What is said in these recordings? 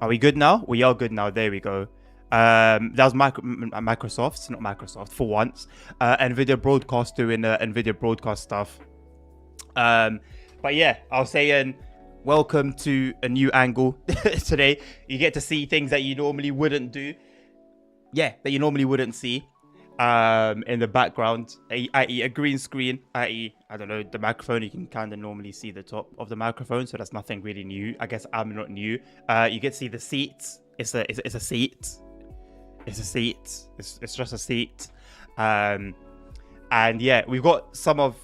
Are we good now? We are good now. There we go. That was Microsoft, not Microsoft, for once. NVIDIA Broadcast doing NVIDIA Broadcast stuff. But yeah, I was saying, welcome to a new angle today. You get to see things that you normally wouldn't do. Yeah, that you normally wouldn't see. In the background, i.e. a green screen, i.e. I don't know, the microphone. You can kind of normally see the top of the microphone, so that's nothing really new. I guess I'm not new. You get to see the seats. It's a seat. It's a seat. It's just a seat. And yeah, we've got some of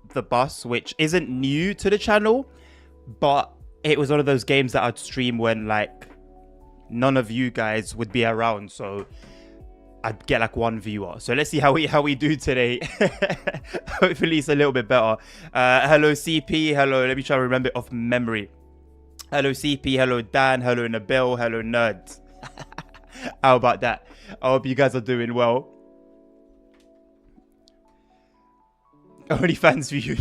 the bus, which isn't new to the channel, but it was one of those games that I'd stream when like none of you guys would be around, so I'd get like one viewer. So let's see how we do today. Hopefully it's a little bit better. Hello CP, hello, let me try to remember it off memory. Hello CP, hello Dan, hello Nabil, hello Nerd. How about that? I hope you guys are doing well. OnlyFans view.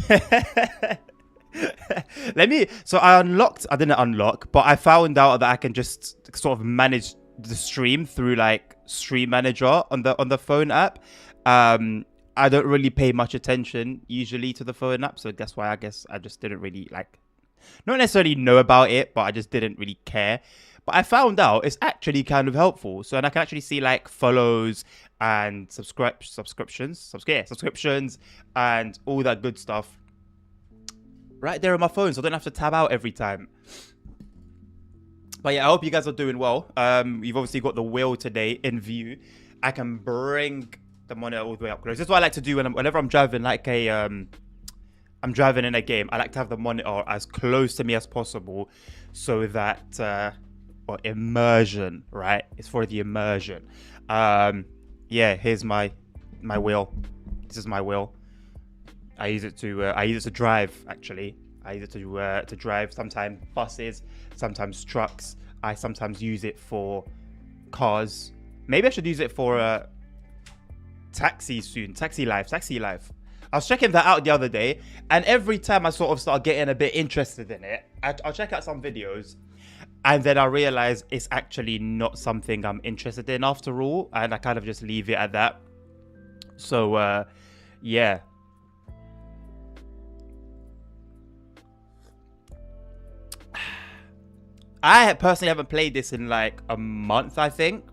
I didn't unlock, but I found out that I can just sort of manage the stream through like Stream Manager on the phone app. I don't really pay much attention usually to the phone app, so that's why I guess I just didn't really like, not necessarily know about it, but I just didn't really care. But I found out it's actually kind of helpful. So, and I can actually see like follows and subscriptions and all that good stuff right there on my phone, so I don't have to tab out every time. But yeah, I hope you guys are doing well. You've obviously got the wheel today in view. I can bring the monitor all the way up close. This is what I like to do whenever I'm driving like I'm driving in a game. I like to have the monitor as close to me as possible, so that immersion, right? It's for the immersion. Yeah, here's my wheel. This is my wheel. I use it to drive, actually. I use it to drive sometimes buses, sometimes trucks. I sometimes use it for cars. Maybe I should use it for taxi soon. Taxi life. I was checking that out the other day, and every time I sort of start getting a bit interested in it, I'll check out some videos, and then I realize it's actually not something I'm interested in after all, and I kind of just leave it at that. So, yeah. I personally haven't played this in like a month, I think.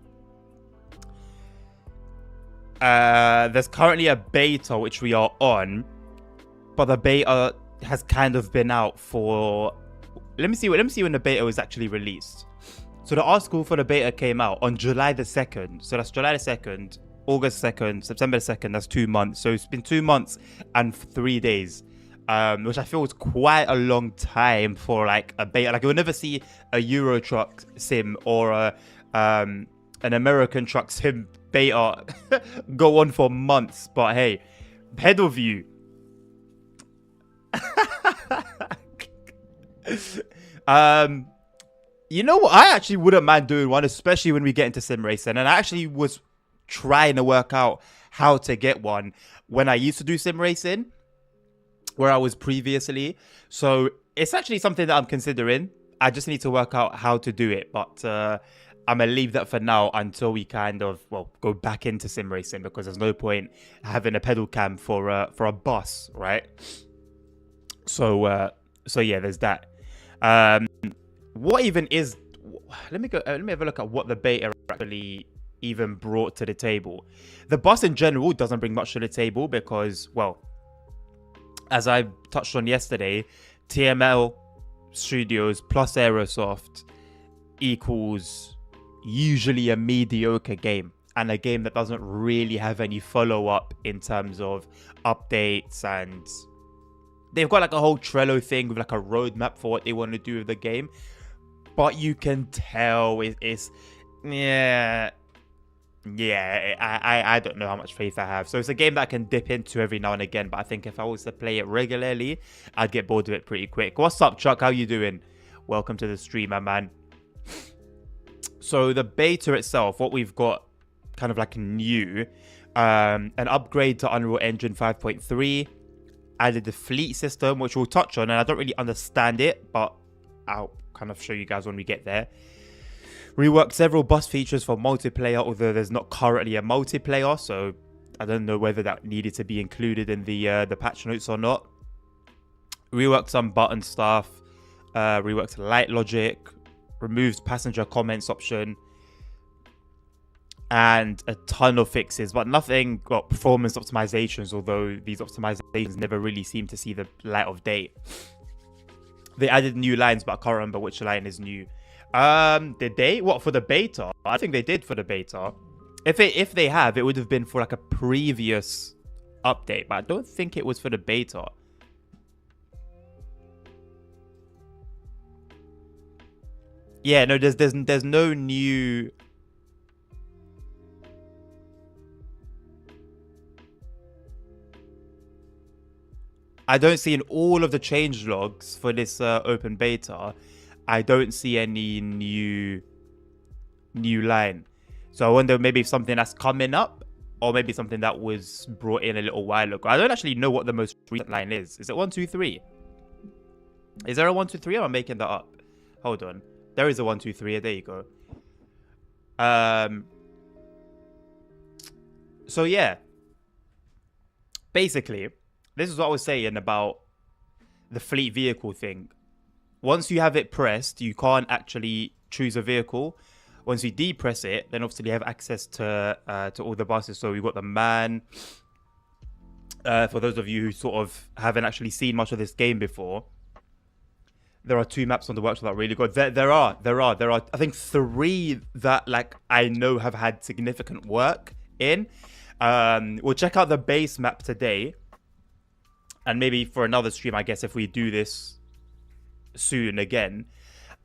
There's currently a beta which we are on, but the beta has kind of been out for. Let me see when the beta was actually released. So the article for the beta came out on July the 2nd. So that's July the 2nd, August 2nd, September the 2nd. That's 2 months. So it's been 2 months and 3 days. Which I feel is quite a long time for like a beta. Like you'll never see a Euro Truck sim or an American Truck sim beta go on for months. But hey, pedal view. You know what? I actually wouldn't mind doing one, especially when we get into sim racing. And I actually was trying to work out how to get one when I used to do sim racing, where I was previously. So it's actually something that I'm considering. I just need to work out how to do it. But I'm going to leave that for now until we kind of, go back into sim racing, because there's no point having a pedal cam for a bus, right? So yeah, there's that. What even is... Let me have a look at what the beta actually even brought to the table. The bus in general doesn't bring much to the table because, as I touched on yesterday, TML Studios plus Aerosoft equals usually a mediocre game, and a game that doesn't really have any follow-up in terms of updates and they've got like a whole Trello thing with like a roadmap for what they want to do with the game, but you can tell it's yeah. Yeah, I don't know how much faith I have. So it's a game that I can dip into every now and again, but I think if I was to play it regularly, I'd get bored of it pretty quick. What's up, Chuck? How you doing? Welcome to the stream, my man. So the beta itself, what we've got kind of like new, an upgrade to Unreal Engine 5.3, added the fleet system, which we'll touch on, and I don't really understand it, but I'll kind of show you guys when we get there. Reworked several bus features for multiplayer, although there's not currently a multiplayer, so I don't know whether that needed to be included in the patch notes or not. Reworked some button stuff, reworked light logic, removed passenger comments option, and a ton of fixes, but nothing got performance optimizations, although these optimizations never really seem to see the light of day. They added new lines, but I can't remember which line is new. Did they? What, for the beta? I think they did for the beta. If they have, it would have been for like a previous update, but I don't think it was for the beta. Yeah, no, there's no new. I don't see in all of the change logs for this open beta. I don't see any new line. So I wonder maybe if something that's coming up, or maybe something that was brought in a little while ago. I don't actually know what the most recent line is. Is it 1, 2, 3? Is there a 1, 2, 3? Or am I making that up? Hold on. There is a 1, 2, 3. There you go. So yeah. Basically, this is what I was saying about the fleet vehicle thing. Once you have it pressed, you can't actually choose a vehicle. Once you depress it, then obviously you have access to all the buses. So we've got the MAN. For those of you who sort of haven't actually seen much of this game before, there are 2 maps on the workshop that are really good. There are I think 3 that like I know have had significant work in. We'll check out the base map today, and maybe for another stream, I guess, if we do this soon again,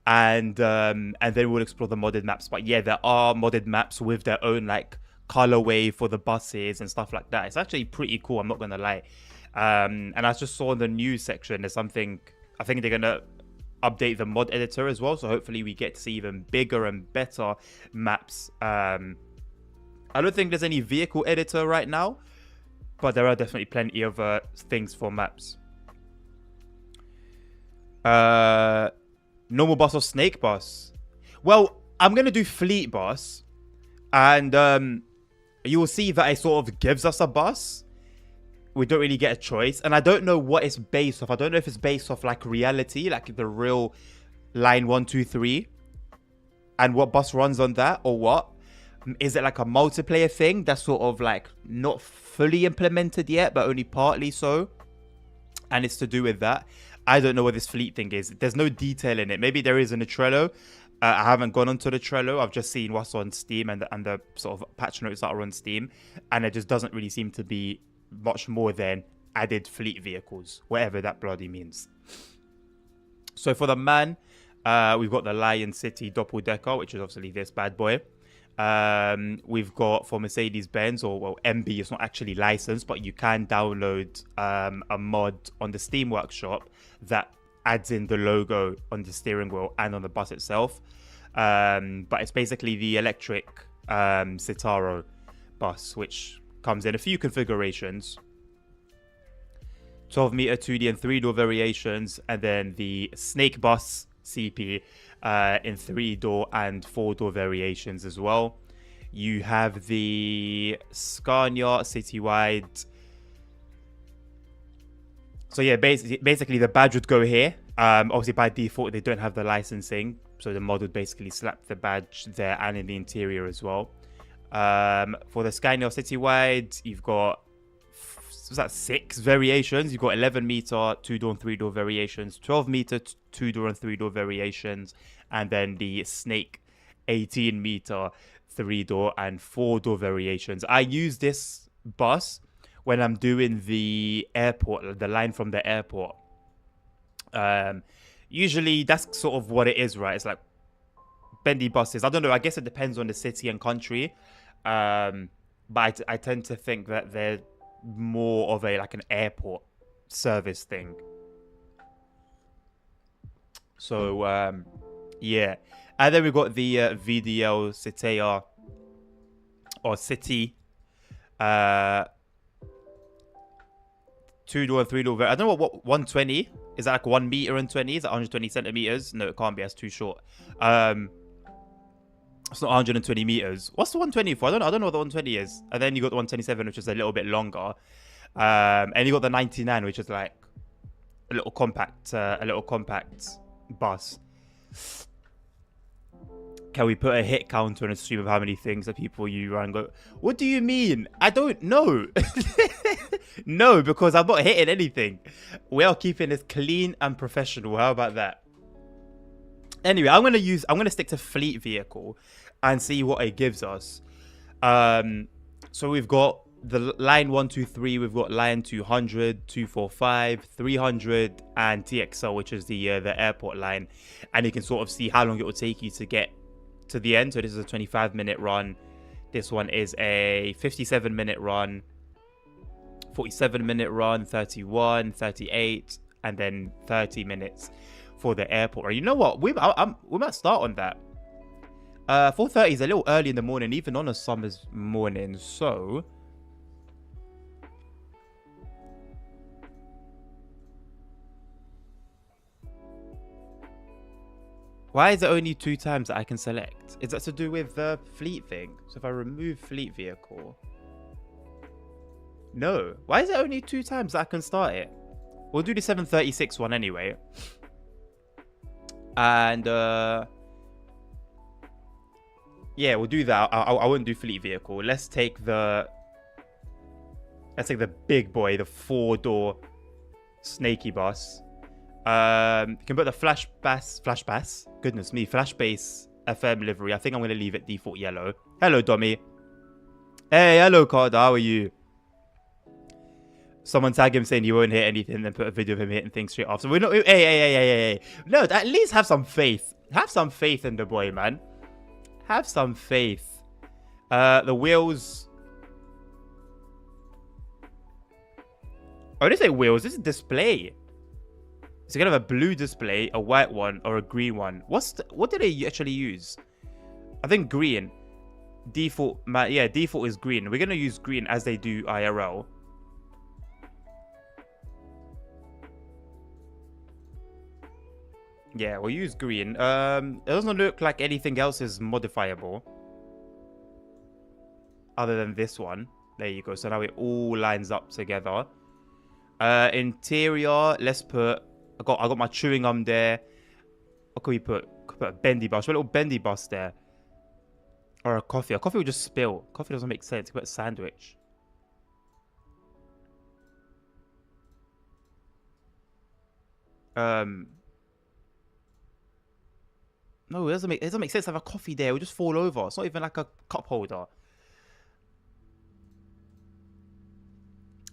and then we'll explore the modded maps. But yeah, there are modded maps with their own like colorway for the buses and stuff like that. It's actually pretty cool, I'm not gonna lie. And I just saw in the news section there's something, I think they're gonna update the mod editor as well, so hopefully we get to see even bigger and better maps. I don't think there's any vehicle editor right now, but there are definitely plenty of things for maps. Normal bus or snake bus? Well, I'm gonna do fleet bus, and you will see that it sort of gives us a bus. We don't really get a choice, and I don't know what it's based off. I don't know if it's based off like reality, like the real line 1, 2, 3, and what bus runs on that, or what. Is it like a multiplayer thing that's sort of like not fully implemented yet, but only partly so, and it's to do with that? I don't know what this fleet thing is. There's no detail in it. Maybe there is in the Trello. I haven't gone onto the Trello. I've just seen what's on Steam and the sort of patch notes that are on Steam, and it just doesn't really seem to be much more than added fleet vehicles, whatever that bloody means. So for the MAN, we've got the Lion City Doppeldecker, which is obviously this bad boy. We've got for Mercedes-Benz, or well, MB, it's not actually licensed, but you can download a mod on the Steam Workshop that adds in the logo on the steering wheel and on the bus itself. But it's basically the electric Citaro bus, which comes in a few configurations. 12 meter 2D and 3-door variations, and then the Snake Bus CP in 3-door and 4-door variations as well. You have the Scania Citywide. So yeah, basically the badge would go here. Obviously by default they don't have the licensing, so the mod would basically slap the badge there and in the interior as well. For the Scania Citywide, you've got, was that 6 variations? You've got 11 meter 2-door and 3-door variations, 12 meter 2-door and 3-door variations, and then the Snake 18 meter 3-door and 4-door variations. I use this bus when I'm doing the airport, the line from the airport. Usually that's sort of what it is, right? It's like bendy buses. I don't know. I guess it depends on the city and country. But I tend to think that they're more of a like an airport service thing. So yeah, and then we got the VDL Citea or City, 2-door and 3-door. I don't know what 120 is. That like 1 meter and 20? Is that 120 centimeters? No, it can't be. That's too short. It's not 120 meters. What's the 120 for? I don't know what the 120 is. And then you got the 127, which is a little bit longer. And you got the 99, which is like a little compact bus. Can we put a hit counter on a stream of how many things that people you run? Go, what do you mean? I don't know. No, because I'm not hitting anything. We are keeping this clean and professional. How about that? Anyway, I'm gonna stick to fleet vehicle and see what it gives us. So we've got the line 123, we've got line 200, 245, 300, and TXL, which is the airport line, and you can sort of see how long it will take you to get to the end. So this is a 25-minute run. This one is a 57-minute run, 47-minute run, 31, 38, and then 30 minutes for the airport. You know what? We might start on that. 4:30 is a little early in the morning, even on a summer's morning. So why is it only 2 times that I can select? Is that to do with the fleet thing? So if I remove fleet vehicle, no. Why is it only 2 times that I can start it? We'll do the 736 one anyway. And yeah, we'll do that. I won't do fleet vehicle. Let's take the big boy, the 4-door snaky bus. You can put the flash bass. Goodness me, flash bass FM livery. I think I'm gonna leave it default yellow. Hello, Dommy. Hey, hello, Carter. How are you? Someone tag him saying he won't hit anything, then put a video of him hitting things straight off. So we're not. Hey. No, at least have some faith. Have some faith in the boy, man. Have some faith. The wheels. Oh, this ain't wheels. This is display. So you can have a blue display, a white one, or a green one. What do they actually use? I think green. Default. Yeah, default is green. We're gonna use green as they do IRL. Yeah, we'll use green. It doesn't look like anything else is modifiable other than this one. There you go. So now it all lines up together. Interior, let's put. I got my chewing gum there. What can we put? Could put a bendy bus. Put a little bendy bus there. Or a coffee. A coffee will just spill. Coffee doesn't make sense. Put a sandwich. No, it doesn't make sense to have a coffee there. It will just fall over. It's not even like a cup holder.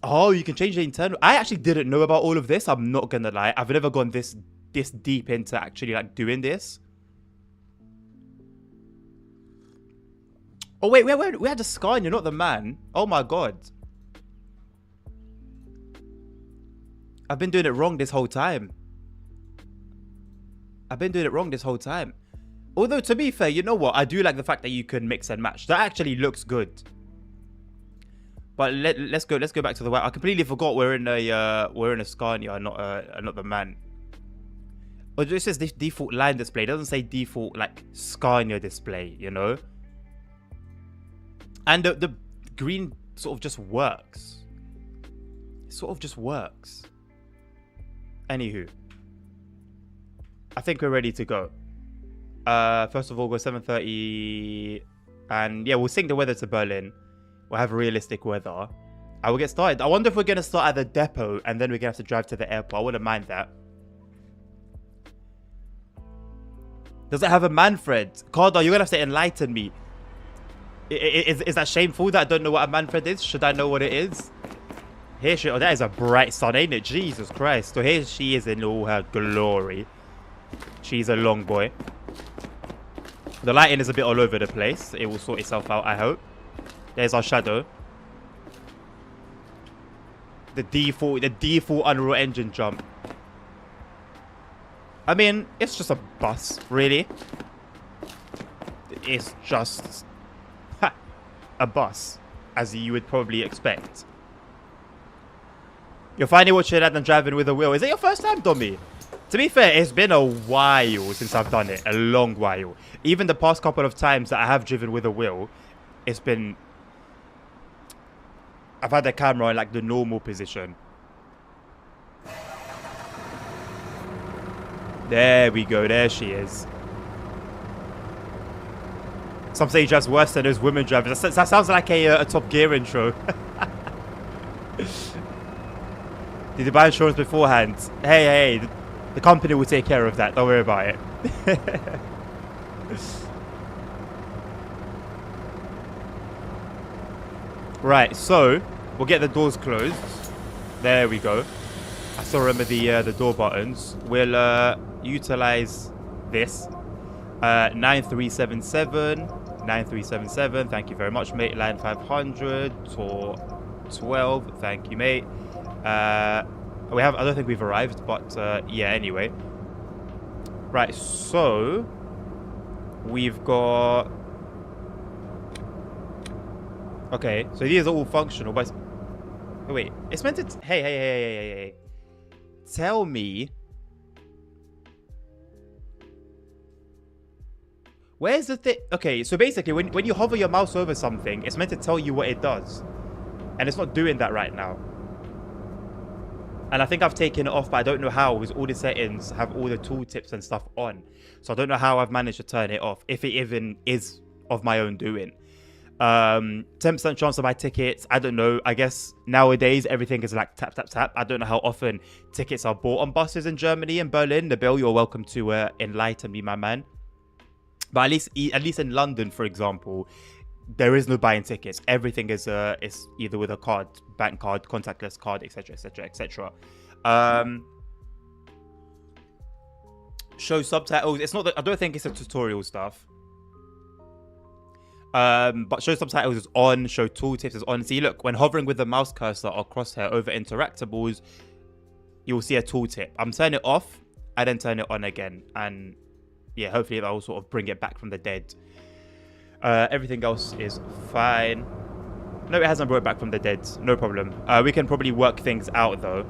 Oh, you can change the internal. I actually didn't know about all of this. I'm not gonna lie. I've never gone this deep into actually like doing this. Oh wait, we had a Scania, not the man. Oh my god. I've been doing it wrong this whole time. Although, to be fair, you know what? I do like the fact that you can mix and match. That actually looks good. But let's go back to the white. I completely forgot we're in a Scania, not the man. But it says default line display. It doesn't say default like Scania display, you know? And the green sort of just works. It sort of just works. Anywho. I think we're ready to go. First of all, go 7:30. And yeah, we'll sync the weather to Berlin. We'll have realistic weather. I will get started. I wonder if we're going to start at the depot and then we're going to have to drive to the airport. I wouldn't mind that. Does it have a Manfred? Cardo, you're going to have to enlighten me. Is that shameful that I don't know what a Manfred is? Should I know what it is? Here she... Oh, that is a bright sun, ain't it? Jesus Christ. So here she is in all her glory. She's a long boy. The lighting is a bit all over the place. It will sort itself out, I hope. There's our shadow. The default Unreal Engine jump. I mean, it's just a bus, really. It's just a bus, as you would probably expect. You're finally watching Adam driving with a wheel. Is it your first time, Dommy? To be fair, it's been a while since I've done it. A long while. Even the past couple of times that I have driven with a wheel, it's been... I've had the camera in like the normal position. There we go. There she is. Some say he drives worse than those women drivers. That sounds like a Top Gear intro. Did you buy insurance beforehand? Hey, the company will take care of that. Don't worry about it. Right, so we'll get the doors closed. There we go. I still remember the door buttons. We'll utilize this. 9377. 9377. Thank you very much, mate. Line 500 or 12. Thank you, mate. I don't think we've arrived, but yeah, anyway. Right, so we've got... Okay, so these are all functional, but... Oh, wait, it's meant to... Hey. Tell me... Where's the thing? Okay, so basically, when you hover your mouse over something, it's meant to tell you what it does. And it's not doing that right now. And I think I've taken it off, but I don't know how, because all the settings have all the tooltips and stuff on. So I don't know how I've managed to turn it off, if it even is of my own doing. 10% chance to buy tickets. I don't know. I guess nowadays everything is like tap, tap, tap. I don't know how often tickets are bought on buses in Germany and Berlin. Nabil, you're welcome to enlighten me, my man. But at least in London, for example, there is no buying tickets. Everything is either with a card, bank card, contactless card, etc., etc., etc. Show subtitles. It's not. I don't think it's a tutorial stuff. But show subtitles is on. Show tooltips is on. See, look, when hovering with the mouse cursor or crosshair over interactables, you will see a tooltip. I'm turning it off. I then turn it on again, and yeah, hopefully that will sort of bring it back from the dead. Everything else is fine. No, it hasn't brought it back from the dead. No problem. We can probably work things out, though.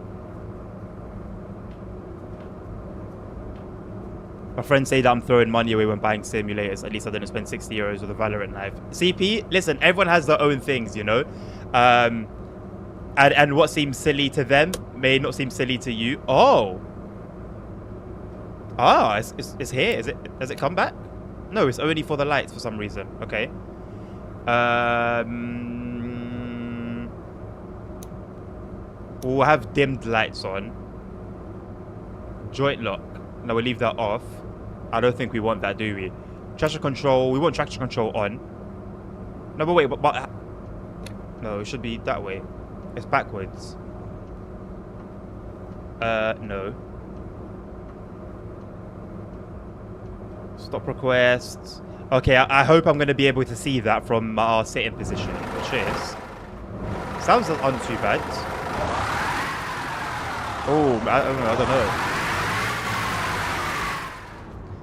My friends say that I'm throwing money away when buying simulators. At least I didn't spend 60 euros with a Valorant knife. CP, listen, everyone has their own things, you know? And what seems silly to them may not seem silly to you. Oh. Ah, it's here. Does it come back? No, it's only for the lights for some reason. Okay. We'll have dimmed lights on. Joint lock. No, we'll leave that off. I don't think we want that, do we? Traction control. We want traction control on. No, but wait. But no, it should be that way. It's backwards. No. Stop request. Okay, I hope I'm going to be able to see that from our sitting position, which is... Sounds not too bad. Oh, I don't know.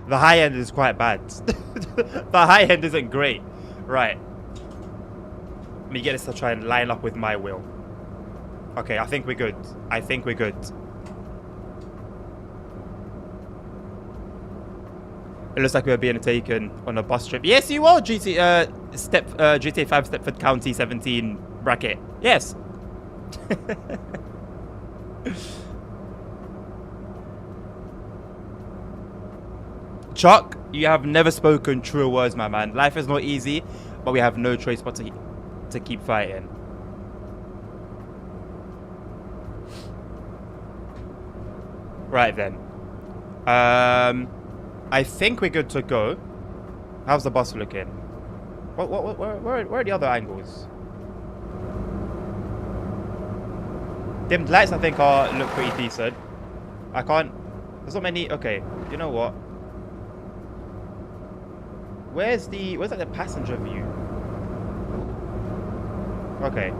The high end is quite bad. The high end isn't great. Right. Let me get this to try and line up with my wheel. Okay, I think we're good. I think we're good. It looks like we're being taken on a bus trip. Yes, you are, GTA 5 Stepford County 17 bracket. Yes. Chuck, you have never spoken true words, my man. Life is not easy, but we have no choice but to keep fighting. Right then. I think we're good to go. How's the bus looking? Where are the other angles? Dimmed lights, I think, look pretty decent. I can't... There's not many... Okay, you know what? Where's like the passenger view? Okay.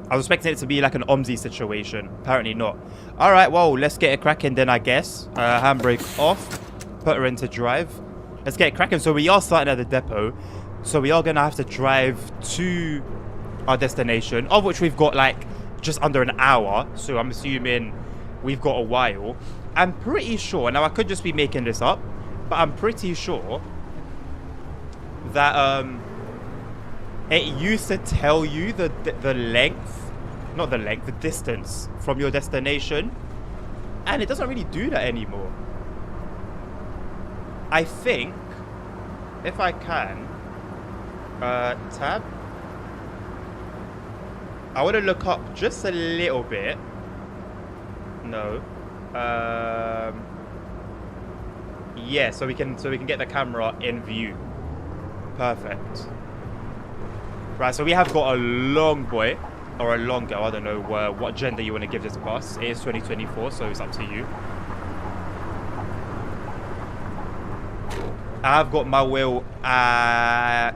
I was expecting it to be like an OMSI situation. Apparently not. Alright, well, let's get it cracking then, I guess. Handbrake off. Put her into drive. Let's get it cracking. So we are starting at the depot. So we are going to have to drive to our destination, of which we've got like just under an hour. So I'm assuming we've got a while. I'm pretty sure, now I could just be making this up, but I'm pretty sure that it used to tell you the length, not the length, the distance from your destination, and it doesn't really do that anymore. I think if I can tab, I want to look up just a little bit. No. Yeah, so we can get the camera in view. Perfect. Right, so we have got a long boy or a long girl. I don't know what gender you want to give this bus. It is 2024, so it's up to you. I've got my wheel at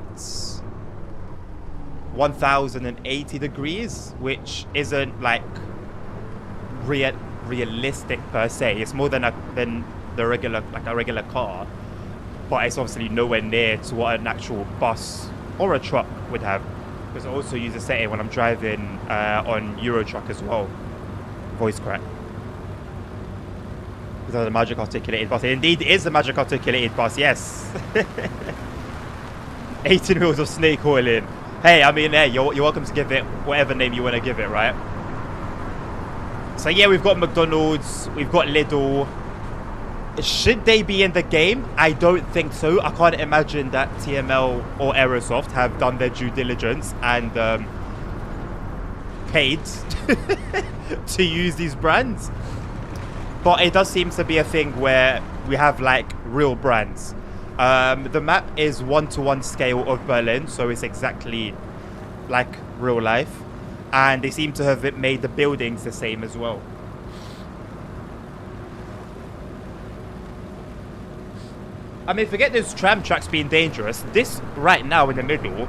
1080 degrees, which isn't like realistic per se. It's more than the regular car, but it's obviously nowhere near to what an actual bus or a truck would have, because I also use a setting when I'm driving on Euro Truck as well. Voice crack. Is that a magic articulated bus? It indeed is a magic articulated bus, yes. 18 wheels of snake oil in. Hey, I mean, hey, you're welcome to give it whatever name you want to give it, right? So yeah, we've got McDonald's, we've got Lidl. Should they be in the game? I don't think so. I can't imagine that TML or Aerosoft have done their due diligence and paid to use these brands. But it does seem to be a thing where we have like real brands. The map is 1-to-1 scale of Berlin, so it's exactly like real life. And they seem to have made the buildings the same as well. I mean, forget those tram tracks being dangerous. This right now in the middle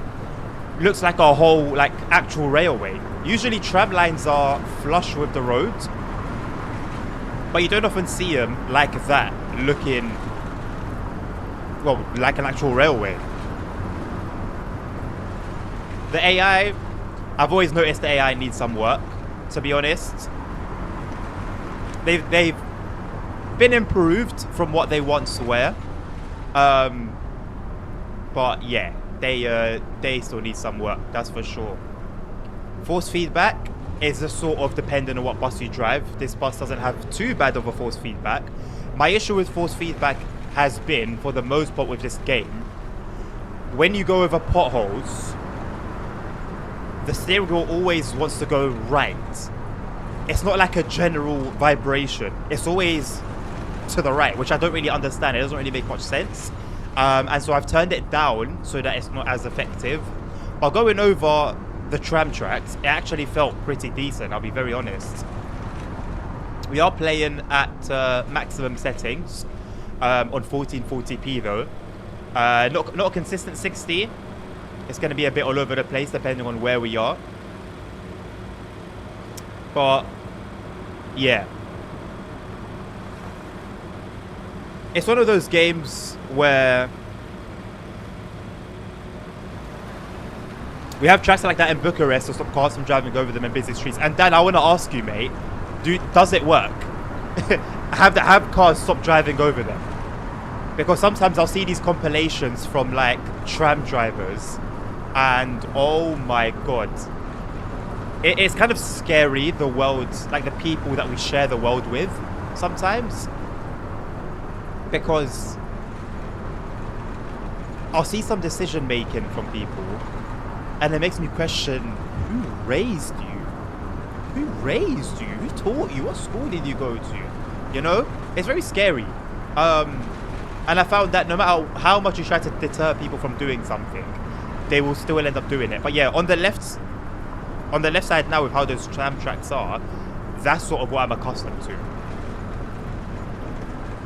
looks like a whole, like, actual railway. Usually tram lines are flush with the roads, but you don't often see them like that, looking, well, like an actual railway. The AI, I've always noticed the AI needs some work, to be honest. They've been improved from what they once were. But yeah, they still need some work, that's for sure. Force feedback is a sort of depending on what bus you drive. This bus doesn't have too bad of a force feedback. My issue with force feedback has been, for the most part with this game, when you go over potholes, the steering wheel always wants to go right. It's not like a general vibration. It's always to the right, which I don't really understand. It doesn't really make much sense. And so I've turned it down so that it's not as effective. But going over the tram tracks, it actually felt pretty decent, I'll be very honest. We are playing at maximum settings on 1440p though. Not a consistent 60. It's going to be a bit all over the place depending on where we are. But yeah, it's one of those games where we have tracks like that in Bucharest to stop cars from driving over them in busy streets. And Dan, I want to ask you, mate, does it work? have cars stop driving over them? Because sometimes I'll see these compilations from like tram drivers, and oh my god, it's kind of scary, the world, like the people that we share the world with sometimes. Because I'll see some decision making from people, and it makes me question, who raised you? Who raised you? Who taught you? What school did you go to? You know? It's very scary. And I found that no matter how much you try to deter people from doing something, they will still end up doing it. But yeah, on the left, On the left side now, with how those tram tracks are, that's sort of what I'm accustomed to.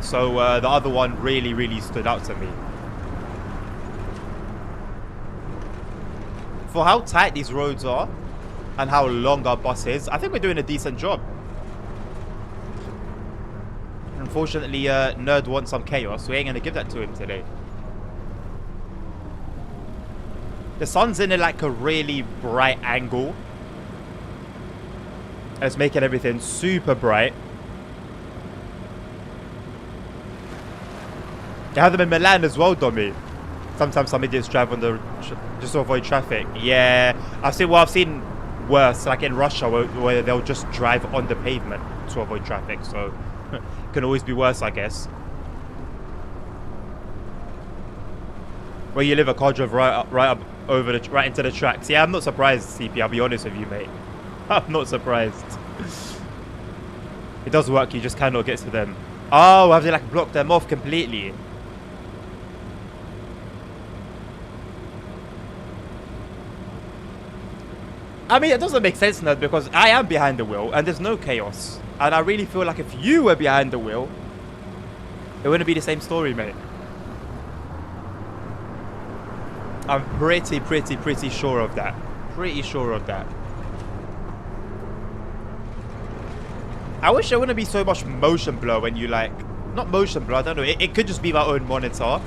So the other one really, really stood out to me. For how tight these roads are and how long our bus is, I think we're doing a decent job. Unfortunately, Nerd wants some chaos, so we ain't going to give that to him today. The sun's in like a really bright angle. And it's making everything super bright. They have them in Milan as well, Domi. Sometimes some idiots drive on the just to avoid traffic. Yeah, I've seen worse, like in Russia, where they'll just drive on the pavement to avoid traffic. So it can always be worse, I guess. Where you live, a car drove right up over right into the tracks. Yeah, I'm not surprised, CP. I'll be honest with you, mate. I'm not surprised. It does work. You just cannot get to them. Oh, have they like blocked them off completely? I mean, it doesn't make sense now because I am behind the wheel and there's no chaos. And I really feel like if you were behind the wheel, it wouldn't be the same story, mate. I'm pretty sure of that. Pretty sure of that. I wish there wouldn't be so much motion blur when you like... Not motion blur, I don't know. It could just be my own monitor.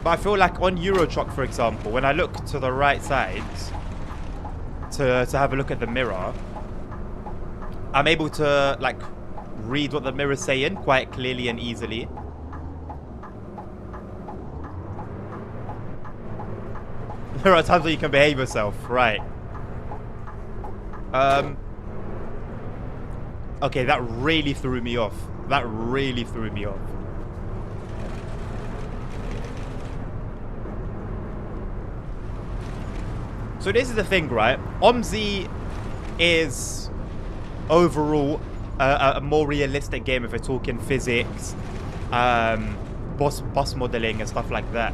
But I feel like on Euro Truck, for example, when I look to the right side to have a look at the mirror, I'm able to like read what the mirror's saying quite clearly and easily. There are times where you can behave yourself, right? Okay, that really threw me off. That really threw me off. So this is the thing, right? OMSI is overall a more realistic game if we're talking physics, bus modeling and stuff like that.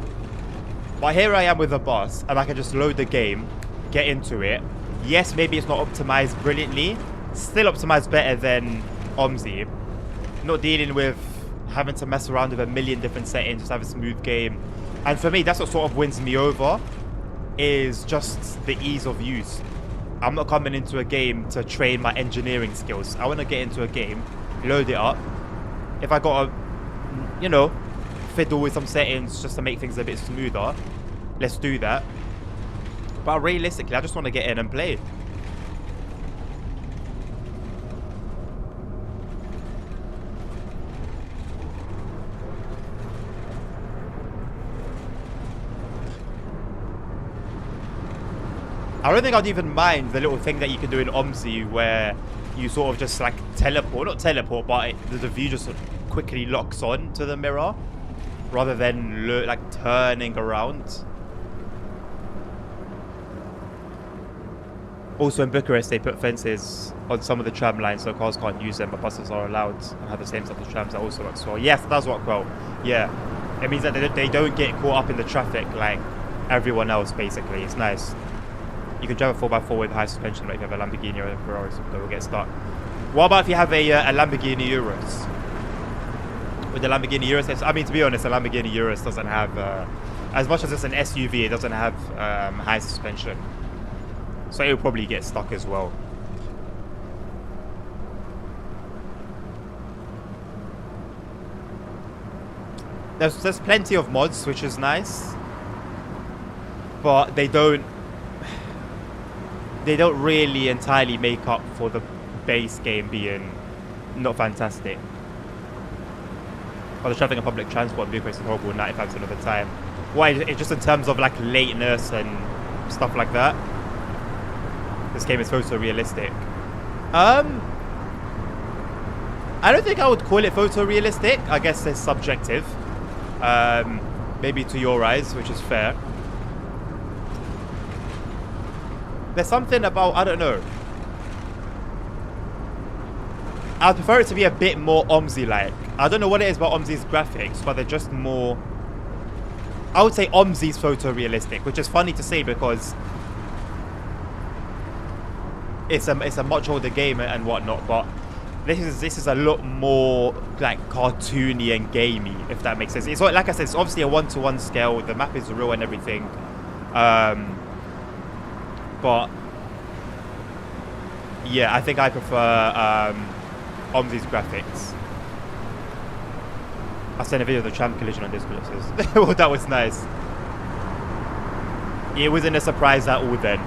But here I am with a bus, and I can just load the game, get into it. Yes, maybe it's not optimized brilliantly. Still optimized better than OMSI. Not dealing with having to mess around with a million different settings, just have a smooth game. And for me, that's what sort of wins me over, is just the ease of use. I'm not coming into a game to train my engineering skills. I want to get into a game, load it up. If I got to, you know, fiddle with some settings just to make things a bit smoother, let's do that. But realistically, I just want to get in and play. I don't think I'd even mind the little thing that you can do in OMSI where you sort of just like teleport, not teleport, but the view just sort of quickly locks on to the mirror rather than like turning around. Also in Bucharest, they put fences on some of the tram lines so cars can't use them, but buses are allowed and have the same type of trams. That also works well. Yes, that's what well. Yeah, it means that they don't get caught up in the traffic like everyone else, basically. It's nice. You can drive a 4x4 with high suspension, like if you have a Lamborghini or a Ferrari, so they will get stuck. What about if you have a Lamborghini Urus? With the Lamborghini Urus, I mean, to be honest, the Lamborghini Urus doesn't have, as much as it's an SUV, it doesn't have high suspension. So it will probably get stuck as well. There's plenty of mods, which is nice. But they don't really entirely make up for the base game being not fantastic. Or the traffic and public transport in Bucharest is horrible 95% of the time. Why? It's just in terms of like lateness and stuff like that. This game is photorealistic. I don't think I would call it photorealistic. I guess it's subjective. Maybe to your eyes, which is fair. There's something about, I don't know. I'd prefer it to be a bit more OMSI-like. I don't know what it is about OMSI's graphics, but they're just more... I would say OMSI's photorealistic, which is funny to say because it's a much older game and whatnot, but this is a lot more like cartoony and gamey, if that makes sense. It's like I said, it's obviously a 1-to-1 scale. The map is real and everything, but yeah, I think I prefer Omzi's graphics. I sent a video of the Champ collision on Discord. Well, that was nice. It wasn't a surprise at all then.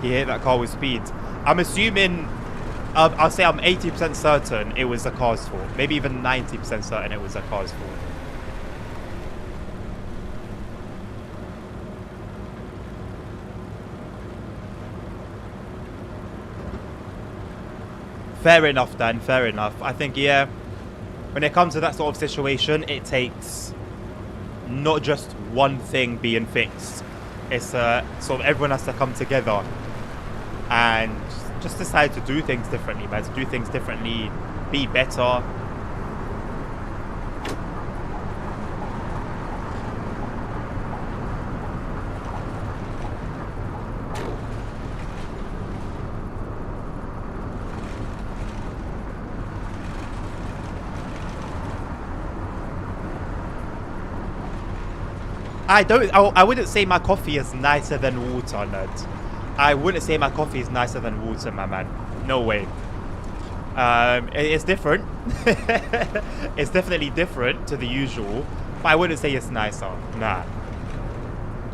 He hit that car with speed. I'm assuming, I'll say I'm 80% certain it was the car's fault. Maybe even 90% certain it was the car's fault. Fair enough, Dan. Fair enough. I think, yeah, when it comes to that sort of situation, it takes not just one thing being fixed. It's sort of everyone has to come together and just decide to do things differently, man. To do things differently, be better. I wouldn't say my coffee is nicer than water, nerd. I wouldn't say my coffee is nicer than water, my man. No way. It's different. It's definitely different to the usual, but I wouldn't say it's nicer. Nah.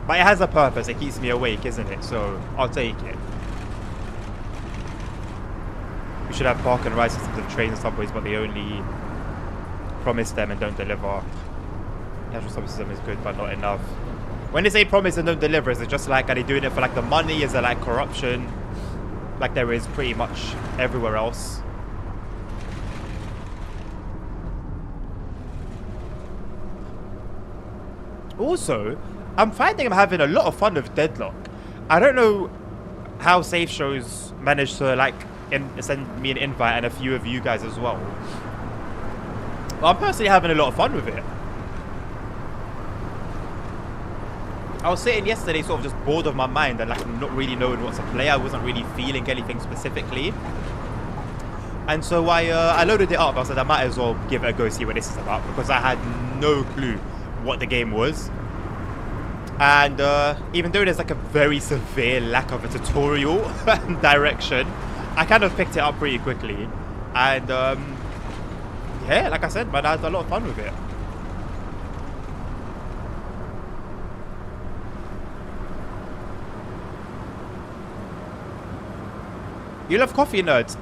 But it has a purpose. It keeps me awake, isn't it? So I'll take it. We should have park and ride systems of trains and subways, but they only promise them and don't deliver. National subway system is good, but not enough. When they say promise and don't deliver, is it just like, are they doing it for like the money? Is it like corruption? Like there is pretty much everywhere else. Also, I'm finding I'm having a lot of fun with Deadlock. I don't know how Safe Shows managed to like send me an invite and a few of you guys as well. But I'm personally having a lot of fun with it. I was sitting yesterday sort of just bored of my mind and like not really knowing what to play. I wasn't really feeling anything specifically. And so I loaded it up. I said I might as well give it a go, see what this is about, because I had no clue what the game was. And even though there's like a very severe lack of a tutorial and direction, I kind of picked it up pretty quickly. And yeah, like I said, man, I had a lot of fun with it. You love coffee, nerds?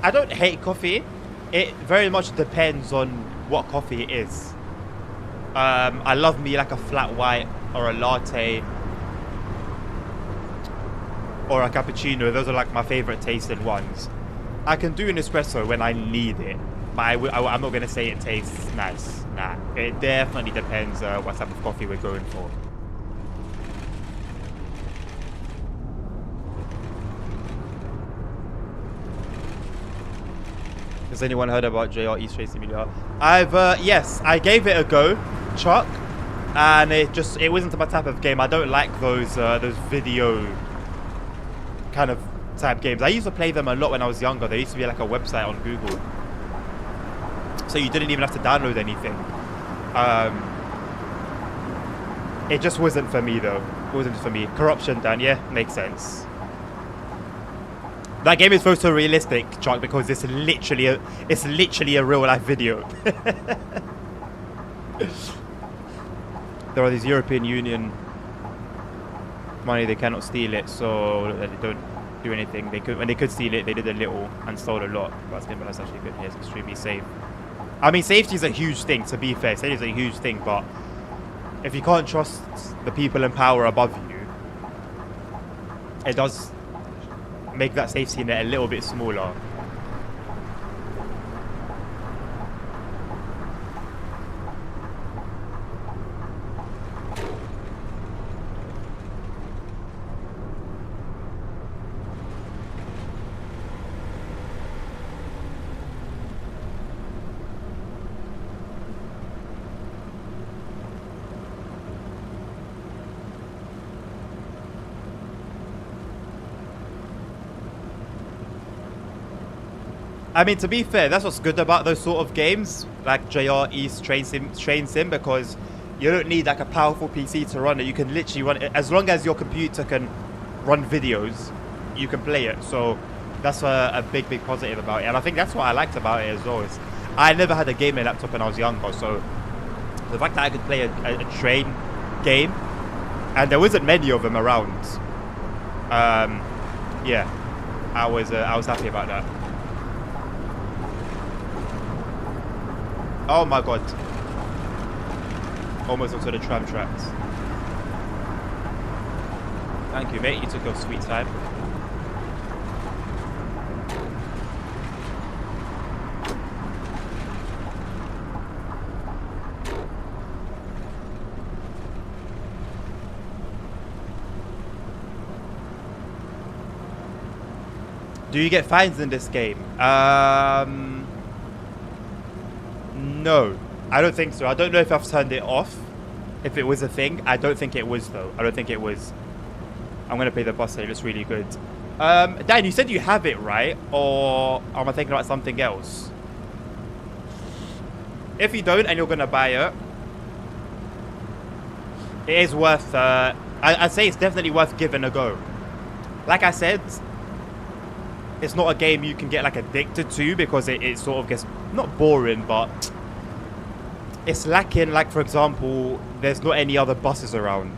I don't hate coffee. It very much depends on what coffee it is. I love me like a flat white or a latte or a cappuccino. Those are like my favorite tasting ones. I can do an espresso when I need it, but I'm not going to say it tastes nice. Nah, it definitely depends what type of coffee we're going for. Has anyone heard about JR East Trace Simulator? Yes, I gave it a go, Chuck, and it wasn't my type of game. I don't like those video kind of type games. I used to play them a lot when I was younger. There used to be like a website on Google, so you didn't even have to download anything. It just wasn't for me though. It wasn't for me. Corruption, Dan, yeah, makes sense. That game is photorealistic, Chuck, because it's literally a real life video. There are these European Union money, they cannot steal it, so they don't do anything. When they could steal it, they did a little and stole a lot. That's actually good here. It's extremely safe. I mean, safety is a huge thing, to be fair. Safety is a huge thing, but if you can't trust the people in power above you, it does make that safety net a little bit smaller. I mean, to be fair, that's what's good about those sort of games, like JR East Train Sim, because you don't need like a powerful PC to run it. You can literally run it as long as your computer can run videos. You can play it. So that's a big positive about it, and I think that's what I liked about it as well. Is I never had a gaming laptop when I was younger, so the fact that I could play a train game, and there wasn't many of them around. Yeah, I was happy about that. Oh my god. Almost onto the tram tracks. Thank you, mate. You took your sweet time. Do you get fines in this game? No, I don't think so. I don't know if I've turned it off. If it was a thing, I don't think it was though. I don't think it was. I'm gonna play the bus. It looks really good. Dan, you said you have it, right? Or am I thinking about something else? If you don't and you're gonna buy it, it is worth. I'd say it's definitely worth giving a go. Like I said, it's not a game you can get like addicted to because it sort of gets not boring, but it's lacking. Like for example, there's not any other buses around.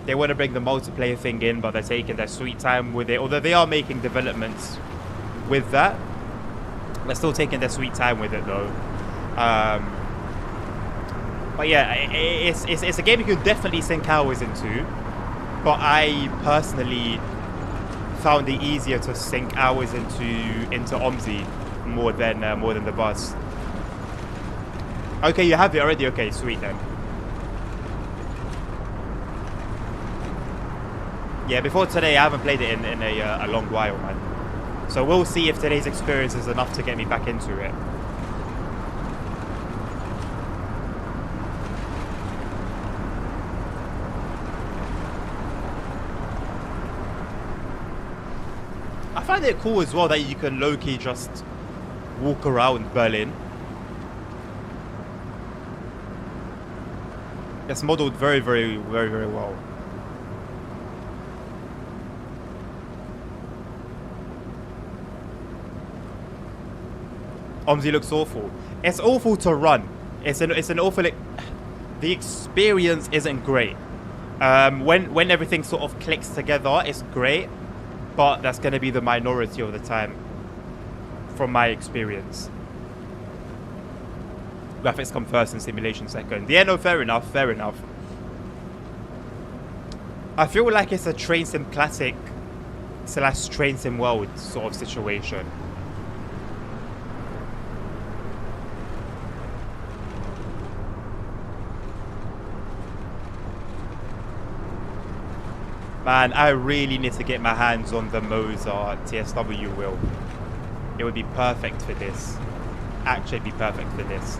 They want to bring the multiplayer thing in, but they're taking their sweet time with it. Although they are making developments with that, they're still taking their sweet time with it though. But yeah, it's a game you can definitely sink hours into. But I personally found it easier to sink hours into OMSI more than the bus. Okay, you have it already. Okay, sweet then. Yeah, before today, I haven't played it in a long while, man. So we'll see if today's experience is enough to get me back into it. I find it cool as well that you can low-key just walk around Berlin. It's modeled very well. OMSI looks awful. It's awful to run. It's an awful. The experience isn't great. When everything sort of clicks together, it's great, but that's going to be the minority of the time, from my experience. Graphics come first and simulation second. Yeah, no, fair enough. I feel like it's a Train Sim Classic / Train Sim World sort of situation. Man, I really need to get my hands on the Mozart TSW wheel. It would be perfect for this. Actually be perfect for this.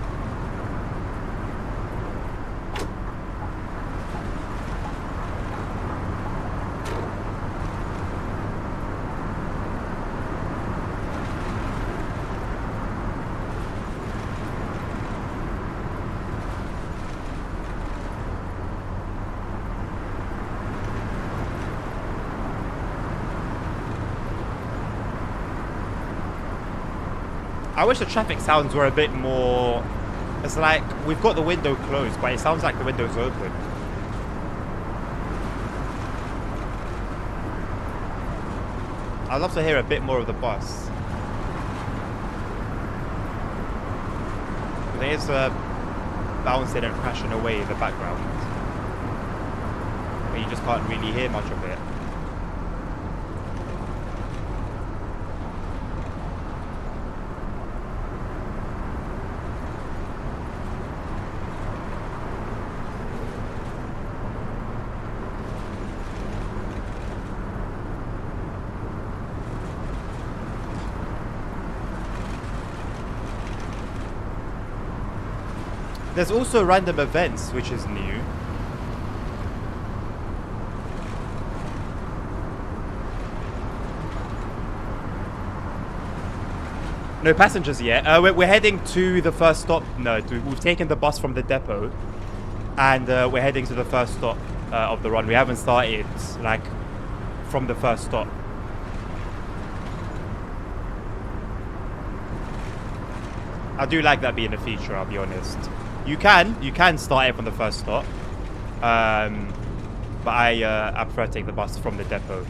I wish the traffic sounds were a bit more. It's like we've got the window closed, but it sounds like the window's open. I'd love to hear a bit more of the bus. There's bouncing and crashing away in the background, but you just can't really hear much of it. There's also random events, which is new. No passengers yet. We're heading to the first stop. No, we've taken the bus from the depot, and we're heading to the first stop of the run. We haven't started like from the first stop. I do like that being a feature, I'll be honest. You can start it from the first stop, but I prefer to take the bus from the depot.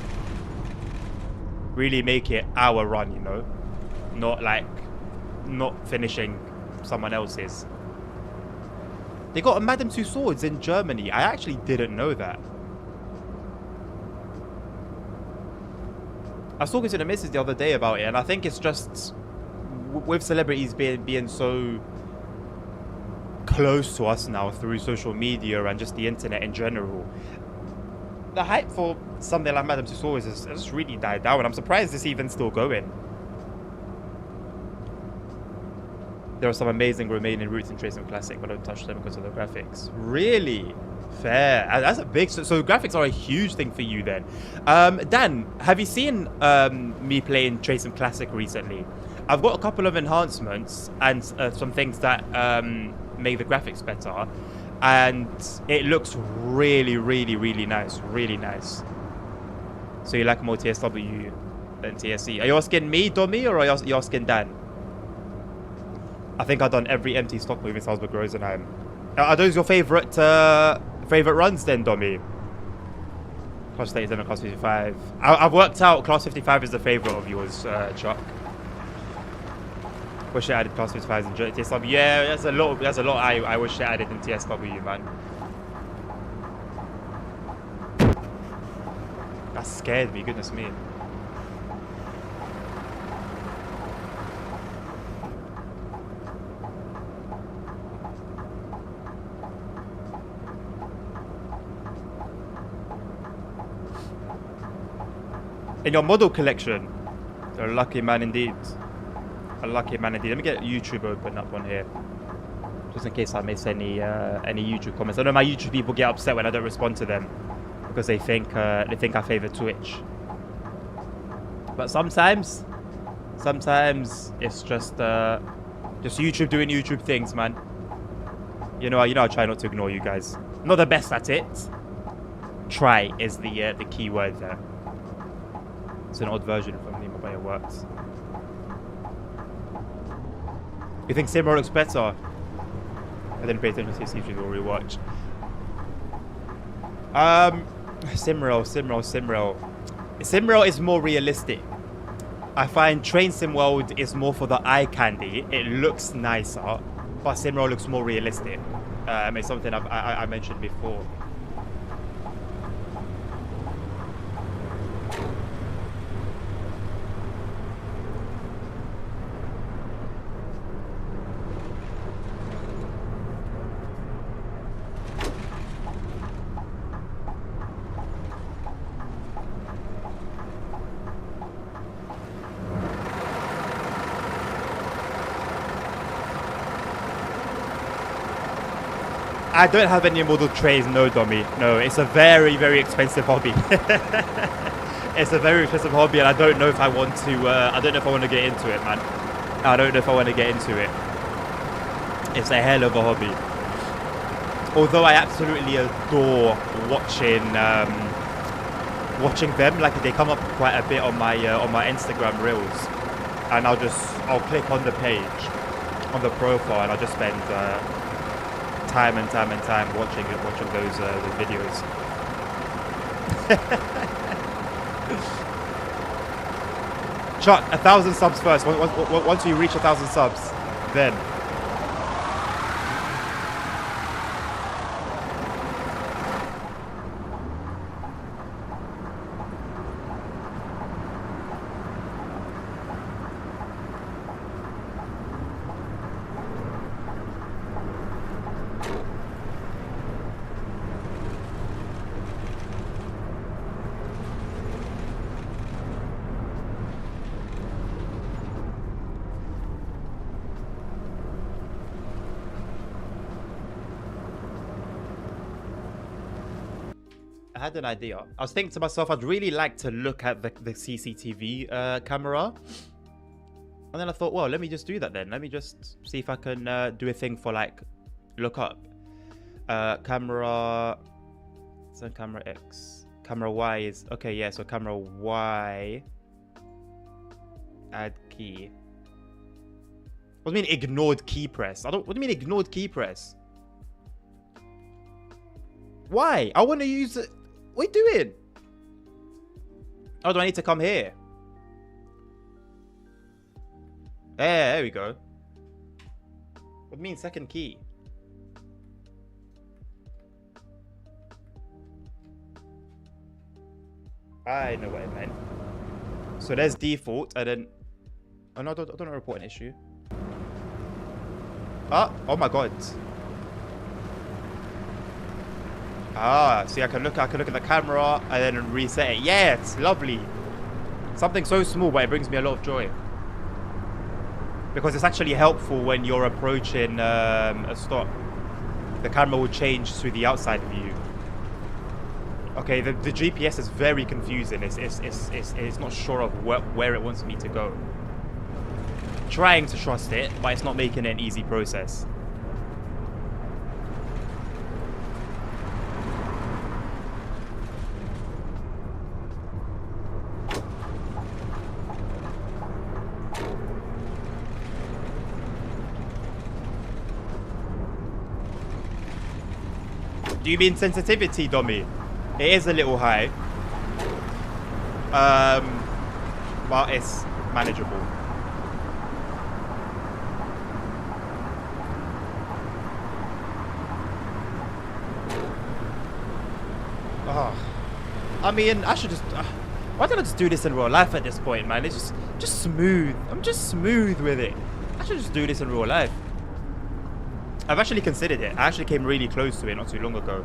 Really make it our run, you know, not finishing someone else's. They got a Madame Tussauds in Germany. I actually didn't know that. I was talking to the missus the other day about it, and I think it's just with celebrities being so close to us now through social media and just the internet in general, the hype for something like Madame Tussauds has really died down, and I'm surprised it's even still going. There are some amazing Romanian routes in Trace Classic, but don't touch them because of the graphics. Really? Fair. That's a big... So graphics are a huge thing for you then. Dan, have you seen me playing Trace Classic recently? I've got a couple of enhancements and some things that make the graphics better. And it looks really, really, really nice. Really nice. So you like more TSW than TSC. Are you asking me, Domi, or are you asking Dan? I think I've done every empty stock move in Salzburg Rosenheim. Are those your favorite runs then, Domi? Class 37, Class 55. I've worked out Class 55 is the favorite of yours, Chuck. Wish I added Class 55s in TSW. Yeah, there's a lot I wish I added in TSW, man. That scared me, goodness me. In your model collection, you're a lucky man indeed. A lucky man indeed. Let me get YouTube open up on here, just in case I miss any YouTube comments. I know my YouTube people get upset when I don't respond to them because they think I favor Twitch. But sometimes it's just YouTube doing YouTube things, man. You know, I try not to ignore you guys. Not the best at it. Try is the key word there. It's an odd version from Nemo, but it works. You think Simro looks better? I didn't pay attention to see if you've already watched. Simro is more realistic. I find Train Sim World is more for the eye candy. It looks nicer, but Simro looks more realistic. It's something I mentioned before. I don't have any model trays, no, Domi. No, it's a very, very expensive hobby. It's a very expensive hobby, and I don't know if I want to. I don't know if I want to get into it, man. I don't know if I want to get into it. It's a hell of a hobby. Although I absolutely adore watching them. Like they come up quite a bit on my Instagram reels, and I'll click on the page, on the profile, and I'll just spend time and time watching those videos. Chuck, 1,000 subs first. Once you reach 1,000 subs, then. I had an idea. I was thinking to myself, I'd really like to look at the CCTV camera And then I thought, well, let me just do that then. Let me just see if I can do a thing for like look up. Camera. So camera X. Camera Y is okay, yeah, so camera Y. Add key. What do you mean ignored key press? What do you mean ignored key press? Why? I want to use it. What are you doing? Oh, do I need to come here? There we go. What do you mean second key? I know what it meant. So there's default, and then... Oh no, don't report an issue. Oh my god. See, I can look at the camera and then reset it. Yeah, it's lovely. Something so small, but it brings me a lot of joy. Because it's actually helpful when you're approaching a stop. The camera will change to the outside view. Okay, the GPS is very confusing. It's not sure of where it wants me to go. Trying to trust it, but it's not making it an easy process. Do you mean sensitivity, Dommy? It is a little high. But it's manageable. Oh, I mean, I should just... why don't I just do this in real life at this point, man? It's just smooth. I'm just smooth with it. I should just do this in real life. I've actually considered it. I actually came really close to it not too long ago.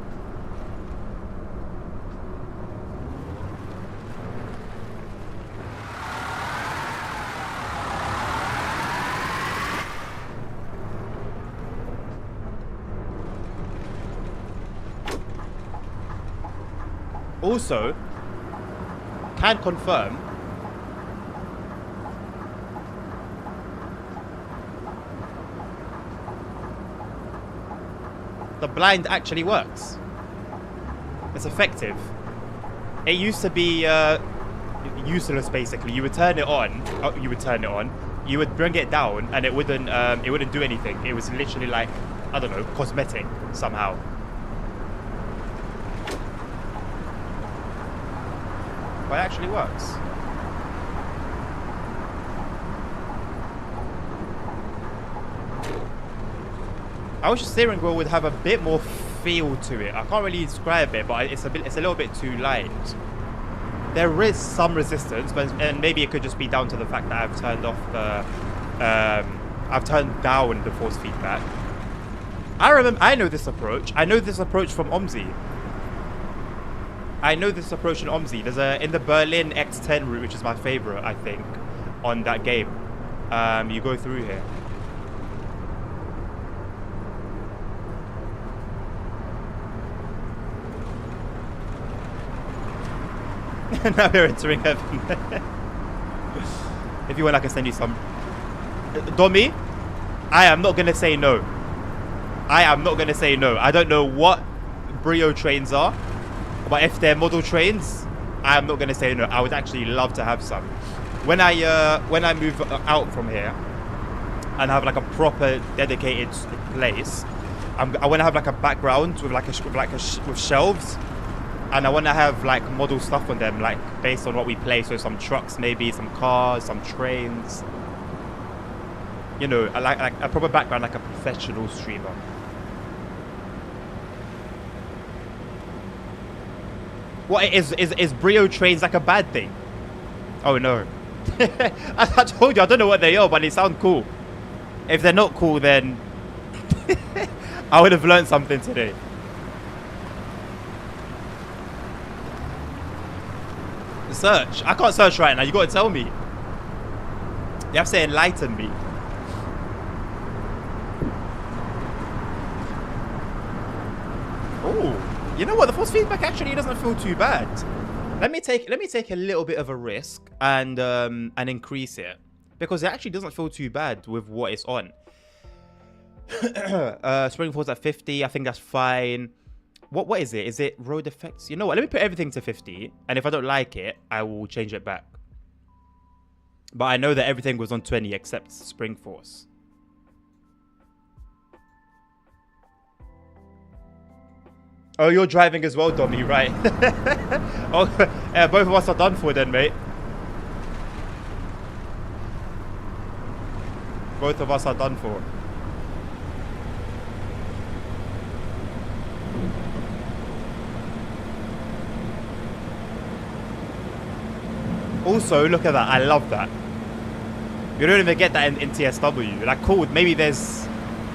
Also, can confirm the blind actually works. It's effective. It used to be useless basically. You would turn it on. Oh, you would turn it on. You would bring it down, and it wouldn't do anything. It was literally like, I don't know, cosmetic somehow. But it actually works. I wish the steering wheel would have a bit more feel to it. I can't really describe it, but it's a little bit too light. There is some resistance, and maybe it could just be down to the fact that I've turned off the, I've turned down the force feedback. I know this approach. I know this approach from OMSI. I know this approach in OMSI. There's in the Berlin X10 route, which is my favorite, I think, on that game. You go through here. Now we're entering heaven. If you want, I can send you some. Dommy, I am not going to say no. I am not going to say no. I don't know what Brio trains are, but if they're model trains, I am not going to say no. I would actually love to have some. When I move out from here and have like a proper dedicated place, I want to have like a background with shelves. And I want to have like model stuff on them, like based on what we play. So some trucks, maybe some cars, some trains. You know, like a proper background, like a professional streamer. What is Brio trains like a bad thing? Oh no! I told you I don't know what they are, but they sound cool. If they're not cool, then I would have learned something today. Search. I can't search right now. You got to tell me. You have to enlighten me. Oh, you know what? The force feedback actually doesn't feel too bad. Let me take a little bit of a risk and increase it. because it actually doesn't feel too bad with what it's on. Springfall's at 50. I think that's fine. What is it? Is it road effects? You know what? Let me put everything to 50, and if I don't like it, I will change it back. But I know that everything was on 20 except Spring Force. Oh, you're driving as well, Dommy, right? Oh, yeah, both of us are done for then, mate. Both of us are done for. Also, look at that. I love that. You don't even get that in TSW. Like, cool, maybe there's...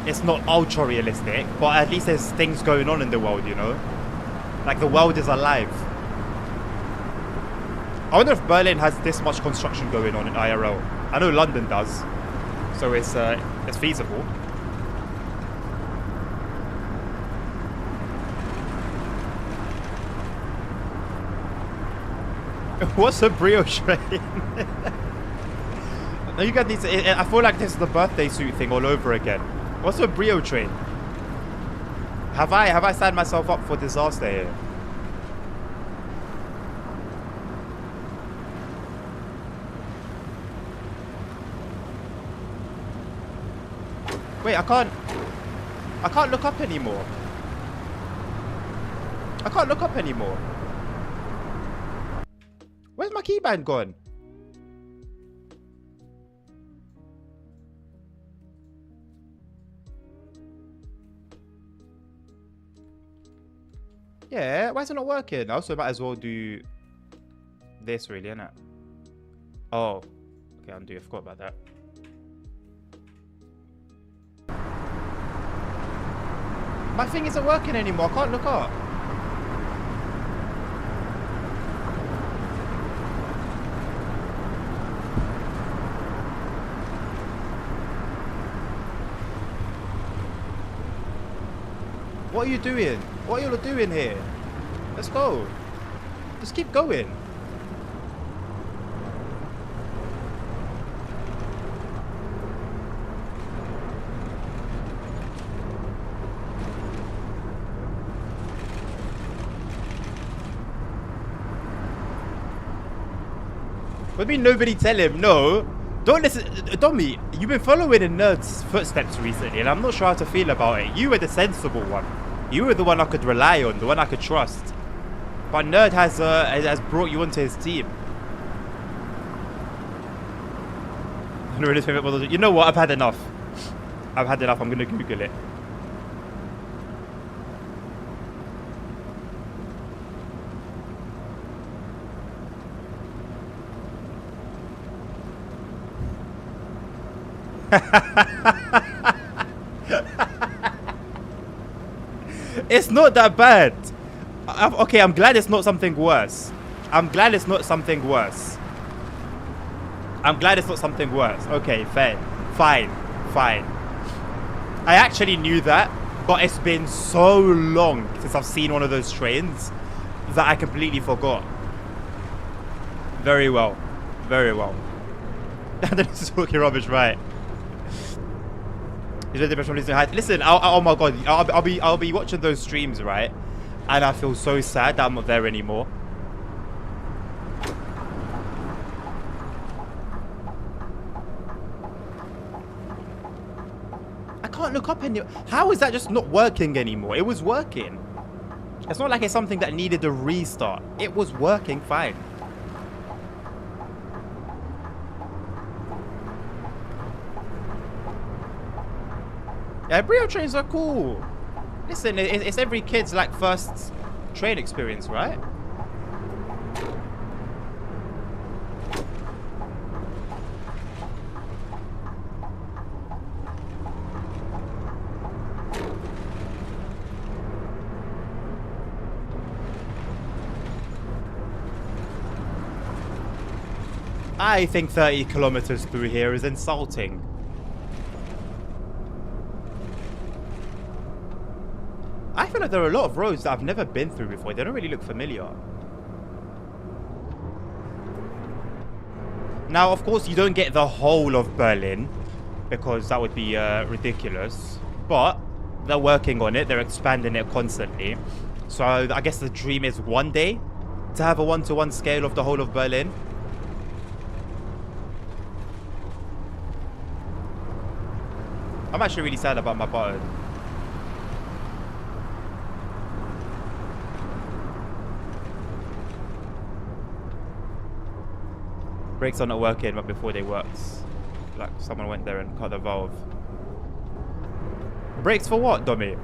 It's not ultra realistic, but at least there's things going on in the world, you know? Like, the world is alive. I wonder if Berlin has this much construction going on in IRL. I know London does. So it's feasible. What's a brioche train? No, you guys need to... I feel like this is the birthday suit thing all over again. What's a brioche train? Have I signed myself up for disaster here? Wait, I can't look up anymore. I can't look up anymore. Where's my keyband gone? Yeah, why is it not working? I also might as well do this, really, innit? Oh, okay, undo. I forgot about that. My thing isn't working anymore. I can't look up. What are you doing? What are you doing here? Let's go. Just keep going. What do you mean nobody tell him? No. Don't listen. Dommy, you've been following in Nerd's footsteps recently, and I'm not sure how to feel about it. You were the sensible one. You were the one I could rely on, the one I could trust. But Nerd has brought you onto his team. You know what? I've had enough. I've had enough. I'm going to Google it. It's not that bad. Okay, I'm glad it's not something worse. I'm glad it's not something worse. I'm glad it's not something worse. Okay, fair. Fine. Fine. I actually knew that, but it's been so long since I've seen one of those trains that I completely forgot. Very well. Very well. This is talking rubbish, right? Listen, oh my god, I'll be watching those streams, right? And I feel so sad that I'm not there anymore. I can't look up any. How is that just not working anymore? It was working. It's not like it's something that needed a restart. It was working fine. Yeah, Brio trains are cool. Listen, it's every kid's like first train experience, right? I think 30 kilometers through here is insulting. I feel like there are a lot of roads that I've never been through before. They don't really look familiar. Now, of course, you don't get the whole of Berlin because that would be ridiculous. But they're working on it. They're expanding it constantly. So I guess the dream is one day to have a one-to-one scale of the whole of Berlin. I'm actually really sad about my button. Brakes are not working, but before they worked, like someone went there and cut the valve. Brakes for what, dummy?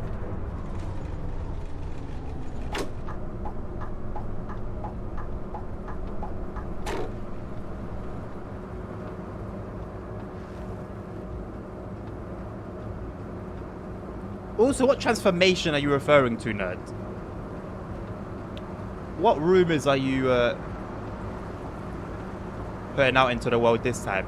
Also, what transformation are you referring to, nerd? What rumors are you putting out into the world this time?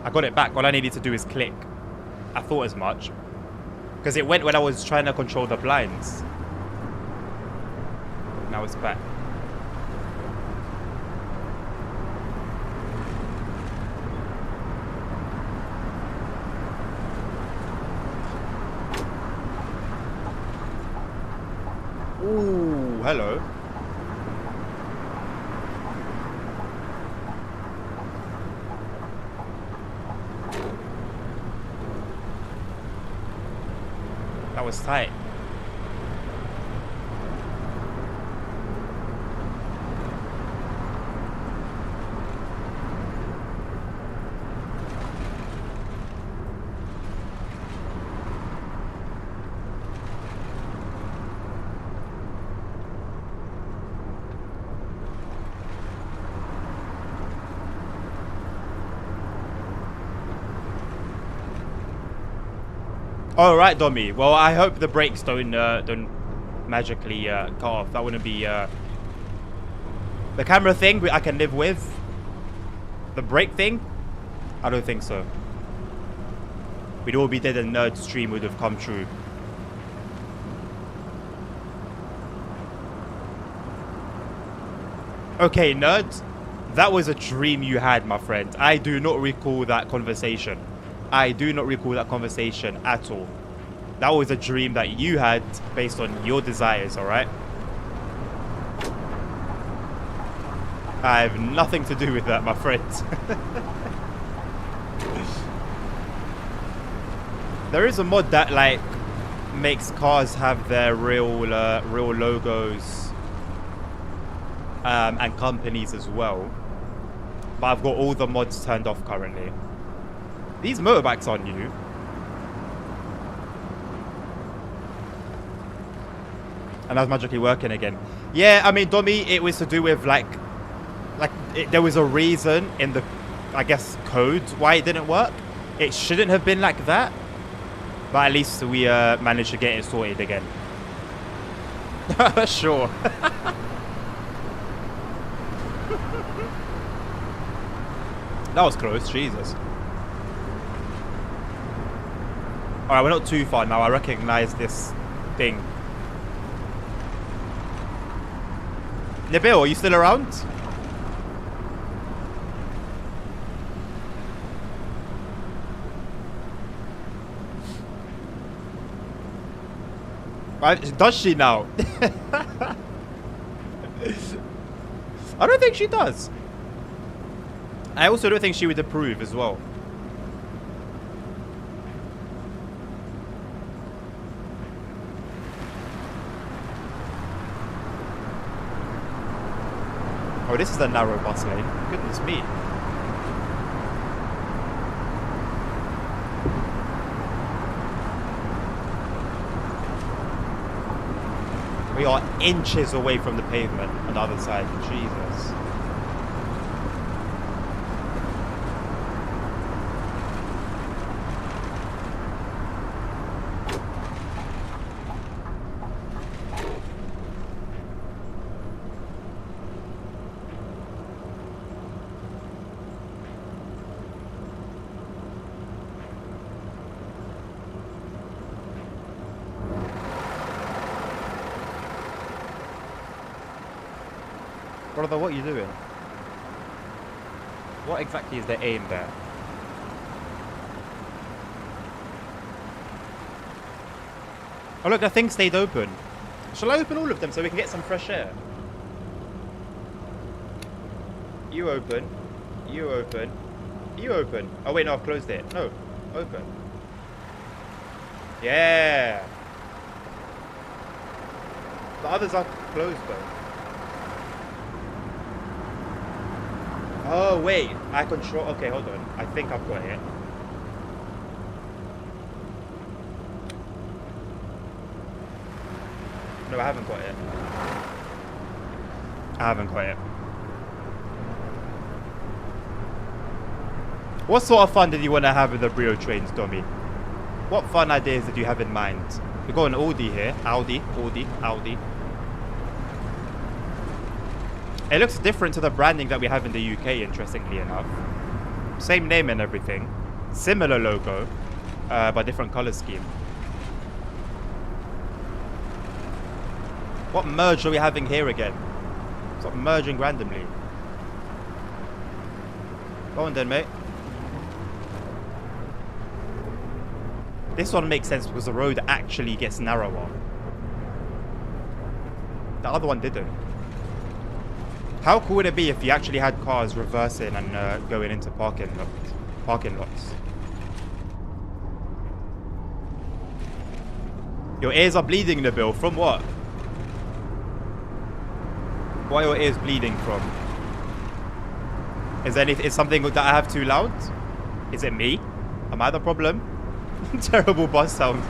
I got it back. All I needed to do is click. I thought as much. Because it went when I was trying to control the blinds. Now it's back. Ooh, hello. That was tight. All right, Dommy. Well, I hope the brakes don't magically cut off. That wouldn't be the camera thing. I can live with. The brake thing, I don't think so. We'd all be dead and Nerd's dream would have come true. Okay, Nerd, that was a dream you had, my friend. I do not recall that conversation. I do not recall that conversation at all. That was a dream that you had based on your desires, alright? I have nothing to do with that, my friend. There is a mod that, like, makes cars have their real logos and companies as well. But I've got all the mods turned off currently. These motorbikes are new. And that's magically working again. Yeah, I mean, Dommy, it was to do with, there was a reason in the, I guess, code why it didn't work. It shouldn't have been like that. But at least we managed to get it sorted again. Sure. That was close, Jesus. Alright, we're not too far now. I recognize this thing. Nabil, are you still around? Does she now? I don't think she does. I also don't think she would approve as well. Oh, this is the narrow bus lane. Goodness me. We are inches away from the pavement on the other side. Jesus. Brother, what are you doing? What exactly is the aim there? Oh look, the thing stayed open. Shall I open all of them so we can get some fresh air? You open. You open. You open. Oh wait, no, I've closed it. No, open. Yeah. The others are closed though. Oh wait, I control. Okay, hold on. I think I've got it. No, I haven't got it. I haven't got it. What sort of fun did you want to have with the Brio trains, Domi? What fun ideas did you have in mind? We've got an Audi here. Audi. It looks different to the branding that we have in the UK, interestingly enough. Same name and everything. Similar logo, but different color scheme. What merge are we having here again? Stop merging randomly. Go on then, mate. This one makes sense because the road actually gets narrower. The other one didn't. How cool would it be if you actually had cars reversing and going into parking lots? Your ears are bleeding, Nabil. From what? Why are your ears bleeding from? Is something that I have too loud? Is it me? Am I the problem? Terrible bus sounds.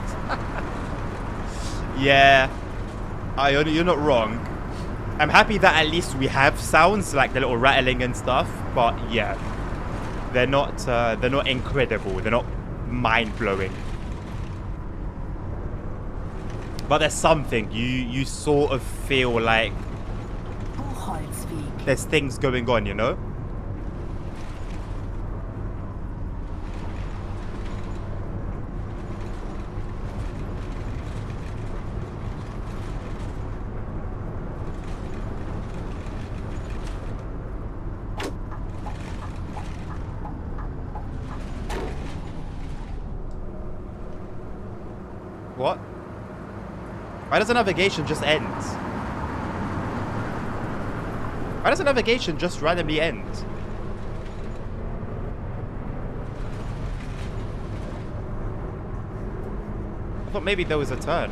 Yeah. You're not wrong. I'm happy that at least we have sounds like the little rattling and stuff, but yeah. They're not incredible. They're not mind-blowing. But there's something. You sort of feel like there's things going on, you know? What? Why does the navigation just end? Why does the navigation just randomly end? I thought maybe there was a turn.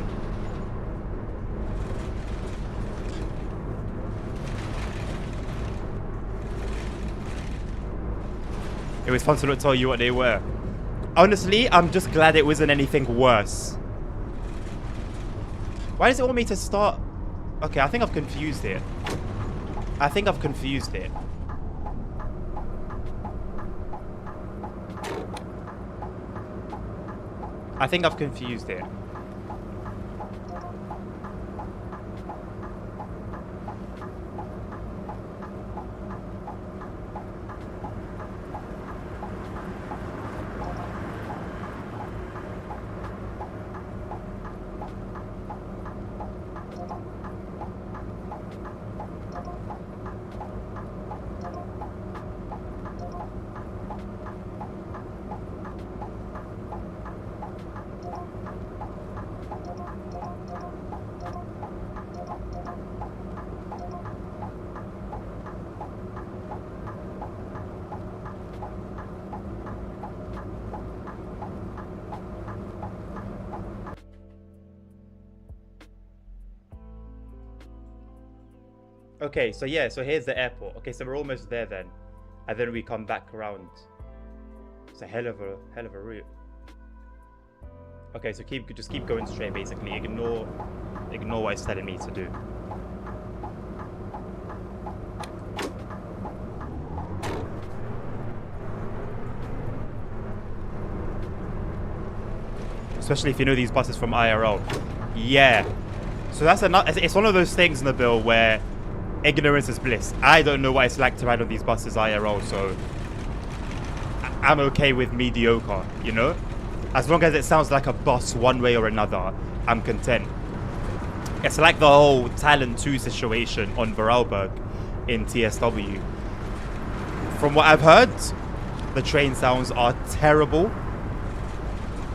It was fun to not tell you what they were. Honestly, I'm just glad it wasn't anything worse. Why does it want me to start? Okay, I think I've confused it. I think I've confused it. I think I've confused it. Okay, so yeah, so here's the airport. Okay, so we're almost there then. And then we come back around. It's a hell of a route. Okay, so just keep going straight basically. Ignore what it's telling me to do. Especially if you know these buses from IRL. Yeah. So that's it's one of those things, Nabil, where ignorance is bliss. I don't know what it's like to ride on these buses IRL, so I'm okay with mediocre, you know? As long as it sounds like a bus one way or another, I'm content. It's like the whole Talon 2 situation on Vorarlberg. in TSW. From what I've heard, the train sounds are terrible,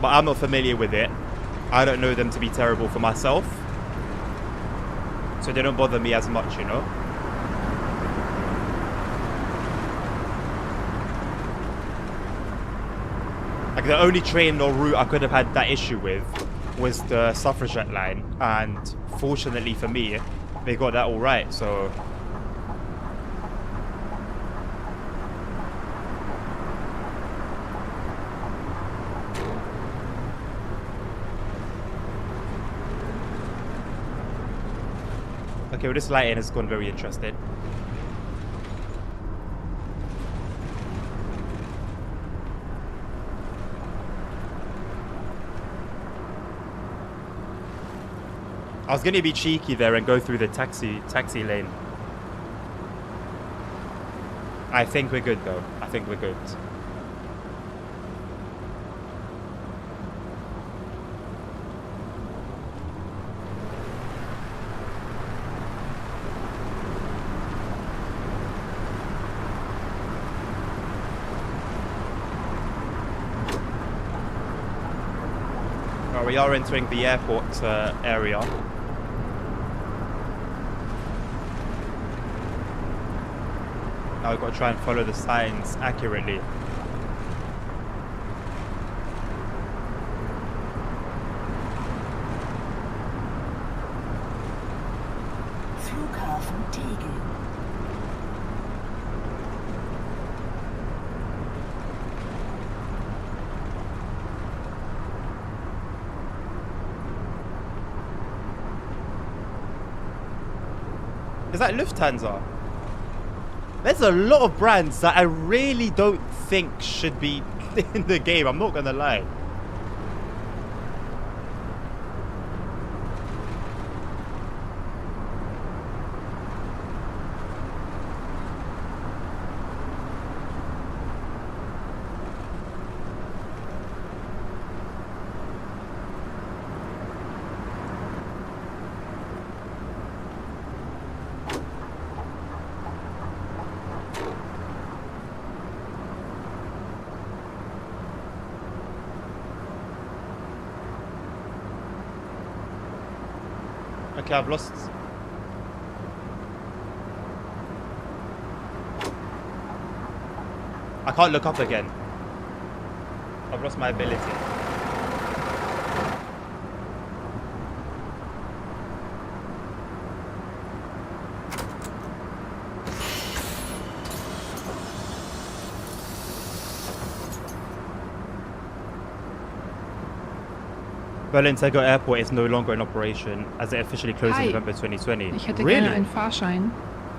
but I'm not familiar with it. I don't know them to be terrible for myself, so they don't bother me as much, you know? Like, the only train or route I could have had that issue with was the Suffragette line, and fortunately for me, they got that all right, so... Okay, well, this lighting has gone very interesting. I was gonna be cheeky there and go through the taxi lane. I think we're good though. I think we're good. We are entering the airport area. Now we've got to try and follow the signs accurately. Flughafen Tegel. Is that Lufthansa? There's a lot of brands that I really don't think should be in the game, I'm not gonna lie. Okay, I've lost. I can't look up again. I've lost my ability. Berlin-Tegel Airport is no longer in operation, as it officially closed in November 2020. Ich hätte Really? gerne einen Fahrschein.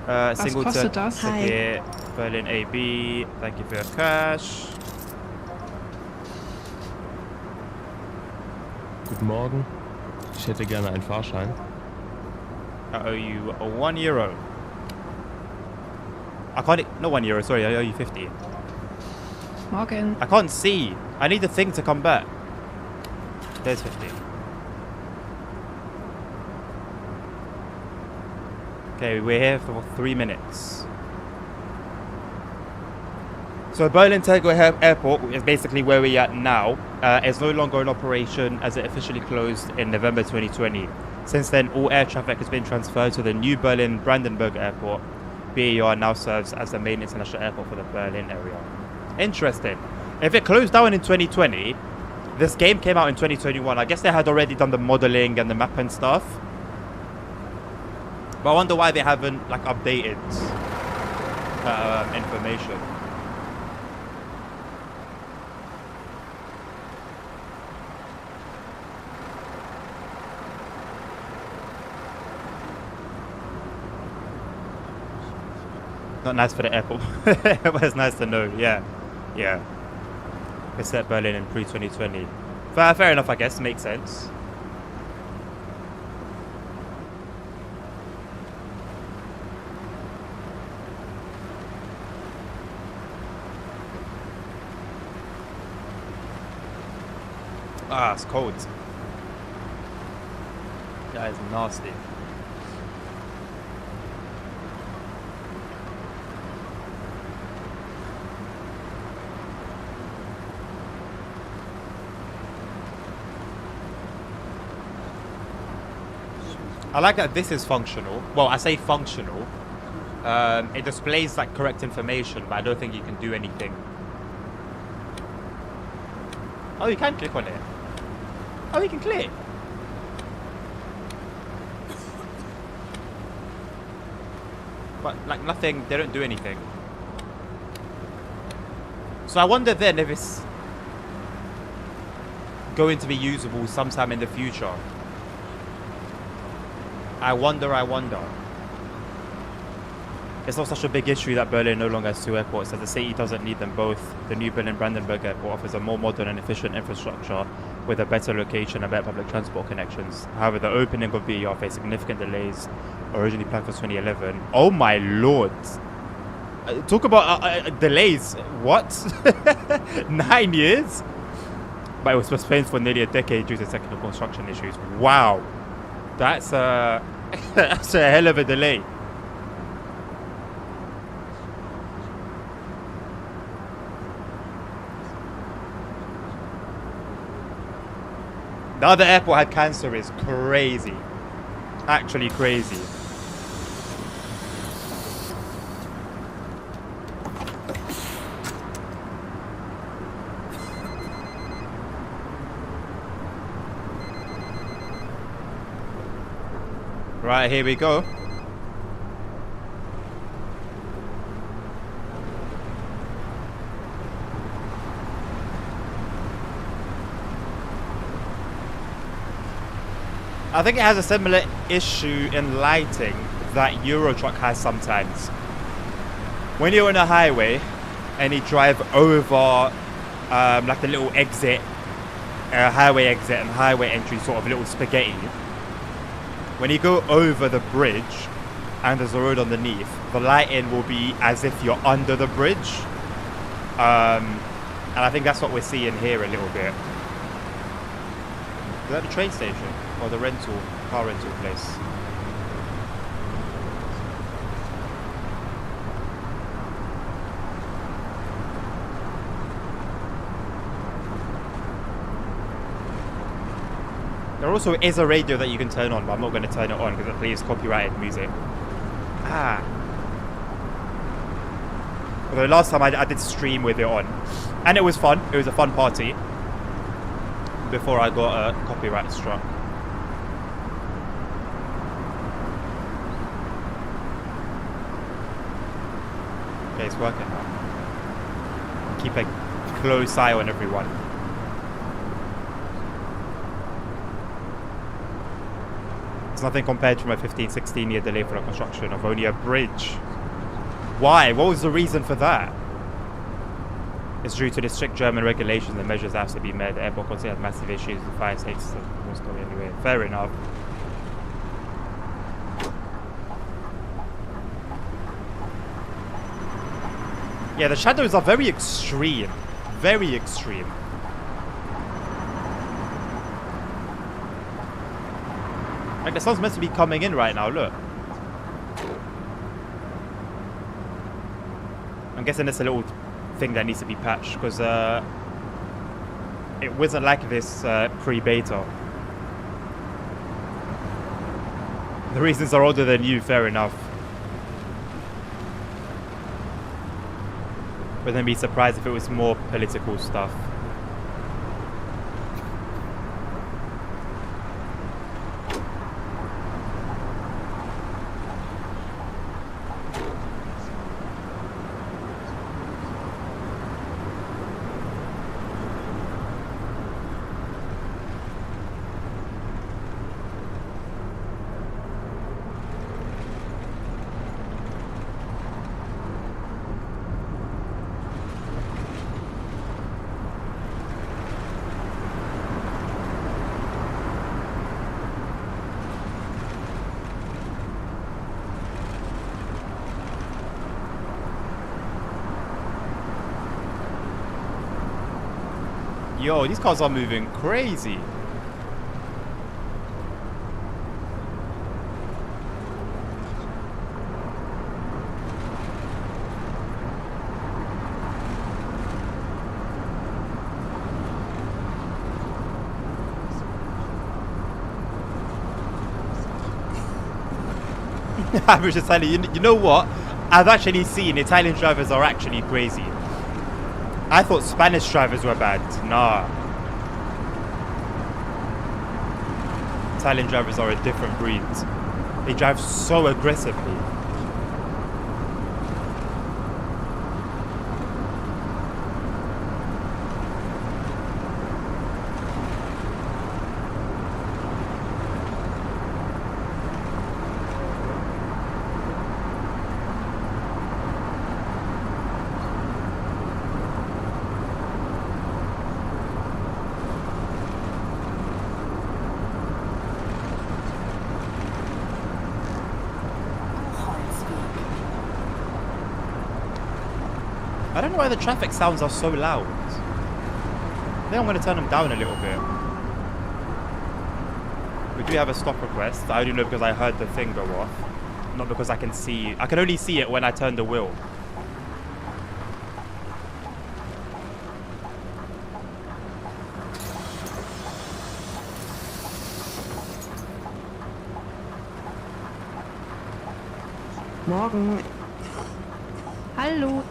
Was kostet das? Okay, Berlin AB, thank you for your cash. Guten Morgen. Ich hätte gerne einen Fahrschein. I owe you €1. I can't, not €1, sorry, I owe you 50. Morgen. I can't see. I need the thing to come back. There's 50. Okay, we're here for 3 minutes. So Berlin-Tegel Airport is basically where we're at now. It's no longer in operation as it officially closed in November 2020. Since then, all air traffic has been transferred to the new Berlin-Brandenburg Airport. BER now serves as the main international airport for the Berlin area. Interesting. If it closed down in 2020, this game came out in 2021. I guess they had already done the modeling and the map and stuff. But I wonder why they haven't like updated information. Not nice for the airport, but it's nice to know. Yeah, yeah. They set Berlin in pre-2020. Fair enough, I guess. Makes sense. Ah, it's cold. That is nasty. I like that this is functional. Well, I say functional. It displays like correct information, but I don't think you can do anything. Oh, you can click on it. Oh, you can click. But like nothing, they don't do anything. So I wonder then if it's going to be usable sometime in the future. I wonder. It's not such a big issue that Berlin no longer has two airports, as the city doesn't need them both. The new Berlin-Brandenburg airport offers a more modern and efficient infrastructure with a better location and better public transport connections. However, the opening of BER faced significant delays, originally planned for 2011. Oh my lord! Talk about delays. What? 9 years? But it was postponed for nearly a decade due to technical construction issues. Wow. That's that's a hell of a delay. The other airport had cancer is crazy. Actually crazy. Right, here we go. I think it has a similar issue in lighting that Eurotruck has sometimes. When you're on a highway and you drive over like the little exit, highway exit and highway entry, sort of little spaghetti. When you go over the bridge and there's a road underneath, the lighting will be as if you're under the bridge. And I think that's what we're seeing here a little bit. Is that the train station? Or the car rental place? There also is a radio that you can turn on, but I'm not going to turn it on because it plays copyrighted music. Although last time I did stream with it on. And it was fun. It was a fun party. Before I got copyright struck. Okay, it's working now. Keep a close eye on everyone. It's nothing compared to my 15-16 year delay for the construction of only a bridge. Why? What was the reason for that? It's due to the strict German regulations and measures that have to be made. The airport constantly has massive issues with fire safety system. Anyway, fair enough. Yeah, the shadows are very extreme. Very extreme. Like the sun's meant to be coming in right now, look. I'm guessing it's a little thing that needs to be patched because it wasn't like this pre-beta. The reasons are older than you, fair enough. But then be surprised if it was more political stuff. Yo, these cars are moving crazy. I was just telling you, you know what? I've actually seen Italian drivers are actually crazy. I thought Spanish drivers were bad. Nah. Italian drivers are a different breed. They drive so aggressively. I don't know why the traffic sounds are so loud. I think I'm going to turn them down a little bit. We do have a stop request. I only know because I heard the thing go off. Not because I can see. I can only see it when I turn the wheel. Morgen. Hallo.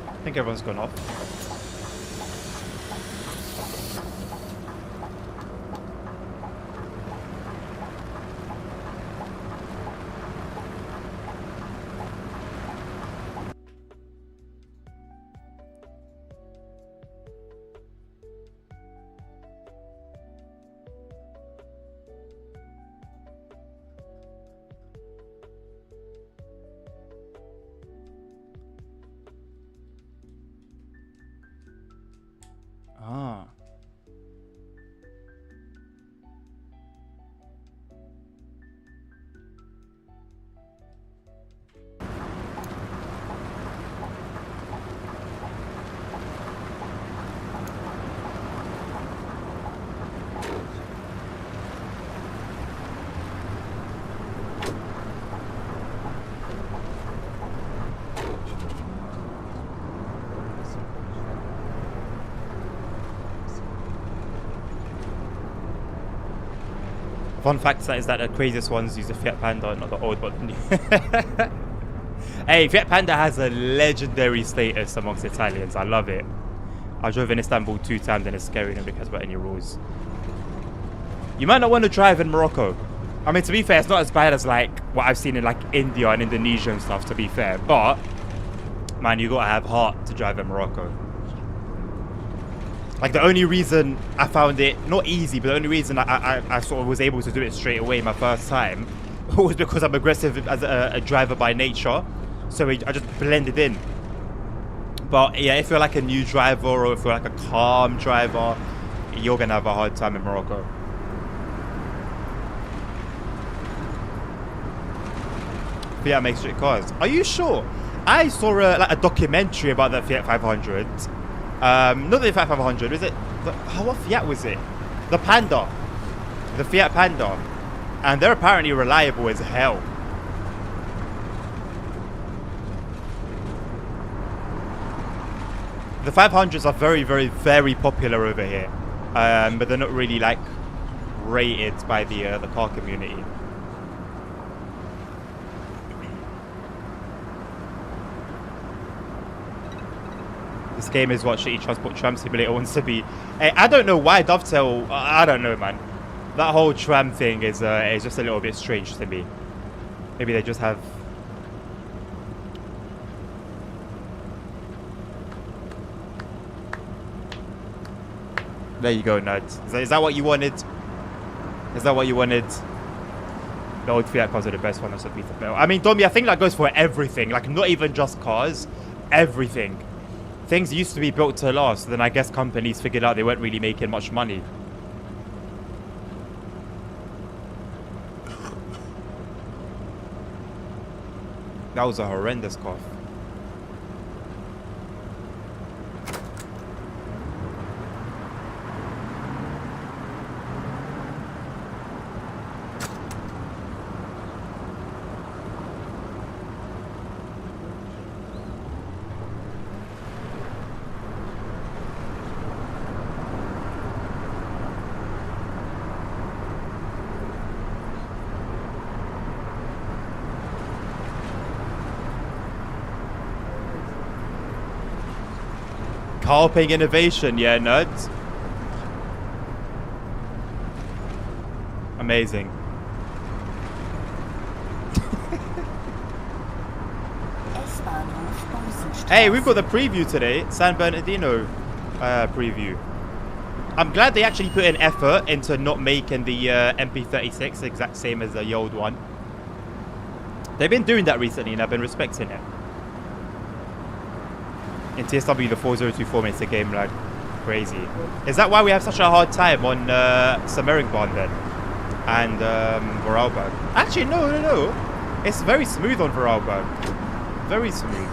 I think everyone's gone off. Ah. Fun fact is that the craziest ones use the Fiat Panda, not the old but the new. Hey, Fiat Panda has a legendary status amongst Italians. I love it. I drove in Istanbul 2 times and it's scary, nobody cares about any rules. You might not want to drive in Morocco. I mean, to be fair, it's not as bad as like what I've seen in like India and Indonesia and stuff, to be fair. But, man, you gotta have heart to drive in Morocco. Like, the only reason I found it not easy, but the only reason I sort of was able to do it straight away my first time was because I'm aggressive as a driver by nature. So I just blended in. But yeah, if you're like a new driver or if you're like a calm driver, you're going to have a hard time in Morocco. Fiat makes great cars. Are you sure? I saw like a documentary about the Fiat 500. Not the Fiat 500, was it? What Fiat was it? The Panda. The Fiat Panda. And they're apparently reliable as hell. The 500s are very, very, very popular over here. But they're not really like rated by the car community. This game is what Shitty Transport Tram Simulator wants to be. Hey, I don't know why Dovetail. I don't know, man. That whole tram thing is just a little bit strange to me. Maybe they just have. There you go, Nuts. Is that what you wanted? Is that what you wanted? The old Fiat cars are the best one. That's what I mean, Domi, I think that goes for everything. Like, not even just cars. Everything. Things used to be built to last, then I guess companies figured out they weren't really making much money. That was a horrendous cough. Carping innovation, yeah, nerds. Amazing. Hey, we've got the preview today. San Bernardino preview. I'm glad they actually put in effort into not making the MP36 exact same as the old one. They've been doing that recently and I've been respecting it. In TSW, the 4024 makes the game lag crazy. Is that why we have such a hard time on Semmeringbahn then? And Vorarlberg? Actually, no. It's very smooth on Vorarlberg. Very smooth.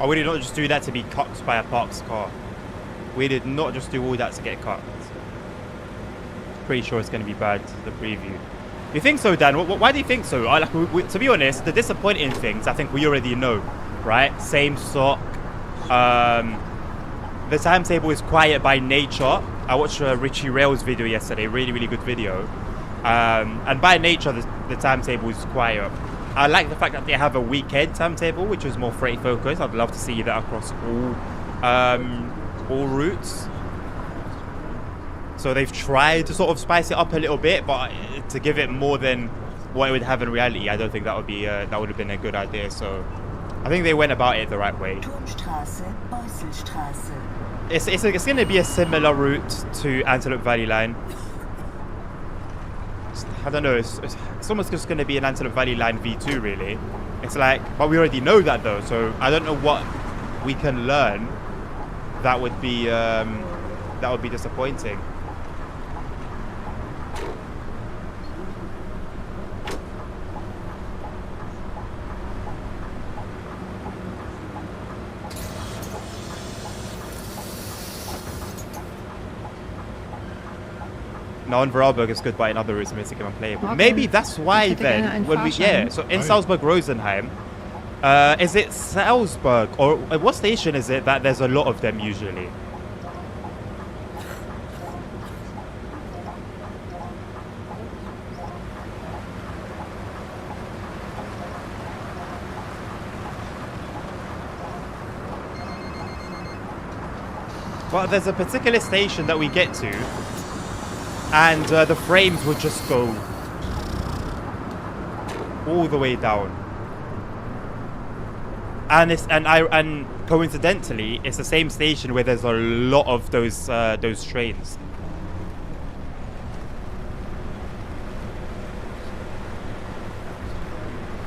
Oh, we did not just do that to be cut by a parked car. We did not just do all that to get cut. Pretty sure it's going to be bad, the preview. You think so, Dan? Why do you think so? To be honest, the disappointing things, I think we already know, right? Same stock. The timetable is quiet by nature. I watched Richie Rails video yesterday. Really, really good video. And by nature, the timetable is quiet. I like the fact that they have a weekend timetable, which is more freight focused. I'd love to see that across all routes. So they've tried to sort of spice it up a little bit, but to give it more than what it would have in reality, I don't think that would be that would have been a good idea. So I think they went about it the right way. It's going to be a similar route to Antelope Valley Line. I don't know, it's almost just going to be an Antelope Valley Line V2 really. It's like, but we already know that though, so I don't know what we can learn that would be disappointing. No, Vorarlberg is good, but in other routes it makes the game unplayable. Okay. Maybe that's why then, when we, so in Salzburg-Rosenheim, is it Salzburg, or what station is it that there's a lot of them usually? Well, there's a particular station that we get to, and the frames would just go all the way down. And coincidentally, it's the same station where there's a lot of those trains.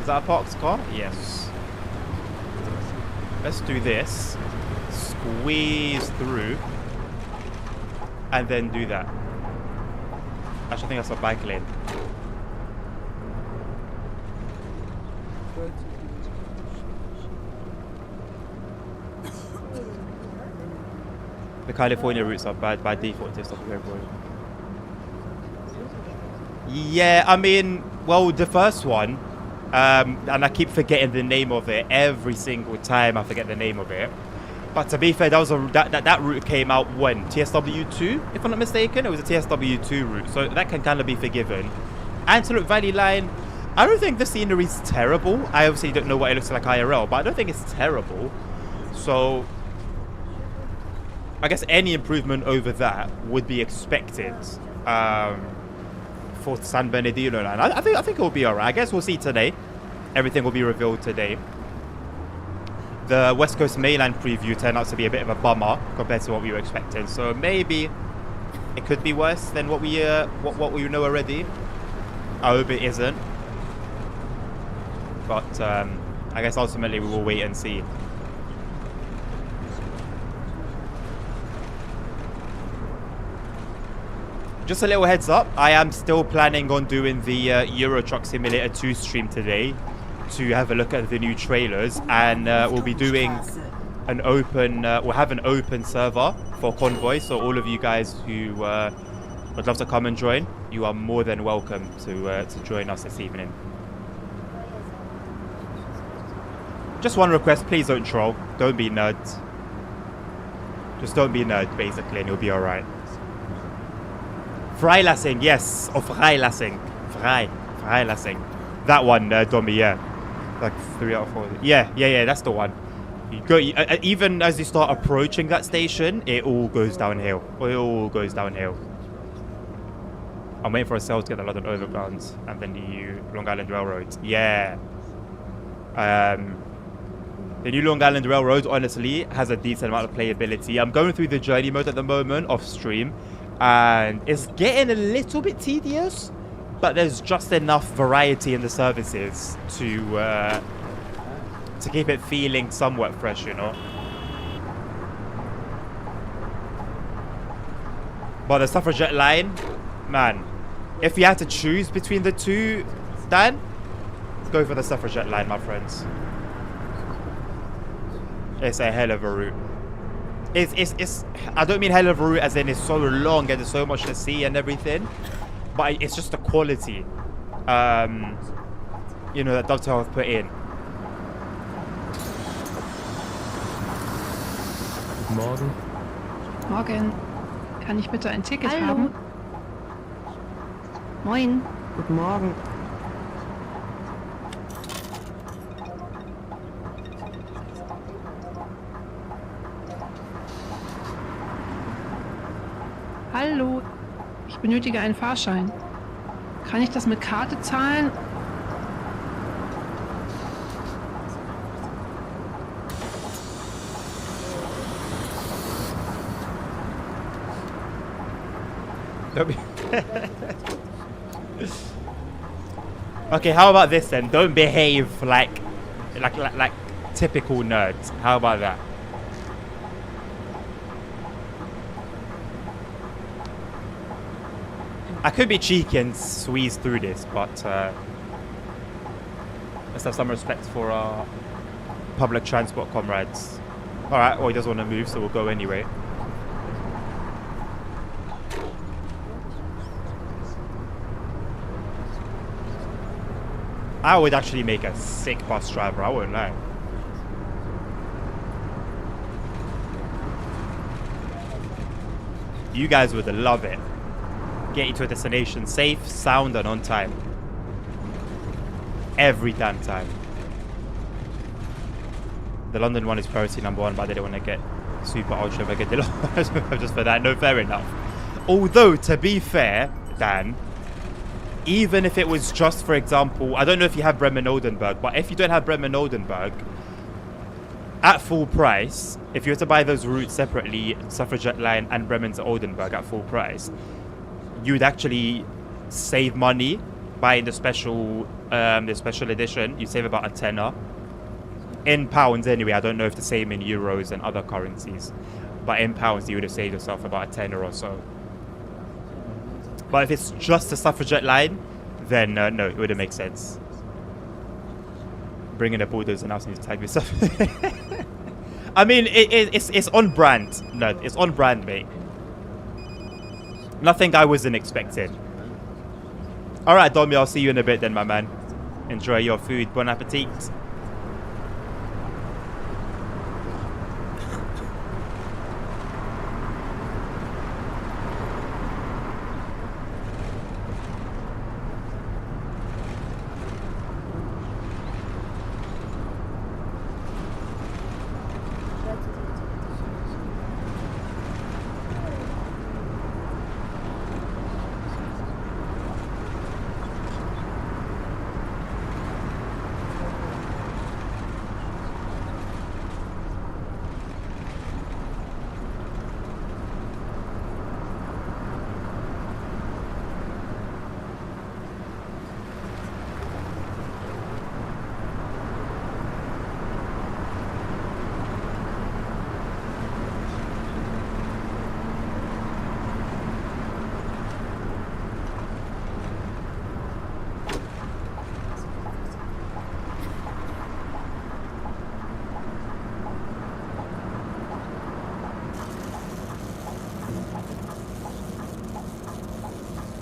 Is that a parked car? Yes. Let's do this. Squeeze through. And then do that. Actually, I think that's a bike lane. The California routes are bad by default. Yeah, I mean, well, the first one, and I keep forgetting the name of it every single time I forget the name of it. But to be fair, that was that route came out when? TSW2, if I'm not mistaken? It was a TSW2 route, so that can kind of be forgiven. Antelope Valley Line, I don't think the scenery is terrible. I obviously don't know what it looks like IRL, but I don't think it's terrible. So I guess any improvement over that would be expected for San Bernardino line. I think it will be alright. I guess we'll see today. Everything will be revealed today. The West Coast mainland preview turned out to be a bit of a bummer compared to what we were expecting. So maybe it could be worse than what we know already. I hope it isn't. But I guess ultimately we will wait and see. Just a little heads up, I am still planning on doing the Euro Truck Simulator 2 stream today to have a look at the new trailers, and we'll be doing an open, we'll have an open server for Convoy, so all of you guys who would love to come and join, you are more than welcome to join us this evening. Just one request, please don't troll, don't be nerds. Just don't be nerd, basically, and you'll be alright. Freilassing, yes, or Freilassing. Freilassing. That one, Domi, yeah. Like 3 out of 4. Yeah, that's the one. You go, even as you start approaching that station, it all goes downhill. It all goes downhill. I'm waiting for a sale to get the London Overground and then the new Long Island Railroad. Yeah. The new Long Island Railroad, honestly, has a decent amount of playability. I'm going through the journey mode at the moment, off stream. And it's getting a little bit tedious, but there's just enough variety in the services to keep it feeling somewhat fresh, you know. But the Suffragette line, man, if you had to choose between the two, Dan, go for the Suffragette line, my friends. It's a hell of a route. It's I don't mean hell of a route as in it's so long and there's so much to see and everything, but it's just the quality, you know, that Dovetail have put in. Morgen. Morgen. Kann ich bitte ein Ticket Hallo. haben? Moin. Guten Morgen. Hallo. Ich benötige einen Fahrschein. Kann ich das mit Karte zahlen? Okay, how about this then? Don't behave like typical nerds. How about that? I could be cheeky and squeeze through this, but let's have some respect for our public transport comrades. Alright, well, he doesn't want to move, so we'll go anyway. I would actually make a sick bus driver, I won't lie. You guys would love it. Get you to a destination safe, sound, and on time. Every damn time. The London one is priority number 1, but they don't want to get super ultra mega deal just for that. No, fair enough. Although, to be fair, Dan, even if it was just, for example, I don't know if you have Bremen-Oldenburg, but if you don't have Bremen-Oldenburg, at full price, if you were to buy those routes separately, Suffragette Line and Bremen to Oldenburg at full price, you would actually save money buying the special edition. You save about a tenner. In pounds anyway, I don't know if the same in euros and other currencies, but in pounds you would have saved yourself about a tenner or so. But if it's just the Suffragette Line, then no, it wouldn't make sense. Bringing the borders and asking you to tag me stuff. I mean, it's on brand. No, it's on brand, mate. Nothing I wasn't expecting. Alright, Domi, I'll see you in a bit then, my man. Enjoy your food. Bon appetit.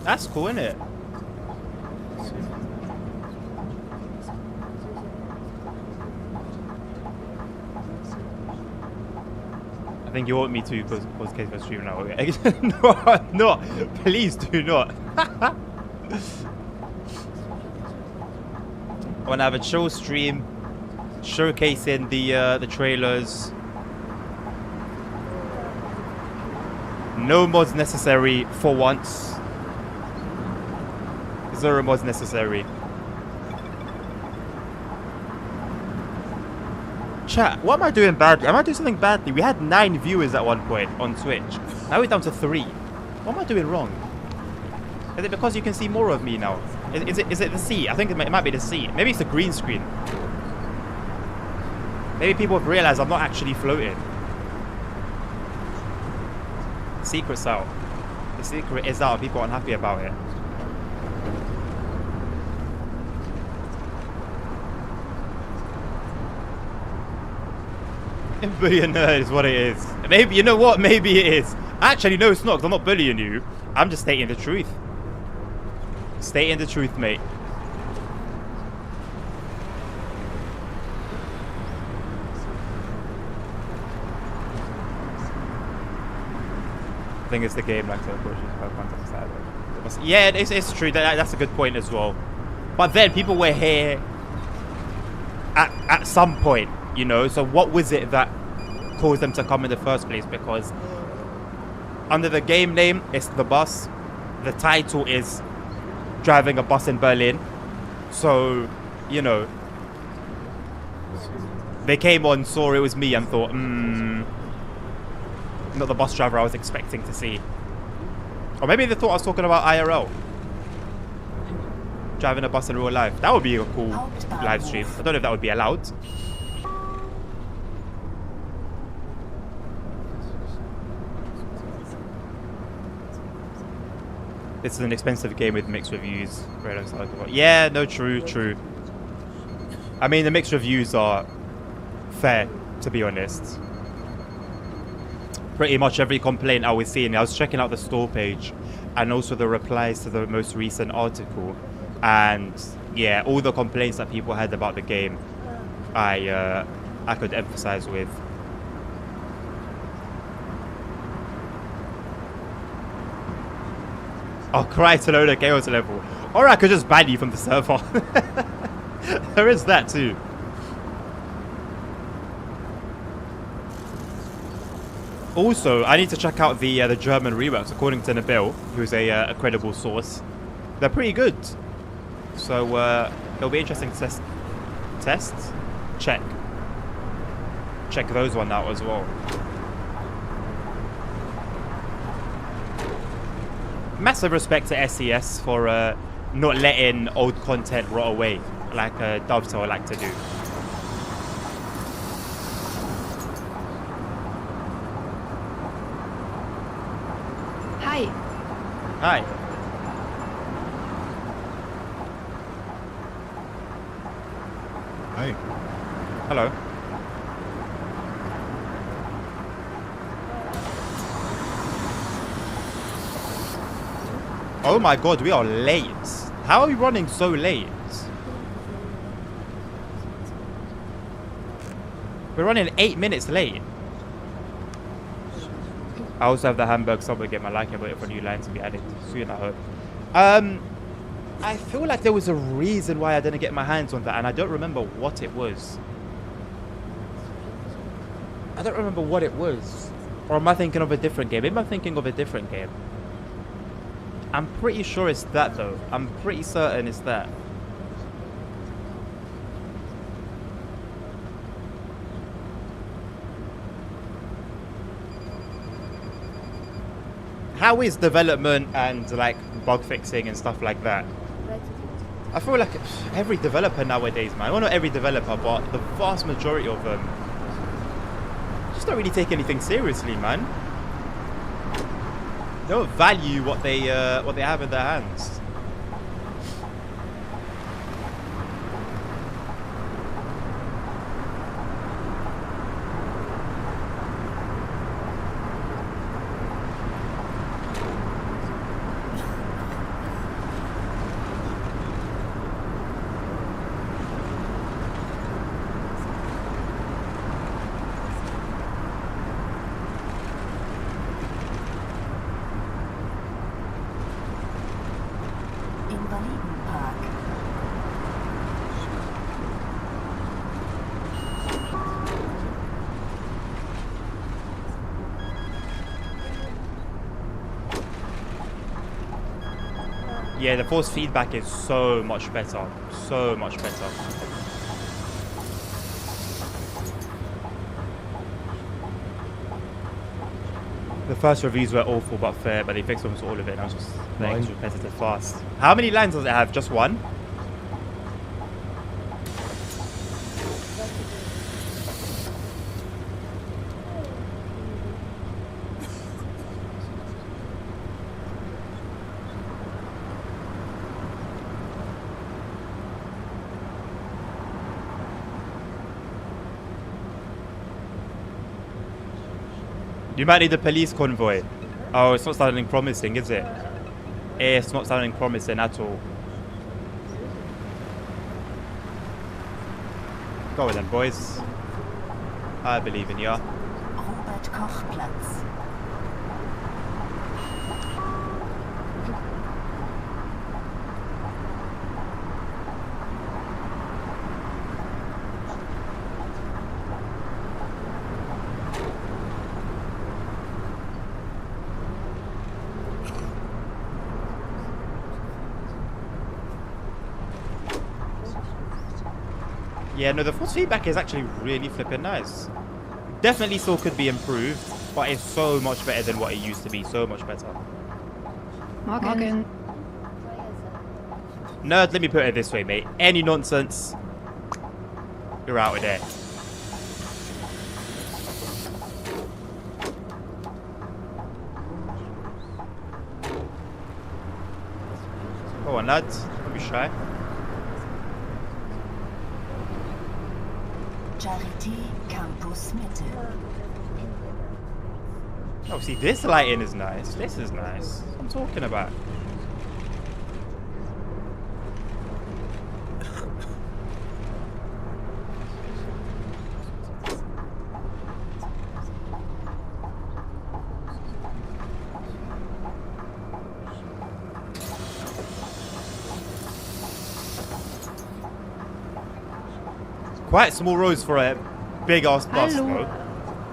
That's cool, isn't it? I think you want me to cause case for stream now. Okay. No, no, please do not. I want to have a chill stream, showcasing the trailers. No mods necessary for once. 0 mods necessary. Chat, what am I doing badly? Am I doing something badly? We had 9 viewers at one point on Twitch. Now we're down to 3. What am I doing wrong? Is it because you can see more of me now? Is it the seat? I think it might be the seat. Maybe it's the green screen. Maybe people have realized I'm not actually floating. The secret's out. The secret is out. People aren't happy about it. Billionaire is what it is. Maybe, you know what? Maybe it is. Actually, no, it's not, because I'm not bullying you. I'm just stating the truth. Stating the truth, mate. I think it's the game, like, yeah, it's true. That's a good point as well. But then people were here at some point, you know. So what was it that caused them to come in the first place? Because under the game name, it's the bus. The title is driving a bus in Berlin. So, you know, they came on, saw it was me, and thought, not the bus driver I was expecting to see. Or maybe they thought I was talking about IRL. Driving a bus in real life. That would be a cool live stream. I don't know if that would be allowed. This is an expensive game with mixed reviews. Yeah, no, true. I mean, the mixed reviews are fair, to be honest. Pretty much every complaint I was seeing, I was checking out the store page and also the replies to the most recent article. And yeah, all the complaints that people had about the game, I could emphasize with. I'll cry to load a chaos level. Or I could just ban you from the server. There is that too. Also, I need to check out the German reworks, according to Nabil, who's a credible source. They're pretty good. So it'll be interesting to check those one out as well. Massive respect to SES for not letting old content rot away like Dovetail like to do. Hi. Hi. Hi. Hello. Oh my god, we are late. How are we running so late? We're running 8 minutes late. I also have the Hamburg subway game. I like it, waiting for new lines to be added soon, I hope. I feel like there was a reason why I didn't get my hands on that, and I don't remember what it was. I don't remember what it was. Or am I thinking of a different game? Maybe I'm thinking of a different game. I'm pretty sure it's that, though. I'm pretty certain it's that. How is development and like bug fixing and stuff like that? I feel like every developer nowadays, man. Well, not every developer, but the vast majority of them just don't really take anything seriously, man. They don't value what they have in their hands. Yeah, the force feedback is so much better. So much better. The first reviews were awful but fair, but they fixed almost all of it. And I was just like, it's repetitive fast. How many lines does it have? Just one? You might need a police convoy. Oh, it's not sounding promising, is it? It's not sounding promising at all. Go on then, boys. I believe in ya. Robert Koch Platz. Yeah, no, the force feedback is actually really flipping nice. Definitely still could be improved, but it's so much better than what it used to be. So much better. Morgen. Nerd, let me put it this way, mate. Any nonsense, you're out of there. Go on, lads. Don't be shy. Charité Campus Mitte. Oh, see, this lighting is nice. This is nice. What I'm talking about. Quite small roads for a big ass bus, though.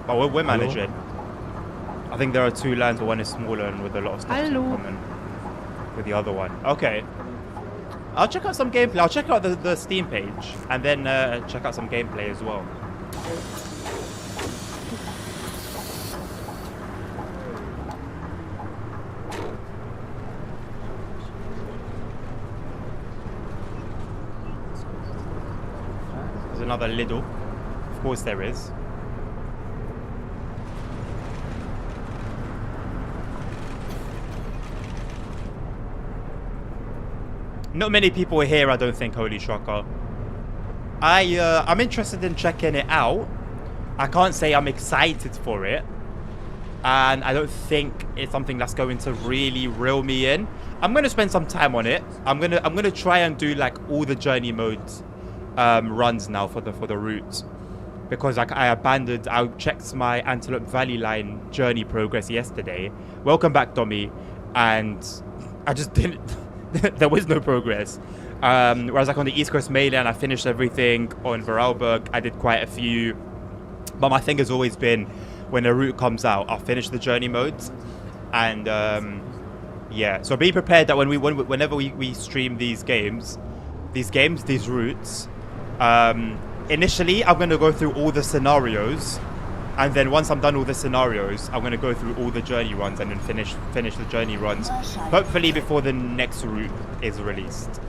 But we're managing. I think there are two lines, but one is smaller and with a lot of stuff in common with the other one. Okay. I'll check out some gameplay. I'll check out the Steam page and then check out some gameplay as well. Another Lidl. Of course there is. Not many people here, I don't think, Holy Shocker. I'm interested in checking it out. I can't say I'm excited for it. And I don't think it's something that's going to really reel me in. I'm going to spend some time on it. I'm gonna try and do like all the journey modes runs now for the route, because I checked my Antelope Valley line journey progress yesterday. Welcome back, Tommy. And I just didn't there was no progress, whereas like on the East Coast mainland I finished everything. On Vorarlberg I did quite a few, but my thing has always been when a route comes out I'll finish the journey modes. And yeah, so be prepared that whenever we stream these routes, initially I'm going to go through all the scenarios, and then once I'm done all the scenarios I'm going to go through all the journey runs and then finish the journey runs, hopefully before the next route is released.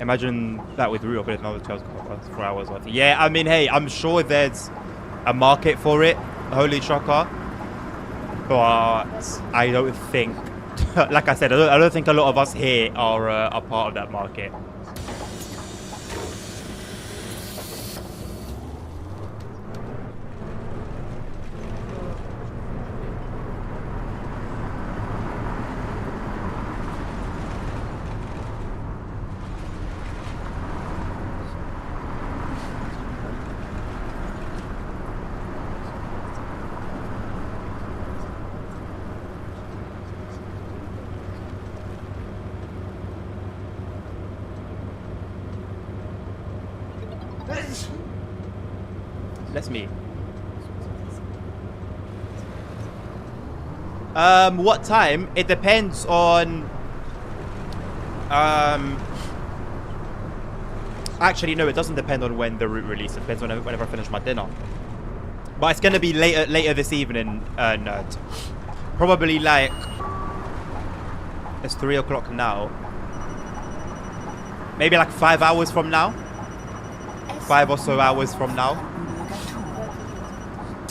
Imagine that with route operation another 4 hours worth. Yeah, I mean, hey, I'm sure there's a market for it, Holy Shocker. But I don't think, like I said, I don't think a lot of us here are a part of that market. Let's meet. What time? It depends on... Actually, no, it doesn't depend on when the route release. It depends on whenever I finish my dinner. But it's going to be later this evening, nerd. Probably like... It's 3 o'clock now. Maybe like 5 hours from now. 5 or so hours from now.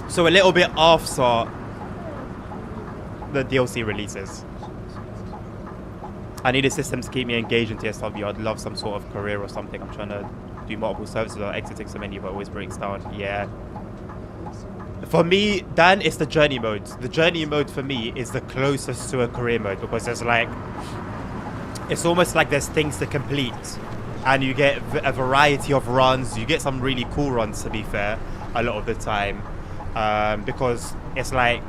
So a little bit after the DLC releases. I need a system to keep me engaged in TSW. I'd love some sort of career or something. I'm trying to do multiple services or exiting so many, but it always breaks down. Yeah. For me, Dan, it's the journey mode. The journey mode for me is the closest to a career mode because there's like... It's almost like there's things to complete. And you get a variety of runs. You get some really cool runs, to be fair, a lot of the time. Because it's like...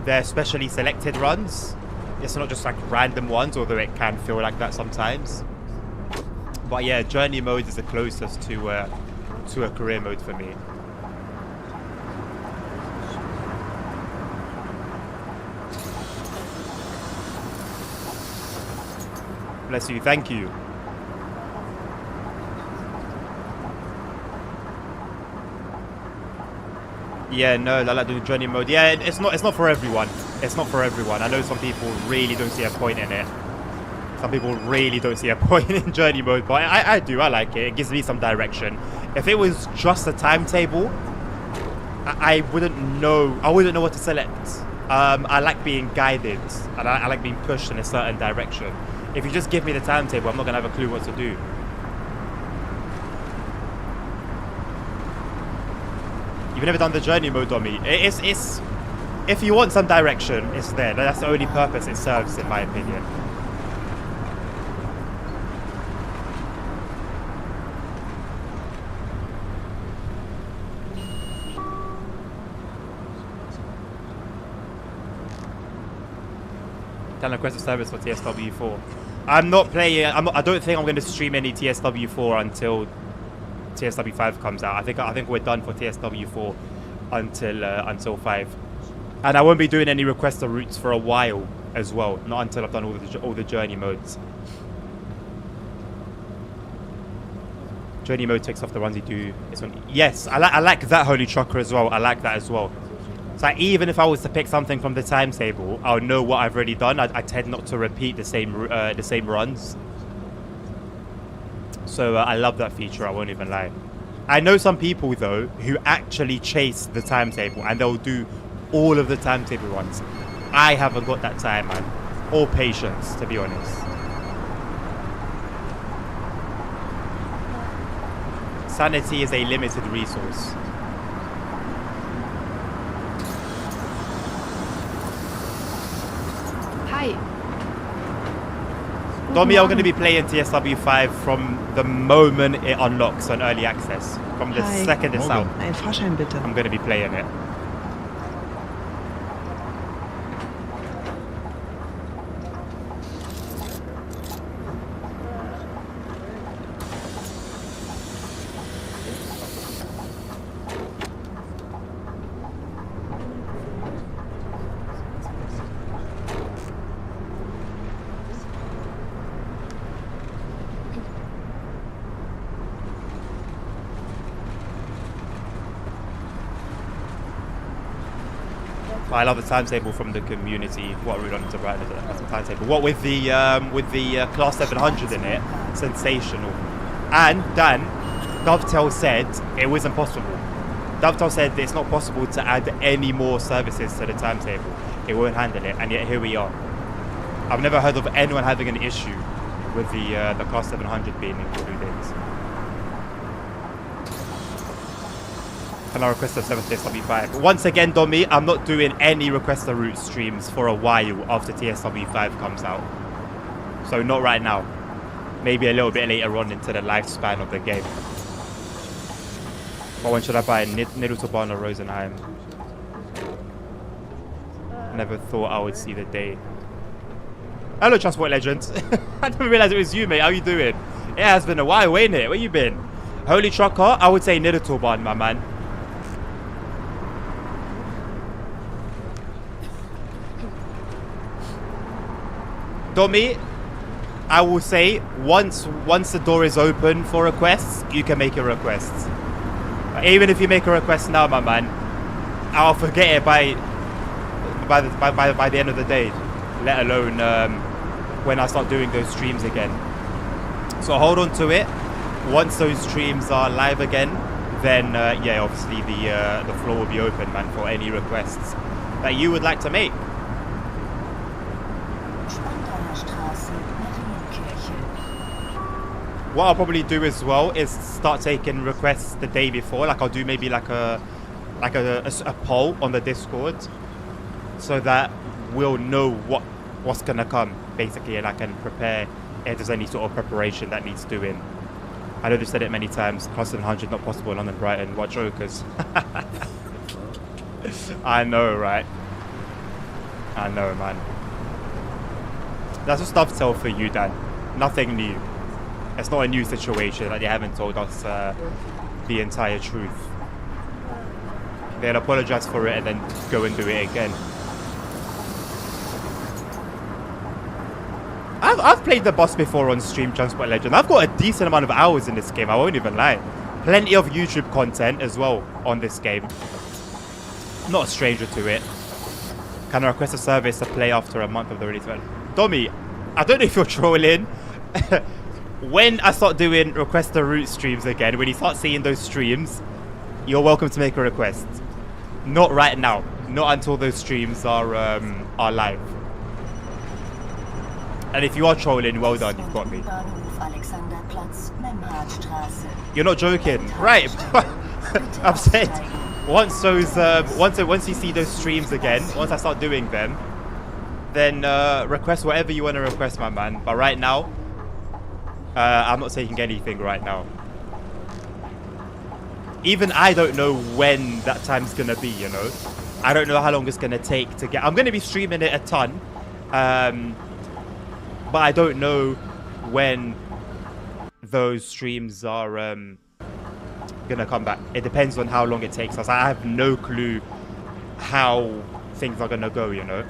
They're specially selected runs. It's not just like random ones, although it can feel like that sometimes. But yeah, journey mode is the closest to a career mode for me. Bless you, thank you. Yeah, no, I like the journey mode. Yeah, it's not for everyone. It's not for everyone. I know some people really don't see a point in it. Some people really don't see a point in journey mode, but I do. I like it. It gives me some direction. If it was just a timetable, I wouldn't know. I wouldn't know what to select. I like being guided, and I like being pushed in a certain direction. If you just give me the timetable, I'm not gonna have a clue what to do. You've never done the journey mode on me. It's if you want some direction, it's there. That's the only purpose it serves, in my opinion. Can request a service for TSW4. I'm not playing. I don't think I'm going to stream any TSW4 until TSW5 comes out. I think we're done for TSW4 until 5, and I won't be doing any requester routes for a while as well. Not until I've done all the journey modes. Journey mode takes off the ones you do. Yes, I like that, Holy Trucker, as well. I like that as well. So even if I was to pick something from the timetable, I'll know what I've already done. I tend not to repeat the same runs. So I love that feature, I won't even lie. I know some people, though, who actually chase the timetable, and they'll do all of the timetable runs. I haven't got that time, man. Or patience, to be honest. Sanity is a limited resource. Hi. Domi, I'm going to be playing TSW5 from the moment it unlocks on early access. From the second it's out. Ein Fahrschein bitte. I'm going to be playing it. I love the timetable from the community. What route on to Brighton is that's the timetable. What with the class 700 in it, sensational. And Dan, Dovetail said it was impossible. Dovetail said it's not possible to add any more services to the timetable. It won't handle it, and yet here we are. I've never heard of anyone having an issue with the class 700 being included. And I request a 7th TSW5. Once again, Domi, I'm not doing any requester route streams for a while after TSW5 comes out. So not right now. Maybe a little bit later on into the lifespan of the game. What one should I buy? Nidletoban or Rosenheim? Never thought I would see the day. Hello, Transport Legends. I didn't realize it was you, mate. How you doing? It has been a while, ain't it? Where you been? Holy Trucker, I would say Nidletoban, my man. Domi, I will say once the door is open for requests, you can make your requests. Even if you make a request now, my man, I'll forget it by the end of the day. Let alone when I start doing those streams again. So hold on to it. Once those streams are live again, then yeah, obviously the floor will be open, man, for any requests that you would like to make. What I'll probably do as well is start taking requests the day before. Like I'll do maybe like a poll on the Discord, so that we'll know what's gonna come basically, and I can prepare if there's any sort of preparation that needs doing. I know they've said it many times. Plus 700 not possible in London, Brighton. What jokers? I know, right? I know, man. That's just stuff tell for you, Dan. Nothing new. It's not a new situation. Like, they haven't told us the entire truth. They'll apologize for it and then go and do it again. I've played the boss before on stream, Transport Legend. I've got a decent amount of hours in this game, I won't even lie. Plenty of YouTube content as well on this game. Not a stranger to it. Can I request a service to play after a month of the release? Domi, I don't know if you're trolling. When I start doing request the route streams again, when you start seeing those streams, you're welcome to make a request. Not right now. Not until those streams are live. And if you are trolling, well done, you've got me. You're not joking, right? I've said once you see those streams again, once I start doing them, then request whatever you want to request, my man. But right now, I'm not taking anything right now. Even I don't know when that time's gonna be, you know. I don't know how long it's gonna take to get. I'm gonna be streaming it a ton. But I don't know when those streams are gonna come back. It depends on how long it takes us. I have no clue how things are gonna go, you know.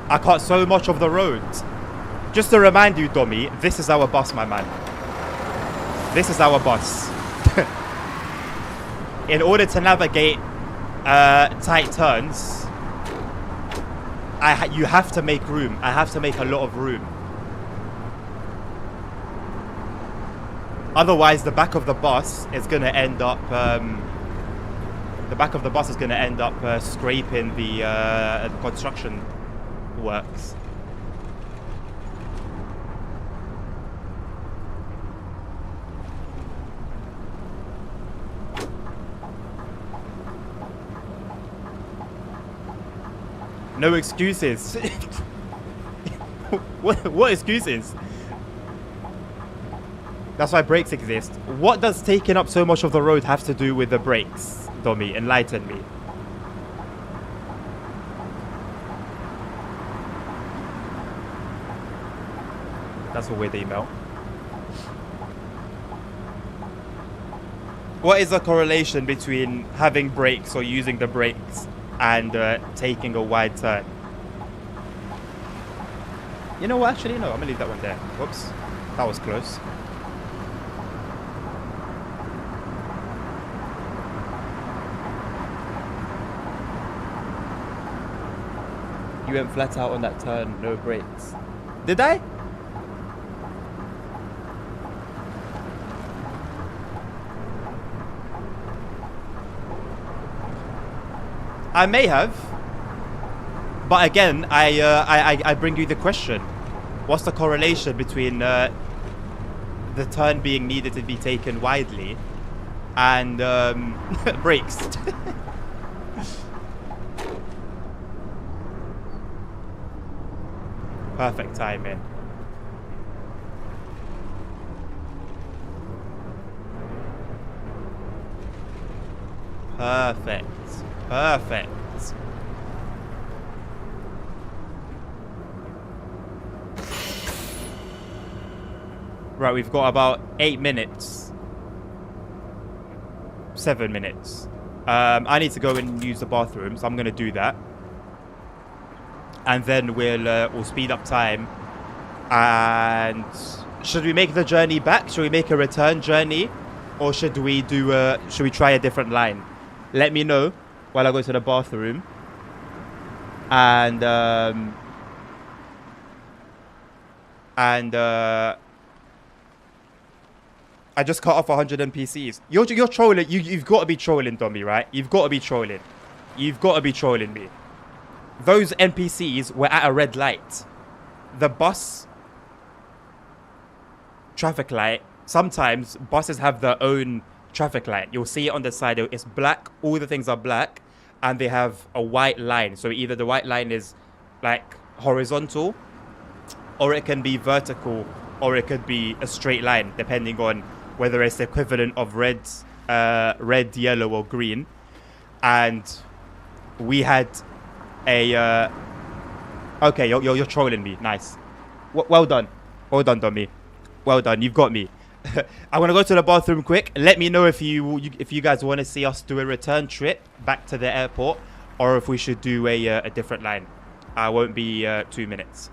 I cut so much of the road. Just to remind you, Domi, this is our bus, my man. This is our bus. In order to navigate tight turns, you have to make room. I have to make a lot of room. Otherwise, the back of the bus is going to end up... scraping the construction works. No excuses. What excuses? That's why brakes exist. What does taking up so much of the road have to do with the brakes, Domi? Enlighten me. That's a weird email. What is the correlation between having brakes or using the brakes and taking a wide turn? You know what? Actually, no. I'm gonna leave that one there. Whoops. That was close. You went flat out on that turn, no brakes. Did I? I may have, but again, I bring you the question: what's the correlation between the turn being needed to be taken widely and brakes? Perfect timing. Perfect. Perfect. Right, we've got about 8 minutes. 7 minutes. I need to go and use the bathroom, so I'm gonna do that. And then we'll speed up time. And should we make the journey back? Should we make a return journey, or should we try a different line? Let me know while I go to the bathroom. And I just cut off 100 NPCs. You're trolling. You've got to be trolling, Domi, right? You've got to be trolling. You've got to be trolling me. Those NPCs were at a red light. The bus traffic light. Sometimes buses have their own traffic light. You'll see it on the side. It's black. All the things are black. And they have a white line. So either the white line is like horizontal, or it can be vertical, or it could be a straight line, depending on whether it's the equivalent of red, yellow, or green. And we had a... okay, you're trolling me. Nice. Well done. Well done, Domi. Well done. You've got me. I want to go to the bathroom quick. Let me know if you guys want to see us do a return trip back to the airport, or if we should do a different line. I won't be 2 minutes.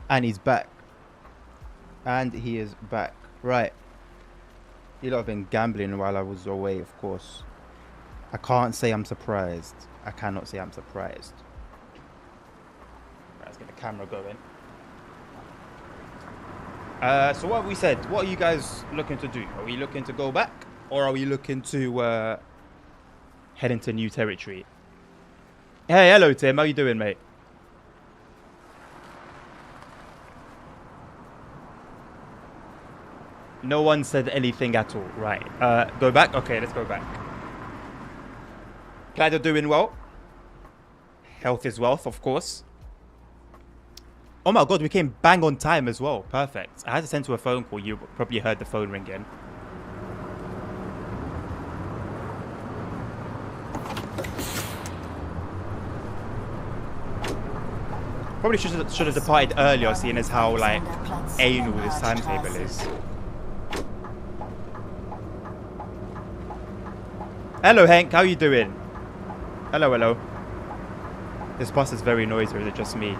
And he's back. And he is back. Right. You lot have been gambling while I was away, of course. I can't say I'm surprised. I cannot say I'm surprised. Right, let's get the camera going. So what have we said? What are you guys looking to do? Are we looking to go back? Or are we looking to head into new territory? Hey, hello Tim. How you doing, mate? No one said anything at all. Right. Go back? Okay, let's go back. Glad you're doing well. Health is wealth, of course. Oh my god, we came bang on time as well. Perfect. I had to send to a phone call. You probably heard the phone ringing. Probably should have departed earlier, seeing as how like anal this timetable is. Hello Hank, how you doing? Hello, hello. This bus is very noisy, or is it just me?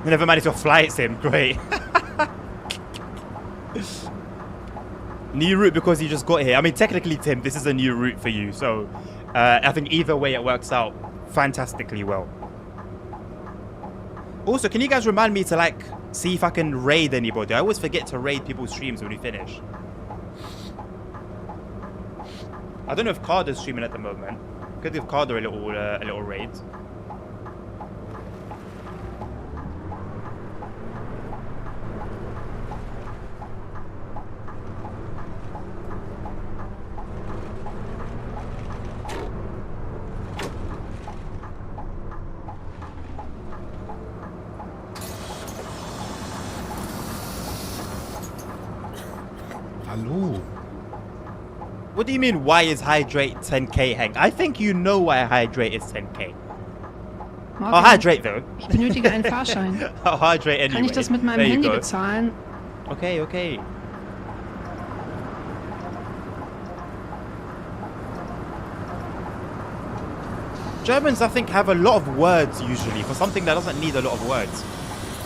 You never managed to fly Sim, great. New route because you just got here. I mean, technically, Tim, this is a new route for you, so I think either way it works out fantastically well. Also, can you guys remind me to like see if I can raid anybody? I always forget to raid people's streams when we finish. I don't know if Carter's streaming at the moment. Could give Carter a little raid. Hallo. What do you mean, why is hydrate 10k, Hank? I think you know why hydrate is 10k. Morgen. Oh, hydrate though. Ich benötige einen Fahrschein. Oh, hydrate anyway. Kann ich das mit meinem Handy bezahlen? Okay, okay. Germans, I think, have a lot of words usually for something that doesn't need a lot of words.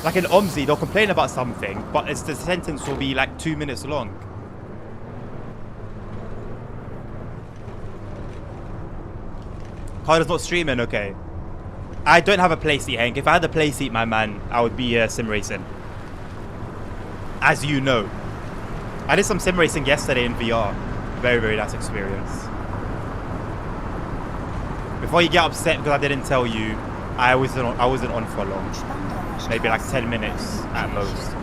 Like in OMSI, they'll complain about something, but the sentence will be like 2 minutes long. Carter's not streaming, okay. I don't have a play seat, Hank. If I had a play seat, my man, I would be sim racing. As you know. I did some sim racing yesterday in VR. Very, very nice experience. Before you get upset because I didn't tell you, I wasn't on for long. Maybe like 10 minutes at most.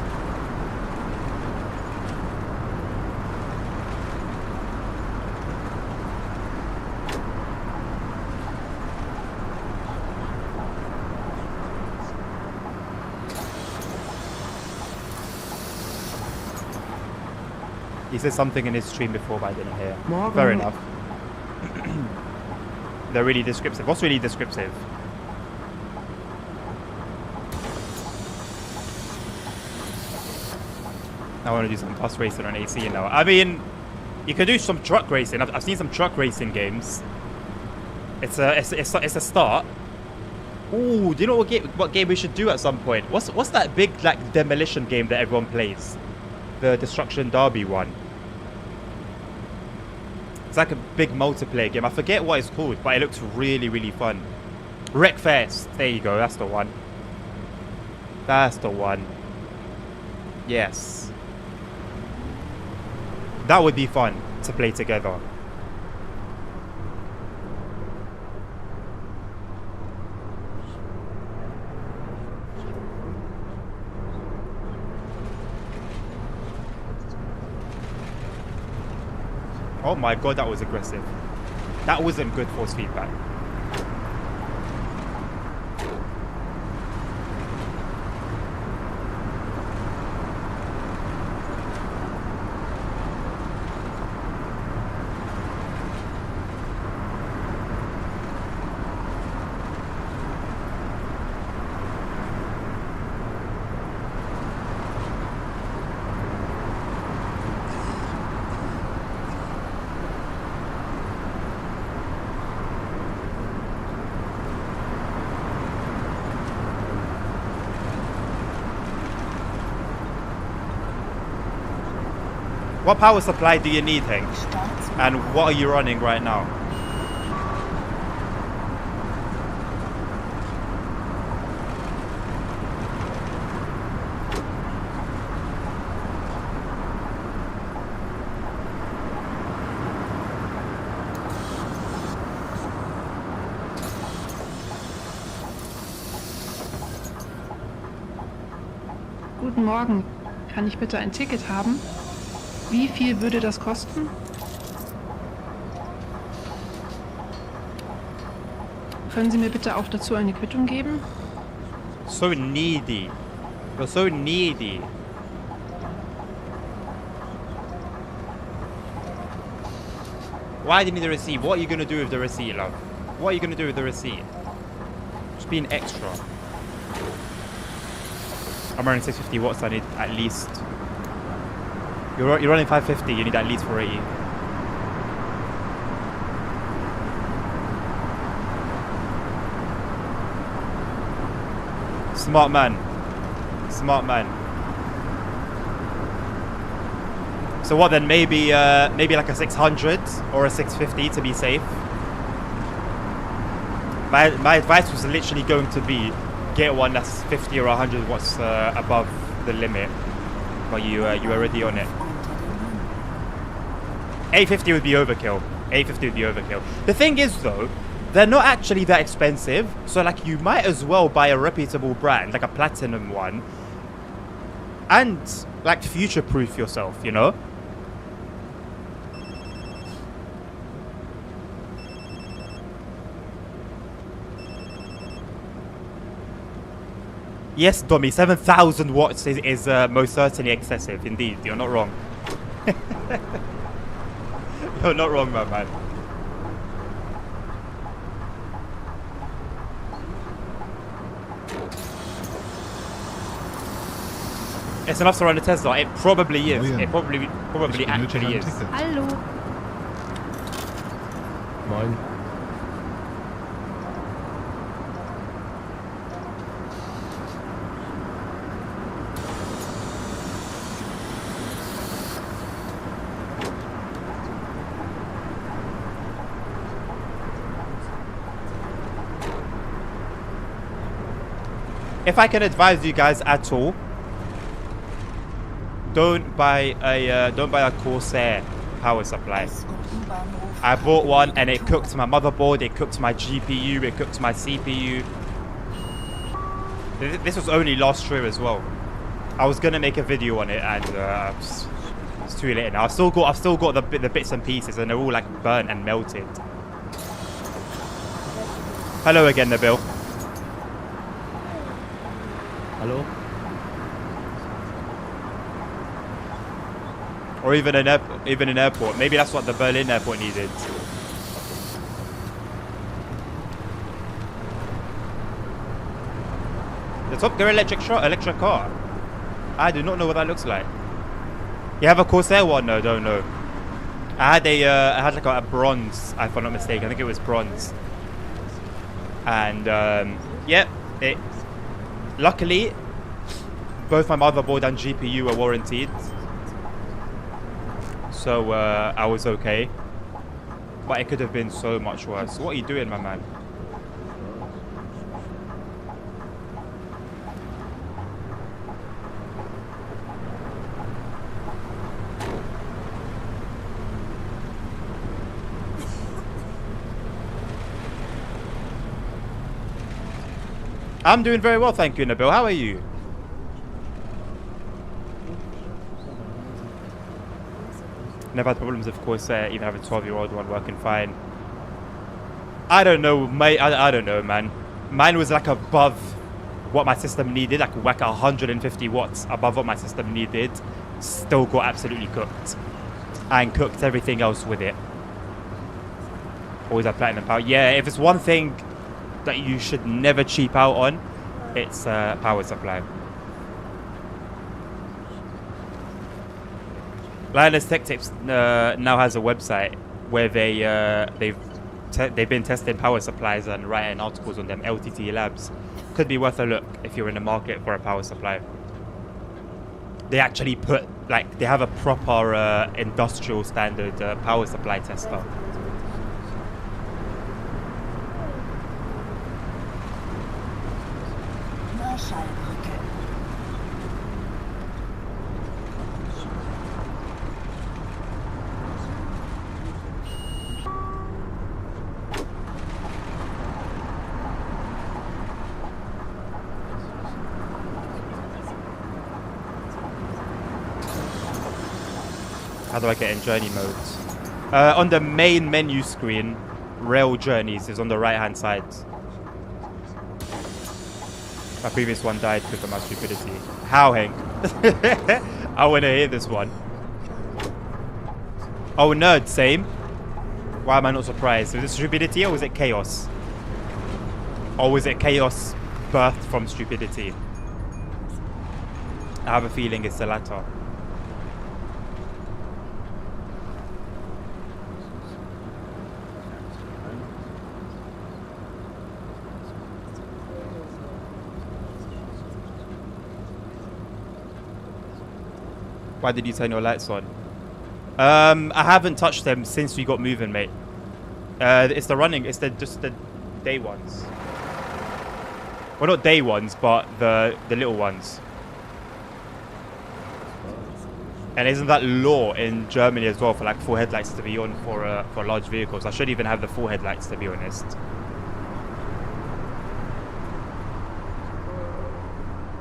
He said something in his stream before, but I didn't hear. Morgen. Fair enough. They're really descriptive. What's really descriptive? I want to do some bus racing on AC now. I mean, you could do some truck racing. I've seen some truck racing games. It's a start. Ooh, do you know what game we should do at some point? What's that big like demolition game that everyone plays? The Destruction Derby one. It's like a big multiplayer game. I forget what it's called, but it looks really, really fun. Wreckfest. There you go. That's the one. That's the one. Yes. That would be fun to play together. Oh my god, that was aggressive. That wasn't good force feedback. What power supply do you need, Hank? Starts And what are you running right now? Guten Morgen. Kann ich bitte ein Ticket haben? Wie viel würde das kosten? Können Sie mir bitte auch dazu eine Quittung geben? So needy. You're so needy. Why do you need the receipt? What are you going to do with the receipt, love? What are you going to do with the receipt? Just being extra. I'm running 650 watts, I need at least... You're running 550, you need at least 480. Smart man. Smart man. So what then? Maybe like a 600 or a 650 to be safe. My advice was literally going to be get one that's 50 or 100 watts above the limit, but you already on it. 850 would be overkill. 850 would be overkill. The thing is though, they're not actually that expensive, so like you might as well buy a reputable brand, like a platinum one, and like future-proof yourself, you know? Yes, Domi, 7,000 watts is most certainly excessive, indeed. You're not wrong. You're not wrong, my man. It's enough to run a Tesla. It probably is. Moin. It probably Ich benötige actually ein is. Ticket. Hallo. Moin. If I can advise you guys at all, don't buy a Corsair power supply. S- und U-Bahnhof. I bought one and it cooked my motherboard, it cooked my GPU, it cooked my CPU. This was only last year as well. I was gonna make a video on it and it's too late now. I've still got the bits and pieces and they're all like burnt and melted. Hello again, Nabil. Hallo? Or even an airport. Maybe that's what the Berlin airport needed. The Top Gear electric car. I do not know what that looks like. You have a Corsair one? No, don't know. I had like a bronze, if I'm not mistaken. I think it was bronze. And yeah, luckily both my motherboard and GPU were warranted, so I was okay. But it could have been so much worse. What are you doing, my man? I'm doing very well, thank you, Nabil. How are you? Never had problems, of course. Even have a 12-year-old one working fine. I don't know, mate. I don't know, man. Mine was like above what my system needed, like 150 watts above what my system needed. Still got absolutely cooked, and cooked everything else with it. Always have platinum power. Yeah, if it's one thing that you should never cheap out on, it's power supply. Lioness Tech Tips now has a website where they've been testing power supplies and writing articles on them. LTT Labs could be worth a look if you're in the market for a power supply. They actually put Like, they have a proper industrial standard power supply tester. Marschallbrücke. How do I get in journey mode? On the main menu screen, rail journeys is on the right hand side. My previous one died because of my stupidity. How, Hank? I want to hear this one. Oh, nerd, same. Why am I not surprised? Was it stupidity or was it chaos? Or was it chaos birthed from stupidity? I have a feeling it's the latter. Why did you turn your lights on? I haven't touched them since we got moving, mate. It's just the day ones. Well, not day ones, but the little ones. And isn't that law in Germany as well for like full headlights to be on for large vehicles? I should even have the full headlights, to be honest.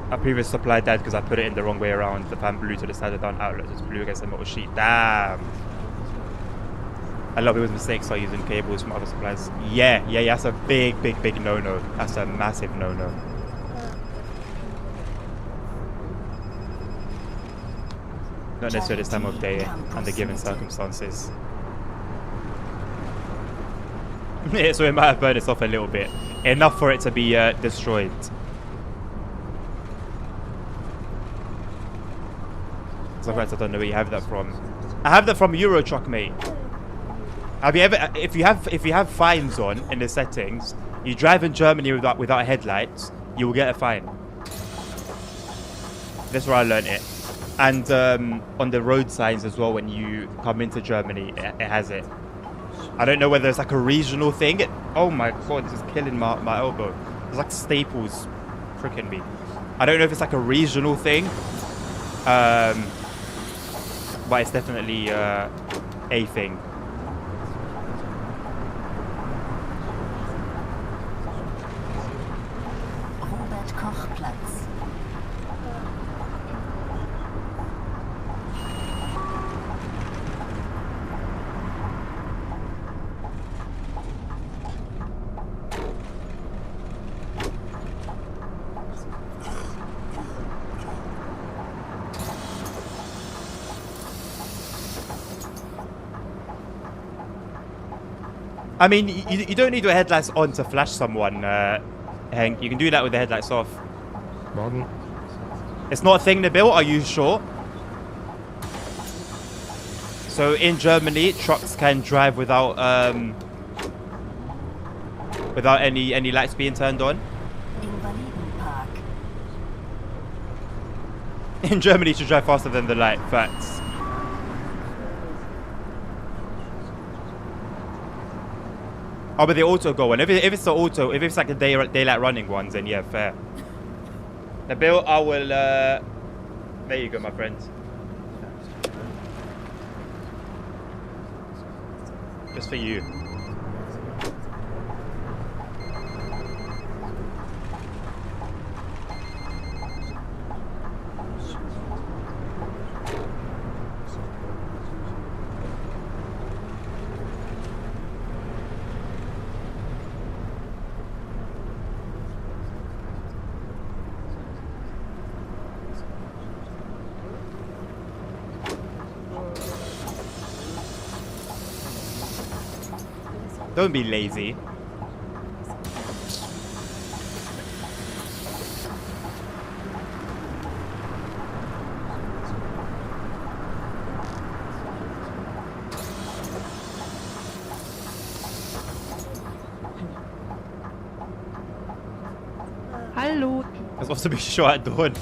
Our previous supply died because I put it in the wrong way around. The fan blew to the standard down outlet. Just blew against the metal sheet. Damn. A lot of people's mistakes are using cables from other suppliers. Yeah. That's a big no-no. That's a massive no-no. Not necessarily this time of day under given circumstances. Yeah, so it might have burned itself a little bit. Enough for it to be destroyed. Sometimes I don't know where you have that from. I have that from Euro Truck, mate. Have you ever, if you have fines on in the settings, you drive in Germany without headlights, you will get a fine. That's where I learned it. And on the road signs as well, when you come into Germany, it has it. I don't know whether it's like a regional thing. Oh my god, this is killing my elbow. It's like staples pricking me. I don't know if it's like a regional thing. But it's definitely a thing. Robert Koch Platz. I mean, you don't need your headlights on to flash someone, Hank. You can do that with the headlights off. Morgen. It's not a thing they built, are you sure? So in Germany, trucks can drive without any lights being turned on. Invalidenpark. In Germany, you should drive faster than the light. Facts. Oh, but they auto go on. If it's the auto, if it's like the daylight running ones, then yeah, fair. The bill, I will. There you go, my friend. Just for you. Don't be lazy. Hallo. Das war so ein bisschen schon at dawn.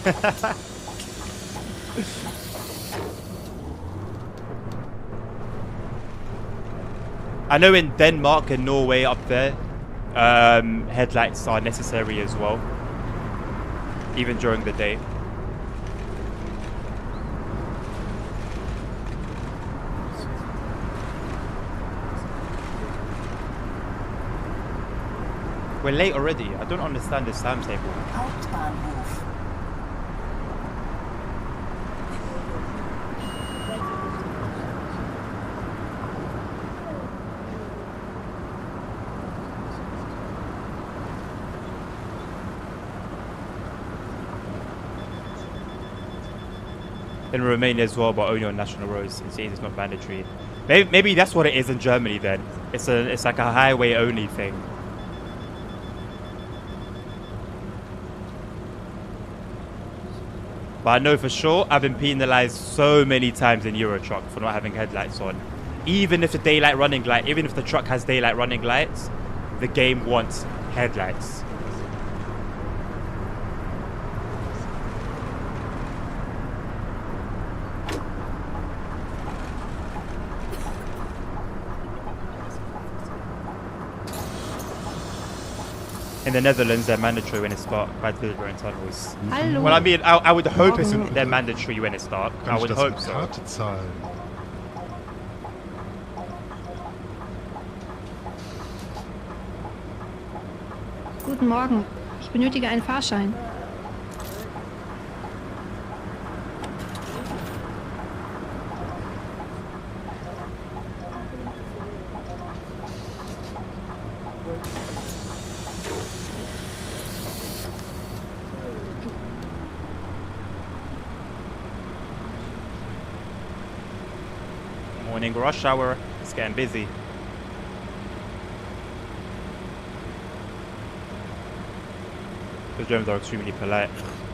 I know in Denmark and Norway up there, headlights are necessary as well, even during the day. We're late already. I don't understand this timetable. Hauptbahnhof. In Romania as well, but only on national roads. It says it's not mandatory. Maybe that's what it is in Germany then. It's like a highway only thing. But I know for sure I've been penalized so many times in Eurotruck for not having headlights on. Even if the even if the truck has daylight running lights, the game wants headlights. In the Netherlands, they're mandatory when it's dark, by delivery in tunnels. Hallo. Well, I mean, I would hope they're mandatory when it's dark. Kann I ich would das hope mit so. Karte zahlen? Guten Morgen. Ich benötige einen Fahrschein. Morning rush hour. It's getting busy. The Germans are extremely polite.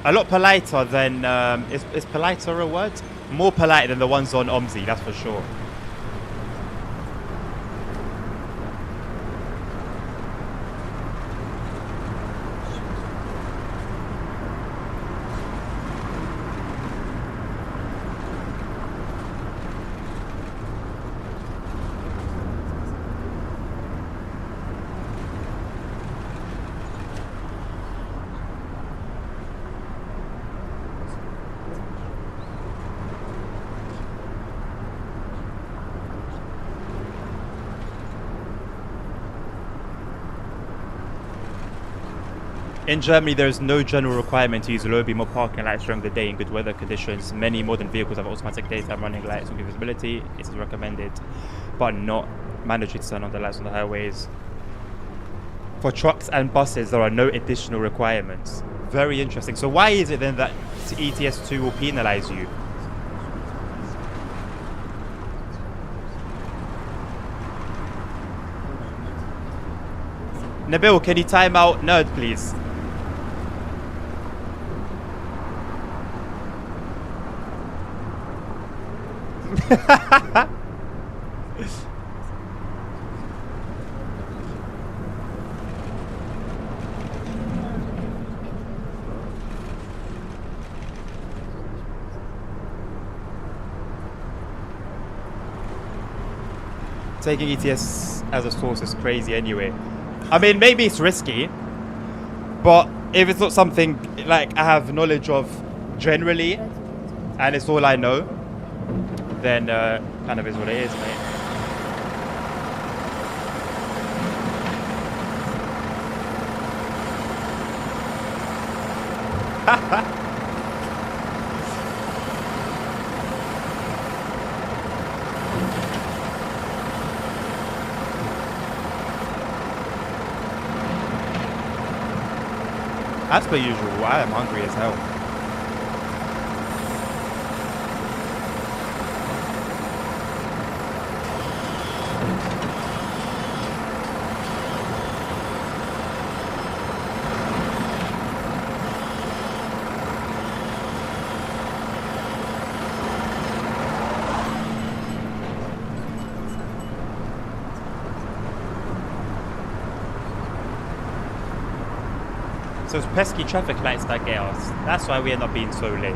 A lot politer than... is politer a word? More polite than the ones on OMSI, that's for sure. In Germany, there is no general requirement to use low beam or parking lights during the day in good weather conditions. Many modern vehicles have automatic daytime running lights with good visibility. It is recommended, but not mandatory to turn on the lights on the highways. For trucks and buses, there are no additional requirements. Very interesting. So why is it then that ETS2 will penalize you? Nabil, can you time out Nerd, please? Taking ETS as a source is crazy anyway. I mean, maybe it's risky, but if it's not something like I have knowledge of generally, and it's all I know, then kind of is what it is, mate. As per usual, I am hungry as hell. So it's pesky traffic lights that get us. That's why we end up being so late.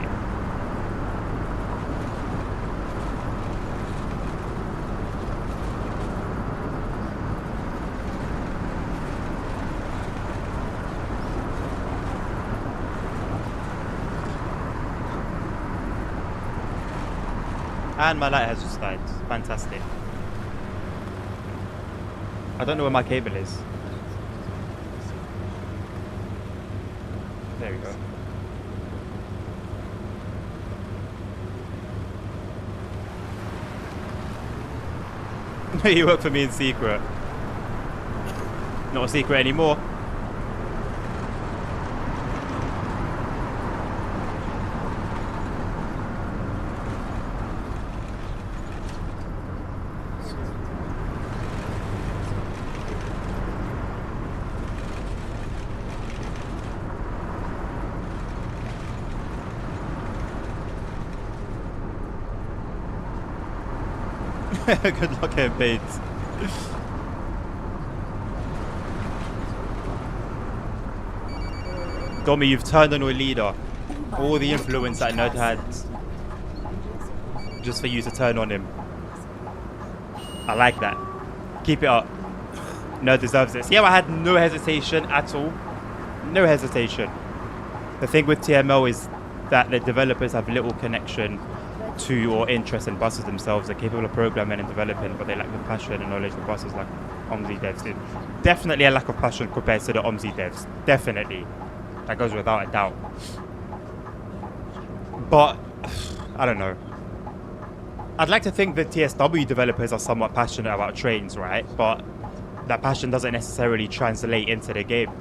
And my light has just died. Fantastic. I don't know where my cable is. There we go. You work for me in secret. Not a secret anymore. Good luck getting paid. Domi, you've turned on your leader. All the influence that Nerd had, just for you to turn on him. I like that. Keep it up. Nerd deserves this. Yeah, I had no hesitation at all. No hesitation. The thing with TML is that the developers have little connection to or interest in buses themselves. They're capable of programming and developing, but they lack the passion and knowledge for buses like OMSI devs do. Definitely a lack of passion compared to the OMSI devs. Definitely. That goes without a doubt. But, I don't know. I'd like to think that TSW developers are somewhat passionate about trains, right? But that passion doesn't necessarily translate into the game.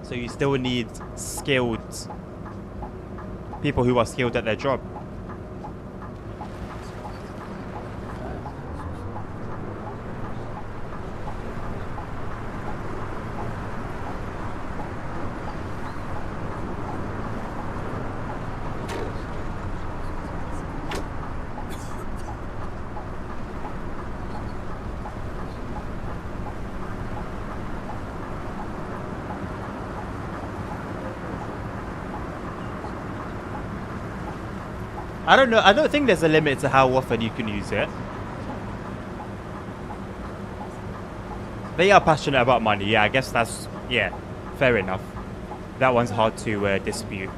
So you still need skilled people who are skilled at their job. I don't know. I don't think there's a limit to how often you can use it. They are passionate about money. Yeah, I guess that's... Yeah, fair enough. That one's hard to dispute.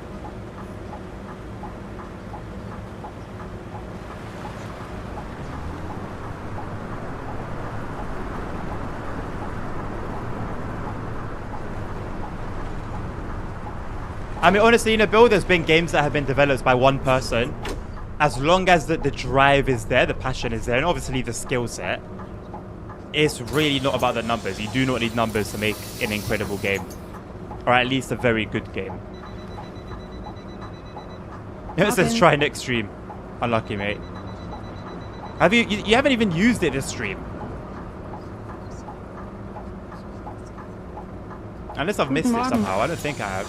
I mean, honestly, in a build, there's been games that have been developed by one person. As long as the drive is there, the passion is there, and obviously the skill set, it's really not about the numbers. You do not need numbers to make an incredible game. Or at least a very good game. It says try next stream. Unlucky, mate. Have you haven't even used it this stream. Unless I've missed it somehow. I don't think I have.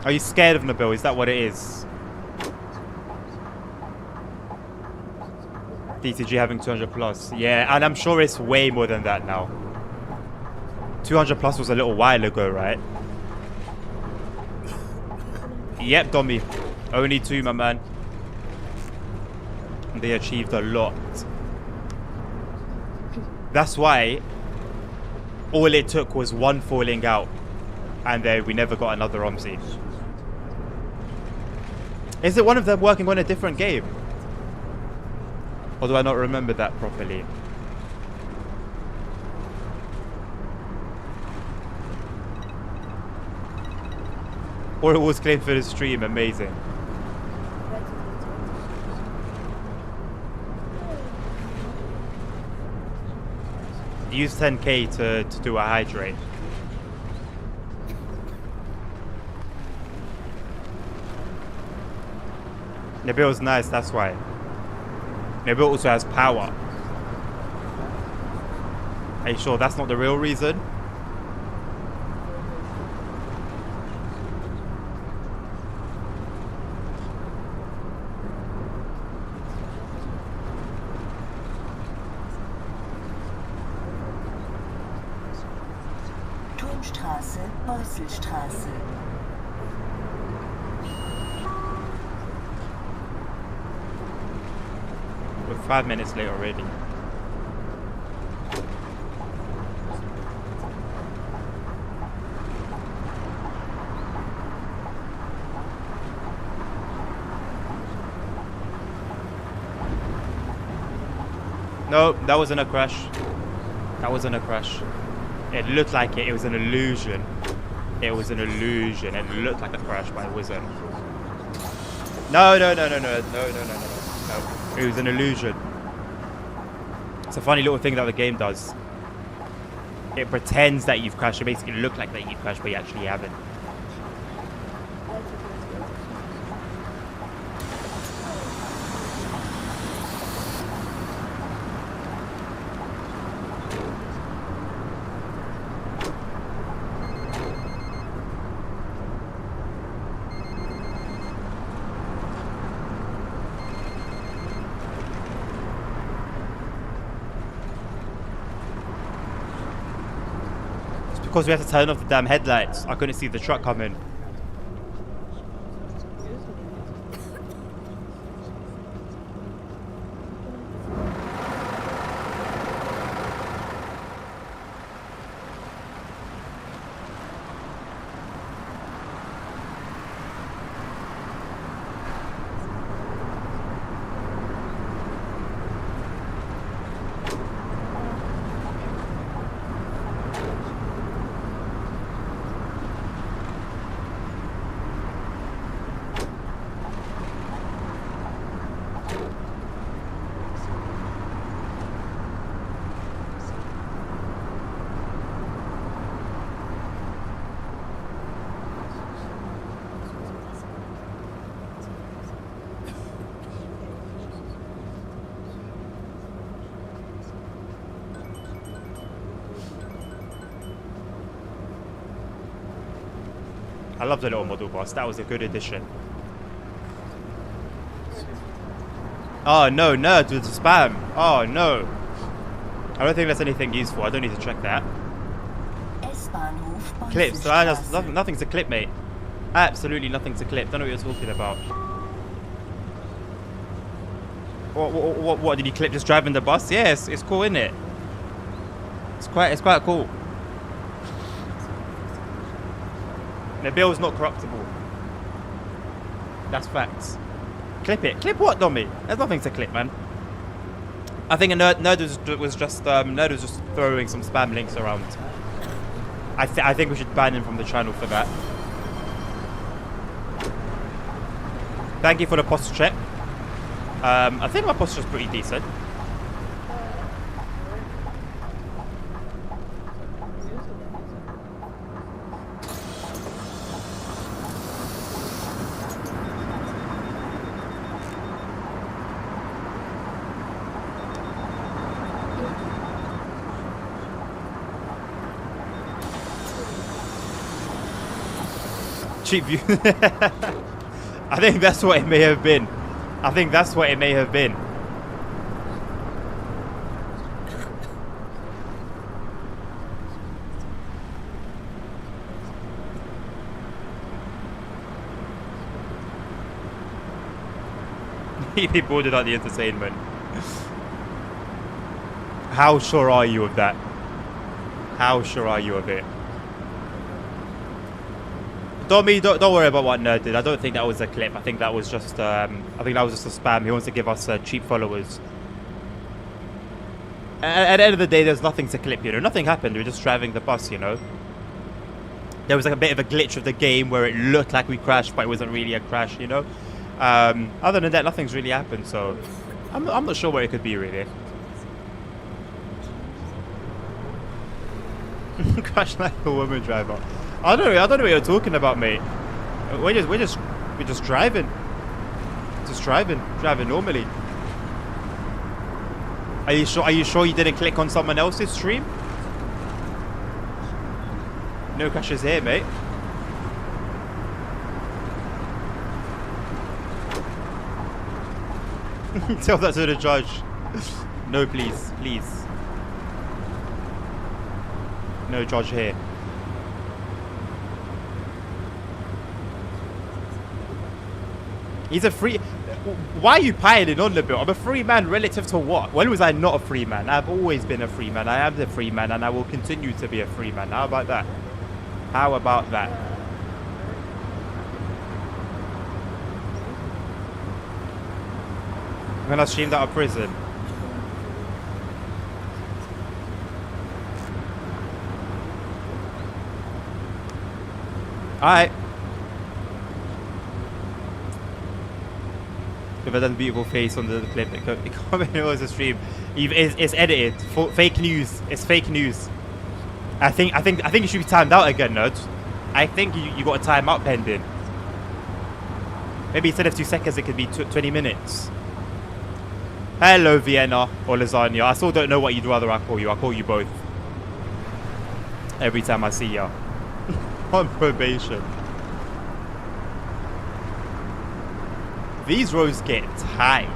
Are you scared of Nabil? Is that what it is? DTG having 200 plus. Yeah, and I'm sure it's way more than that now. 200 plus was a little while ago, right? Yep, Domi. Only 2, my man. They achieved a lot. That's why all it took was one falling out, and then we never got another OMSI. Is it one of them working on a different game? Or do I not remember that properly? Or it was claimed for the stream. Amazing. Use 10k to do a hydrate. Nabil's nice, that's why. Nabil also has power. Are you sure that's not the real reason? Turmstraße, Beuselstraße. We're 5 minutes late already. No, that wasn't a crash. That wasn't a crash. It looked like it. It was an illusion. It was an illusion. It looked like a crash, but it wasn't. No. No. It was an illusion. It's a funny little thing that the game does. It pretends that you've crashed. It basically look like that you've crashed, but you actually haven't. Because we had to turn off the damn headlights. I couldn't see the truck coming. I love the little model bus. That was a good addition. Oh no, nerd with spam. Oh no. I don't think that's anything useful. I don't need to check that. S-Bahnhof Clips. Bolzenstraße. Nothing to clip, mate. Absolutely nothing to clip. Don't know what you're talking about. What did you clip? Just driving the bus? Yes, it's cool, isn't it? It's quite cool. The bill's not corruptible. That's facts. Clip it. Clip what, Dommy? There's nothing to clip, man. I think a nerd was just throwing some spam links around. I think we should ban him from the channel for that. Thank you for the posture check. I think my posture's pretty decent. Cheap view. I think that's what it may have been. I think that's what it may have been. He boarded out the entertainment. How sure are you of that? How sure are you of it? Don't worry about what nerd did. I don't think that was a clip. I think that was just a spam. He wants to give us cheap followers. At the end of the day, there's nothing to clip, you know. Nothing happened. We were just driving the bus, you know. There was like a bit of a glitch of the game where it looked like we crashed, but it wasn't really a crash, you know. Other than that, nothing's really happened. So I'm not sure where it could be really. Crash like a woman driver. I don't know what you're talking about, mate. We're just driving. Just driving normally. Are you sure you didn't click on someone else's stream? No crashes here, mate. Tell that to the judge. No, please. No judge here. He's a free... Why are you piling on the bill? I'm a free man relative to what? When was I not a free man? I've always been a free man. I am the free man and I will continue to be a free man. How about that? How about that? When I streamed out of prison. Alright. If I done a beautiful face on the clip, it can't it was a stream. It's edited. Fake news. It's fake news. I think it should be timed out again, Nudge. I think you got a timeout pending. Maybe instead of 2 seconds, it could be 20 minutes. Hello, Vienna or Lasagna. I still don't know what you'd rather I call you. I call you both. Every time I see you. On probation. These roads get tight.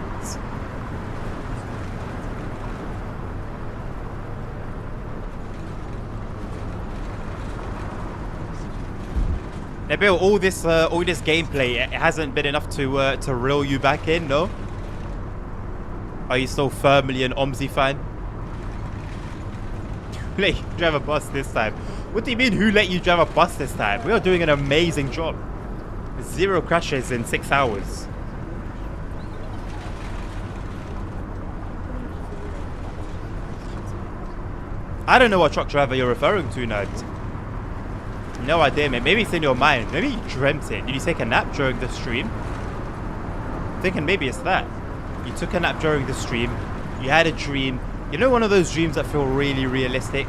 Now, Bill, all this gameplay, it hasn't been enough to reel you back in, no? Are you still firmly an OMSI fan? Who let you drive a bus this time? What do you mean, who let you drive a bus this time? We are doing an amazing job. 0 crashes in 6 hours. I don't know what truck driver you're referring to, Nerd. No idea, man. Maybe it's in your mind. Maybe you dreamt it. Did you take a nap during the stream? I'm thinking maybe it's that. You took a nap during the stream. You had a dream. You know, one of those dreams that feel really realistic?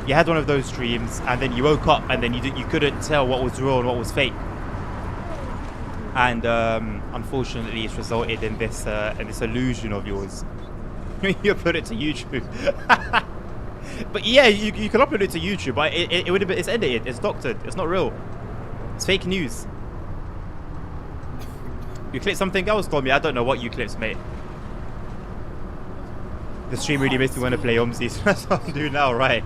You had one of those dreams, and then you woke up, and then you couldn't tell what was real and what was fake. And unfortunately, it's resulted in this illusion of yours. You put it to YouTube. But yeah, you can upload it to YouTube, but it would have been, it's edited, it's doctored, it's not real. It's fake news. You clipped something else, Tommy. I don't know what you clipped, mate. The stream really makes me want to play OMSI, so that's what I'm doing now, right?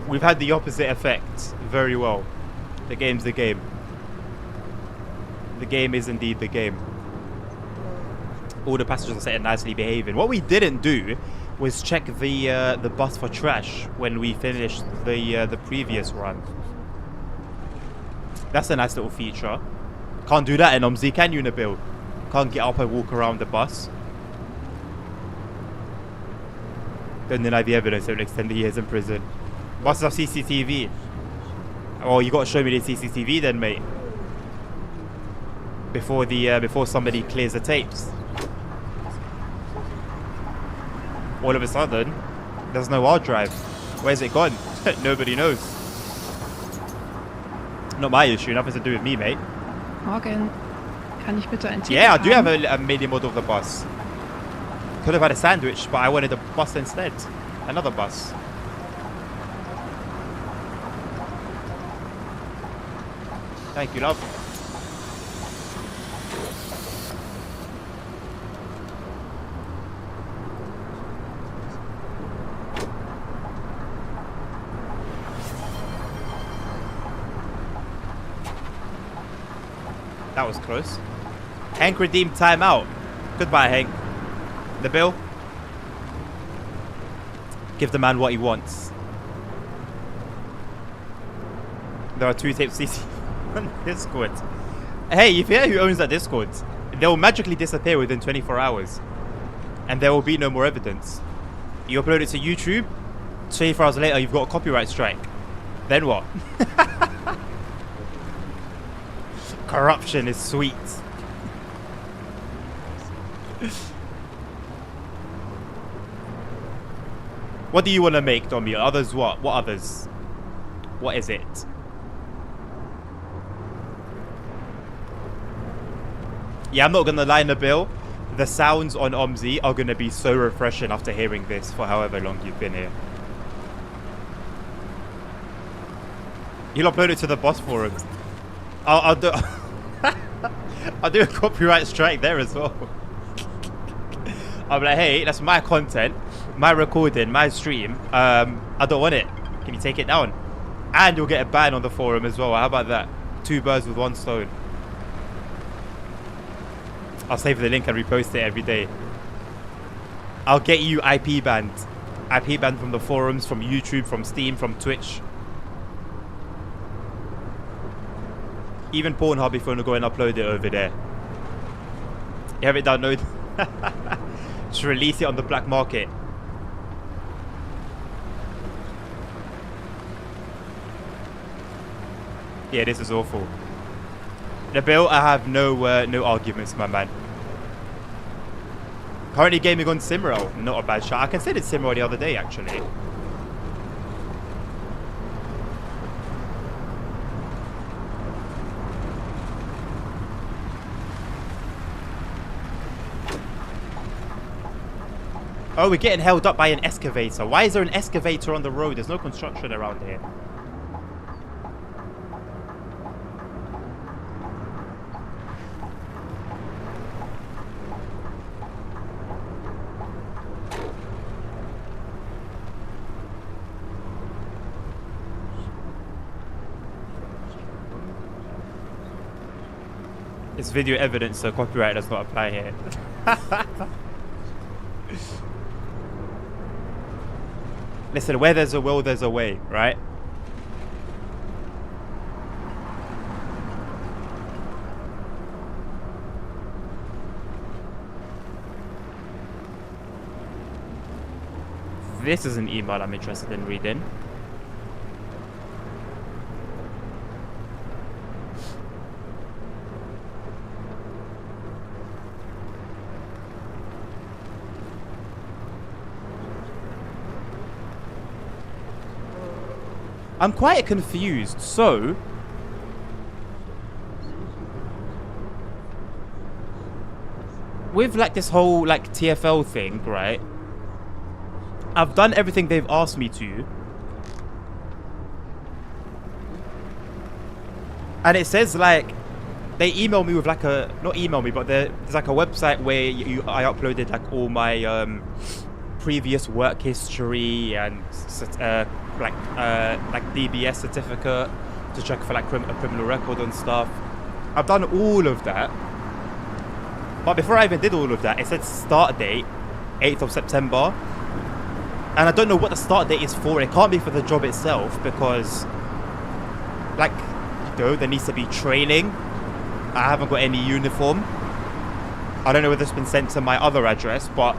We've had the opposite effect very well. The game's the game. The game is indeed the game. All the passengers are sitting nicely behaving. What we didn't do was check the bus for trash when we finished the previous run. That's a nice little feature. Can't do that in OMSI, can you, Nabil? Can't get up and walk around the bus. Don't deny the evidence, it will extend the years in prison. Buses have CCTV. Oh, you got to show me the CCTV then, mate. Before somebody clears the tapes. All of a sudden, there's no hard drive. Where's it gone? Nobody knows. Not my issue, nothing to do with me, mate. Morgen. Kann ich bitte ein Ticket Yeah, I do have haben? a mini model of the bus. Could have had a sandwich, but I wanted a bus instead. Another bus. Thank you, love. That was close. Hank redeemed timeout. Goodbye, Hank. The bill? Give the man what he wants. There are 2 tapes CC on Discord. Hey, if you hear who owns that Discord, they will magically disappear within 24 hours. And there will be no more evidence. You upload it to YouTube, 24 hours later you've got a copyright strike. Then what? Corruption is sweet. What do you want to make, Tommy? Others what? What others? What is it? Yeah, I'm not going to lie, Nabil. The sounds on OMSI are going to be so refreshing after hearing this for however long you've been here. You'll upload it to the boss forums. I'll do I'll do a copyright strike there as well. I'll be like, hey, that's my content, my recording, my stream. I don't want it. Can you take it down? And you'll get a ban on the forum as well. How about that? 2 birds with 1 stone. I'll save the link and repost it every day. I'll get you IP banned. IP banned from the forums, from YouTube, from Steam, from Twitch. Even Pornhub if you want to go and upload it over there. You have it download. Just release it on the black market. Yeah, this is awful. The bill, I have no arguments, my man. Currently gaming on Simro, not a bad shot. I considered Simro the other day, actually. Oh, we're getting held up by an excavator. Why is there an excavator on the road? There's no construction around here. It's video evidence, so copyright does not apply here. Listen, where there's a will, there's a way, right? This is an email I'm interested in reading. I'm quite confused. So, with like this whole like TFL thing, right? I've done everything they've asked me to. And it says like they email me with like a, not email me, but there's like a website where I uploaded like all my previous work history and like DBS certificate to check for like a criminal record and stuff. I've done all of that, but before I even did all of that, it said start date 8th of September, and I don't know what the start date is for. It can't be for the job itself because, like, you know, there needs to be training. I haven't got any uniform. I don't know whether it's been sent to my other address, but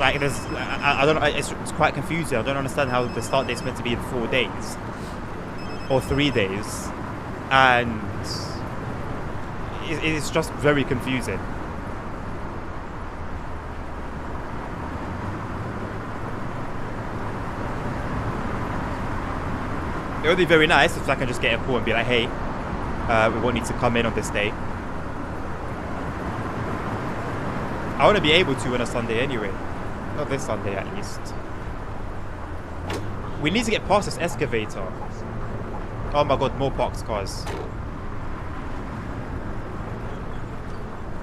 like, there's, I don't know, it's quite confusing. I don't understand how the start date's meant to be in 4 days or 3 days, and it's just very confusing. It would be very nice if I can just get a call and be like, hey, we won't need to come in on this day. I want to be able to on a Sunday anyway. Not this Sunday, at least. We need to get past this excavator. Oh my god, more box cars.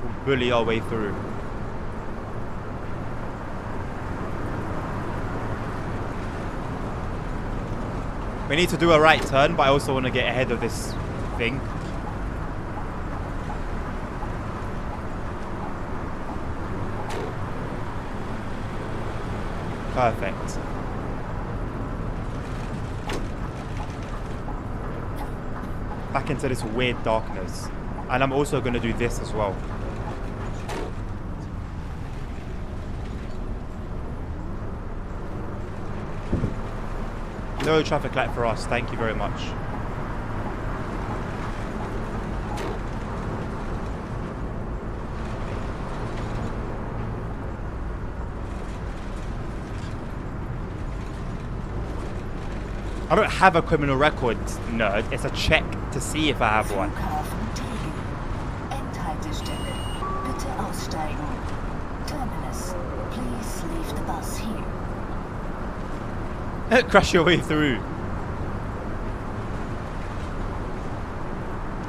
We'll bully our way through. We need to do a right turn, but I also want to get ahead of this thing. Perfect. Back into this weird darkness. And I'm also going to do this as well. No traffic light for us. Thank you very much. I don't have a criminal record, nerd. It's a check to see if I have one. Flughafen Tegel. Endhaltestelle. Bitte aussteigen. Terminus. Please leave the bus here. Crash your way through.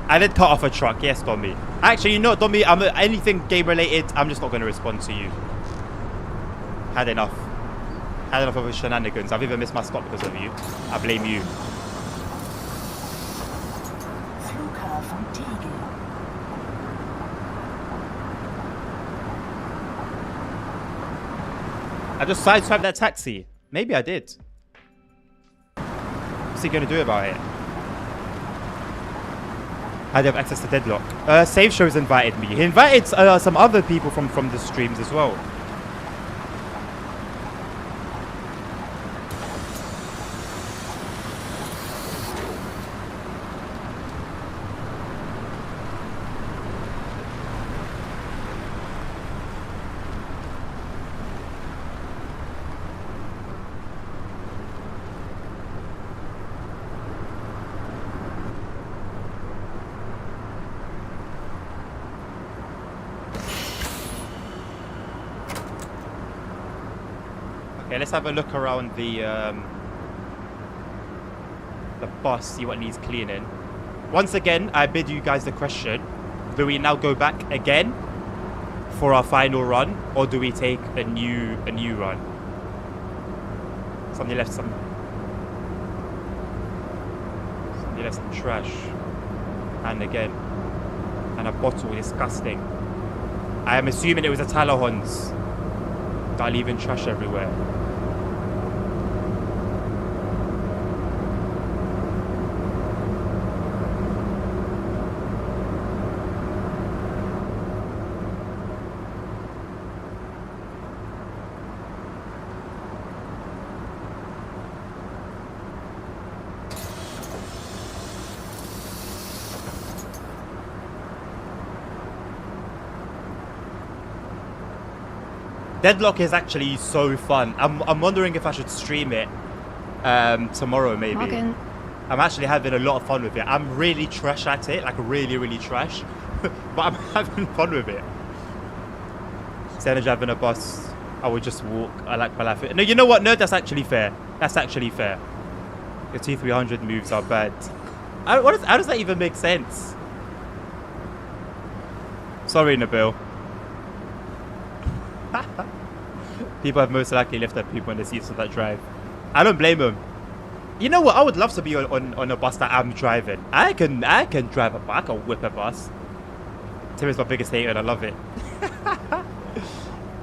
I did cut off a truck. Yes, Dommy. Actually, you know what, Dommy? Anything game related, I'm just not going to respond to you. Had enough. Had enough of the shenanigans. I've even missed my stop because of you. I blame you. Flughafen Tegel. I just sideswiped that taxi. Maybe I did. What's he going to do about it? How do you have access to Deadlock? Save Show's invited me. He invited some other people from the streams as well. Okay, let's have a look around the bus, see what needs cleaning. Once again, I bid you guys the question: do we now go back again for our final run, or do we take a new run? Somebody left some trash, and again, and a bottle. Disgusting. I am assuming it was a Talahons that are leaving trash everywhere. Deadlock is actually so fun. I'm wondering if I should stream it tomorrow maybe. Morgen. I'm actually having a lot of fun with it. I'm really trash at it, like really, really trash. But I'm having fun with it. Instead of driving a bus, I would just walk. I like my life. No, you know what? No, that's actually fair. That's actually fair. Your T300 moves are bad. How does that even make sense? Sorry, Nabil. People have most likely left their poop on the seats of that drive. I don't blame them. You know what? I would love to be on a bus that I'm driving. I can drive a bus. I can whip a bus. Tim is my biggest hater and I love it.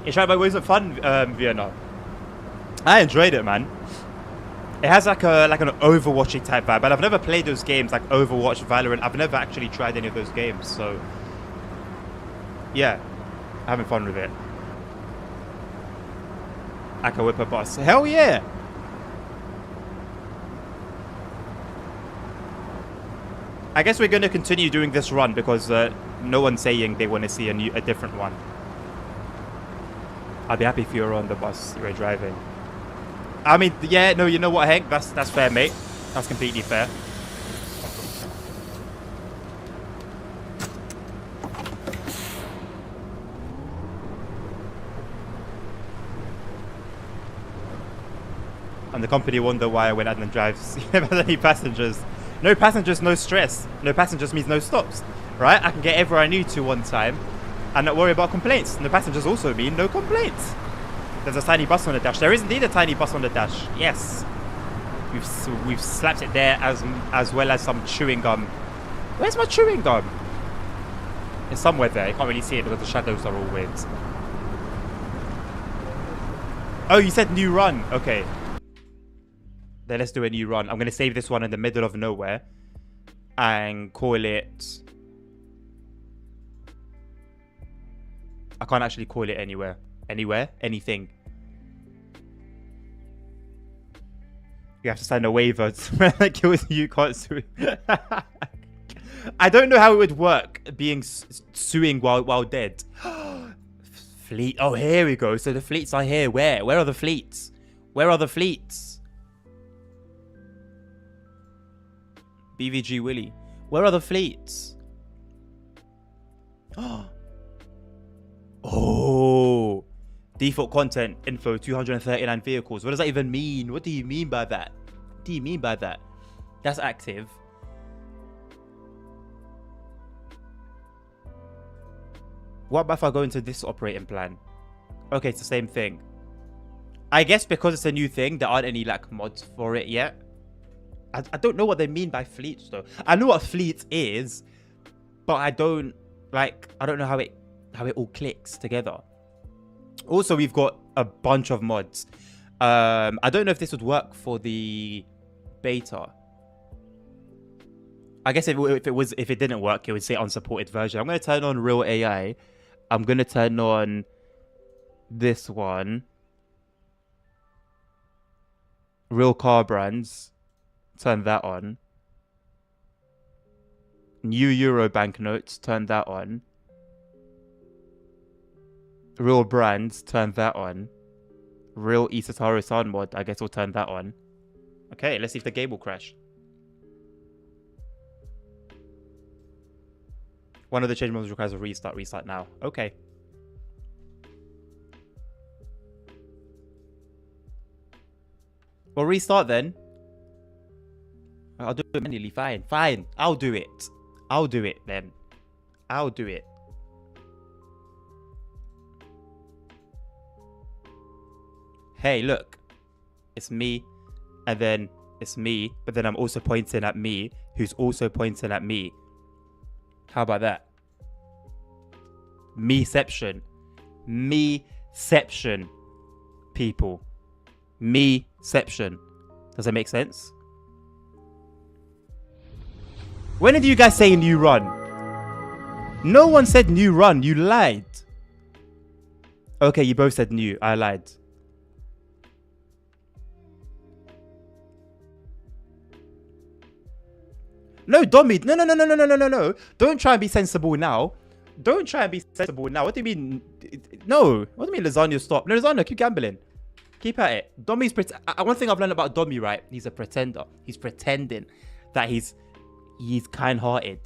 It's right by ways of fun, Vienna. I enjoyed it, man. It has like an Overwatchy type vibe, but I've never played those games like Overwatch, Valorant. I've never actually tried any of those games, so yeah, having fun with it. I can whip a bus. Hell yeah! I guess we're going to continue doing this run because no one's saying they want to see a different one. I'll be happy if you're on the bus you're driving. I mean, yeah, no, you know what, Hank? That's fair, mate. That's completely fair. And the company wonder why when Adnan drives, he never has any passengers. No passengers, no stress. No passengers means no stops, right? I can get everywhere I need to one time and not worry about complaints. No passengers also mean no complaints. There's a tiny bus on the dash. There is indeed a tiny bus on the dash. Yes. We've slapped it there as well as some chewing gum. Where's my chewing gum? It's somewhere there. You can't really see it because the shadows are all weird. Oh, you said new run. Okay. Then let's do a new run. I'm going to save this one in the middle of nowhere and call it... I can't actually call it anywhere. Anywhere? Anything. You have to sign a waiver to kills you can't sue. I don't know how it would work being suing while dead. Fleet. Oh, here we go. So the fleets are here. Where? Where are the fleets? Where are the fleets? BVG Willy. Where are the fleets? Oh. Default content info 239 vehicles. What does that even mean? What do you mean by that? What do you mean by that? That's active. What about if I go into this operating plan? Okay, it's the same thing. I guess because it's a new thing, there aren't any like mods for it yet. I don't know what they mean by fleets though. I know what fleet is, but I don't know how it all clicks together. Also, we've got a bunch of mods. I don't know if this would work for the beta. I guess if it didn't work, it would say unsupported version. I'm going to turn on real AI. I'm going to turn on this one. Real car brands. Turn that on. New Euro banknotes. Turn that on. Real brands. Turn that on. Real Isataro sound mod. I guess we'll turn that on. Okay, let's see if the game will crash. One of the change modes requires a restart. Restart now. Okay. Well, restart then. I'll do it manually. Fine. Fine. I'll do it. I'll do it then. I'll do it. Hey, look. It's me. And then it's me. But then I'm also pointing at me, who's also pointing at me. How about that? Meception. Meception. People. Meception. Does that make sense? When did you guys say new run? No one said new run. You lied. Okay, you both said new. I lied. No, Dommy. No. Don't try and be sensible now. Don't try and be sensible now. What do you mean? No. What do you mean lasagna stop? No, lasagna, keep gambling. Keep at it. Dommy's one thing I've learned about Dommy, right? He's a pretender. He's pretending that he's kind-hearted.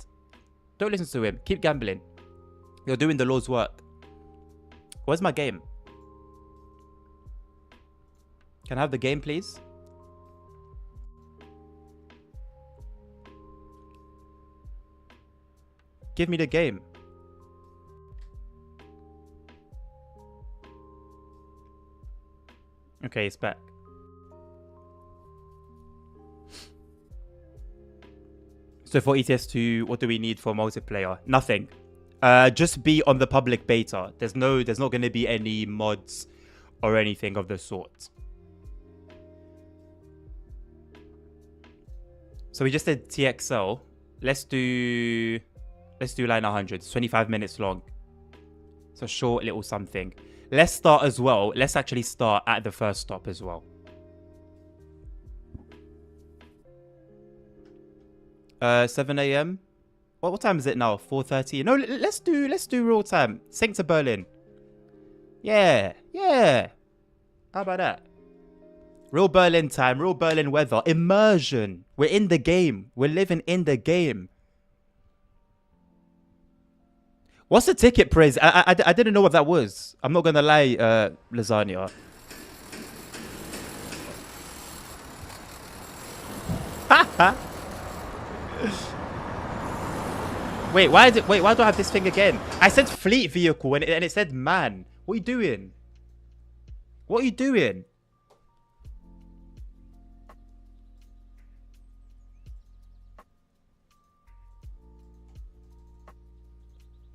Don't listen to him. Keep gambling. You're doing the Lord's work. Where's my game? Can I have the game, please? Give me the game. Okay, it's back. So for ETS2, what do we need for multiplayer? Nothing. Just be on the public beta. There's not going to be any mods or anything of the sort. So we just did TXL. Let's do line 100. It's 25 minutes long. It's a short little something. Let's start as well. Let's actually start at the first stop as well. 7 a.m. What time is it now? 4:30. No, let's do real time. Sync to Berlin. Yeah. How about that? Real Berlin time. Real Berlin weather. Immersion. We're in the game. We're living in the game. What's the ticket price? I didn't know what that was. I'm not gonna lie, lasagna. Wait, why do I have this thing again? I said fleet vehicle and it said man. What are you doing? What are you doing?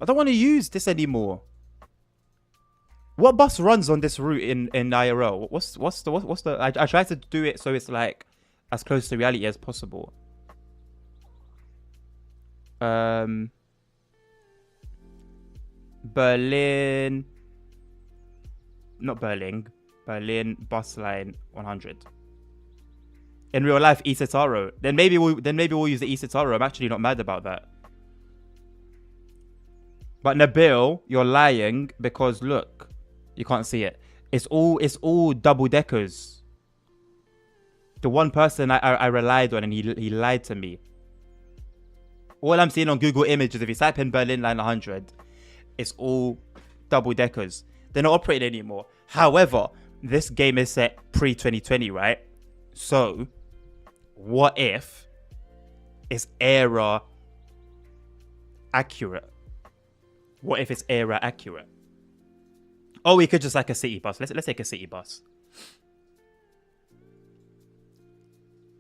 I don't want to use this anymore. What bus runs on this route in IRL? What's the? I tried to do it so it's like as close to reality as possible. Berlin. Not Berlin. Berlin bus line 100. In real life, Isataro. Then maybe we'll use the Isataro. I'm actually not mad about that. But Nabil, you're lying because look, you can't see it. It's all double deckers. The one person I relied on and he lied to me. All I'm seeing on Google Images, if you type in Berlin line 100, it's all double deckers. They're not operating anymore. However, this game is set pre-2020, right? So, what if it's era accurate? What if it's era accurate? Oh, we could just like a city bus. Let's take a city bus.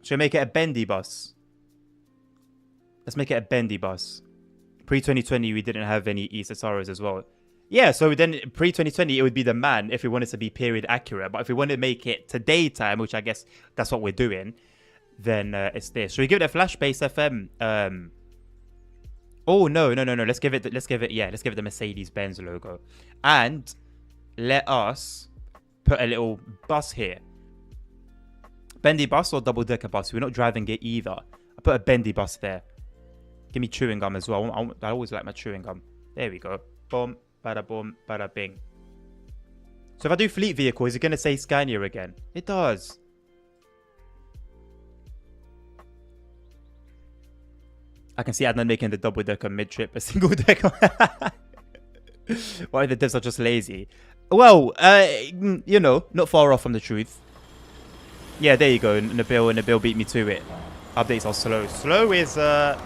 Should we make it a bendy bus? Let's make it a bendy bus. Pre-2020, we didn't have any Isataros as well. Yeah, so then pre-2020, it would be the man if we wanted to be period accurate. But if we want to make it today time, which I guess that's what we're doing, then it's this. Should we give it a Flash-based FM? Oh no! Let's give it the Mercedes-Benz logo, and let us put a little bus here. Bendy bus or double-decker bus? We're not driving it either. I put a bendy bus there. Give me chewing gum as well. I always like my chewing gum. There we go. Boom, bada boom, bada bing. So if I do fleet vehicle, is it gonna say Scania again? It does. I can see Adnan making the double-decker mid-trip a single-decker. Why the devs are just lazy? Well, you know, not far off from the truth. Yeah, there you go. Nabil beat me to it. Updates are slow. Slow is a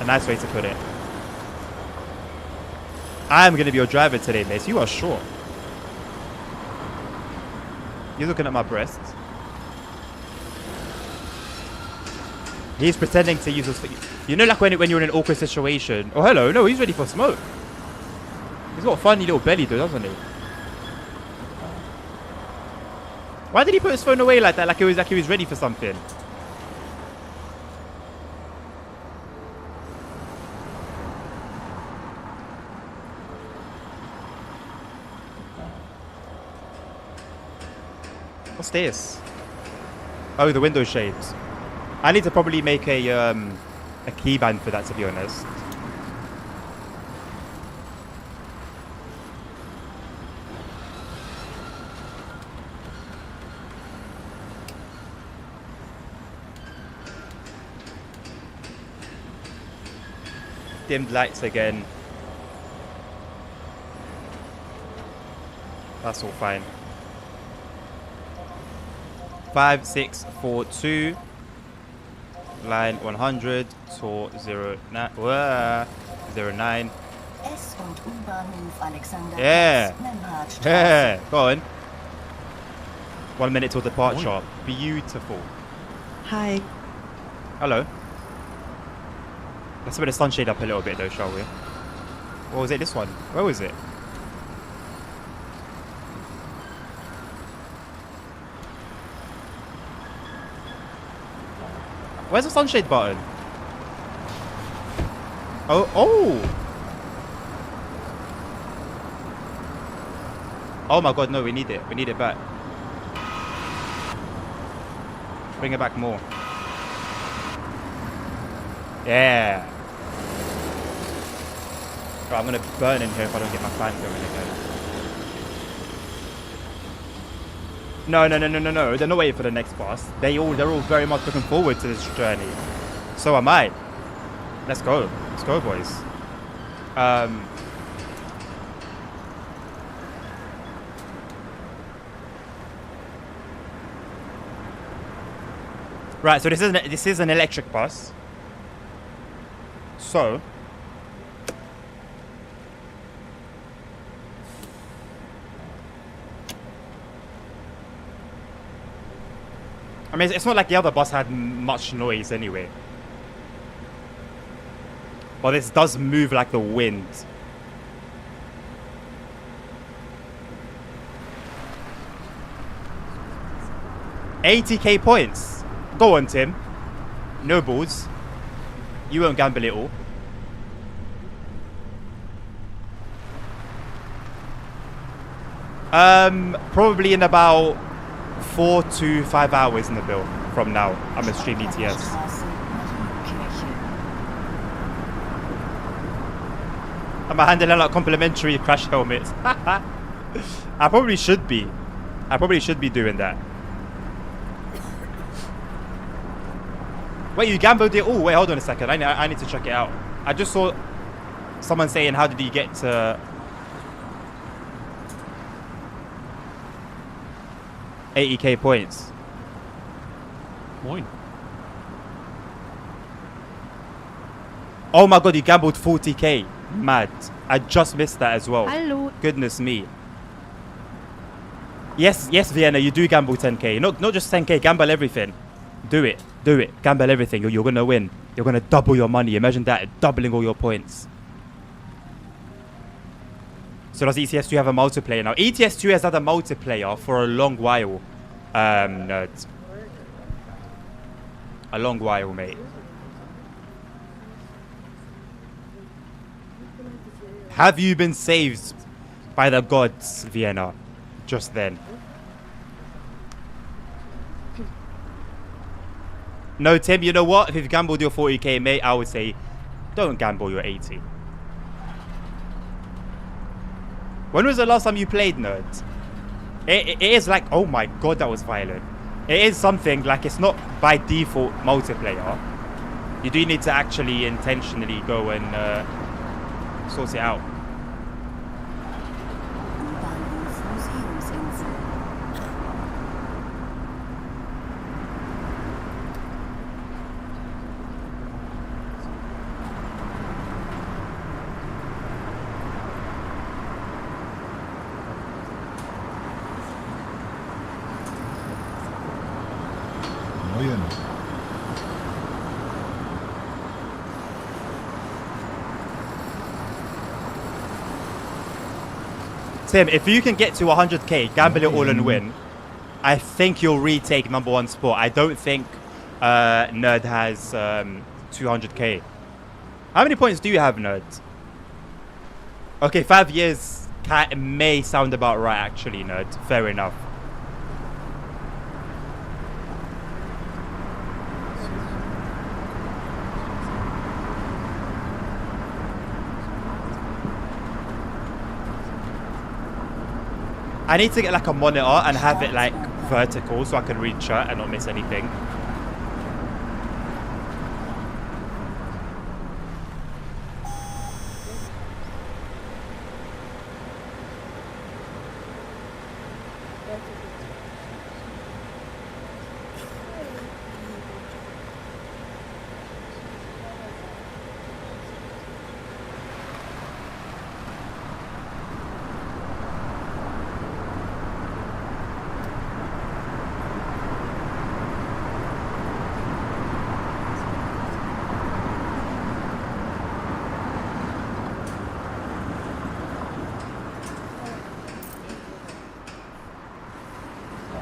nice way to put it. I am gonna be your driver today, mate. You are short. You're looking at my breasts. He's pretending to use us. You know, like when you're in an awkward situation. Oh, hello. No, he's ready for smoke. He's got a funny little belly, though, doesn't he? Why did he put his phone away like that? Like he was ready for something. What's this? Oh, the window shades. I need to probably make a keyband for that, to be honest. Dimmed lights again. That's all fine. 5642 line 100 Tor 09. S- und U-Bahnhof Alexander. Yeah. Memhardstraße. Yeah, go on. 1 minute till departure. Beautiful. Hi. Hello. Let's put the sunshade up a little bit though, shall we? Or was it this one? Where was it? Where's the sunshade button? Oh! Oh my god, no, we need it. We need it back. Bring it back more. Yeah. Right, I'm gonna burn in here if I don't get my fan going again. No. They're not waiting for the next bus. They're all very much looking forward to this journey. So am I. Let's go. Let's go, boys. Right, so this is an electric bus. So I mean, it's not like the other bus had much noise anyway. But this does move like the wind. $80k points. Go on, Tim. No balls. You won't gamble it all. Probably in about 4 to 5 hours in the bill from now. I'm a stream ETS. Straße, Marienkirche. I'm handing out complimentary crash helmets. I probably should be. I probably should be doing that. Wait, you gambled it all? Wait, hold on a second. I need to check it out. I just saw someone saying, how did he get to 80k points? Moin. Oh my god, you gambled 40k. Mad. I just missed that as well. Hallo. Goodness me. Yes, Vienna, you do gamble 10k. Not just 10k, gamble everything. Do it. Gamble everything. You're gonna win. You're gonna double your money. Imagine that, doubling all your points. So does ETS2 have a multiplayer now? ETS2 has had a multiplayer for a long while. Nerds. A long while, mate. Have you been saved by the gods, Vienna? Just then. No, Tim, you know what? If you've gambled your 40k, mate, I would say don't gamble your 80. When was the last time you played, nerds? It is like, oh my god, that was violent. It is something, like, it's not by default multiplayer. You do need to actually intentionally go and sort it out. U-Bahnhof Museumsinsel. Moin. Tim, if you can get to 100k, gamble it all and win, I think you'll retake #1 spot. I don't think Nerd has 200k. How many points do you have, Nerd? Okay, 5 years may sound about right, actually, Nerd. Fair enough. I need to get like a monitor and have it like vertical so I can read chat and not miss anything.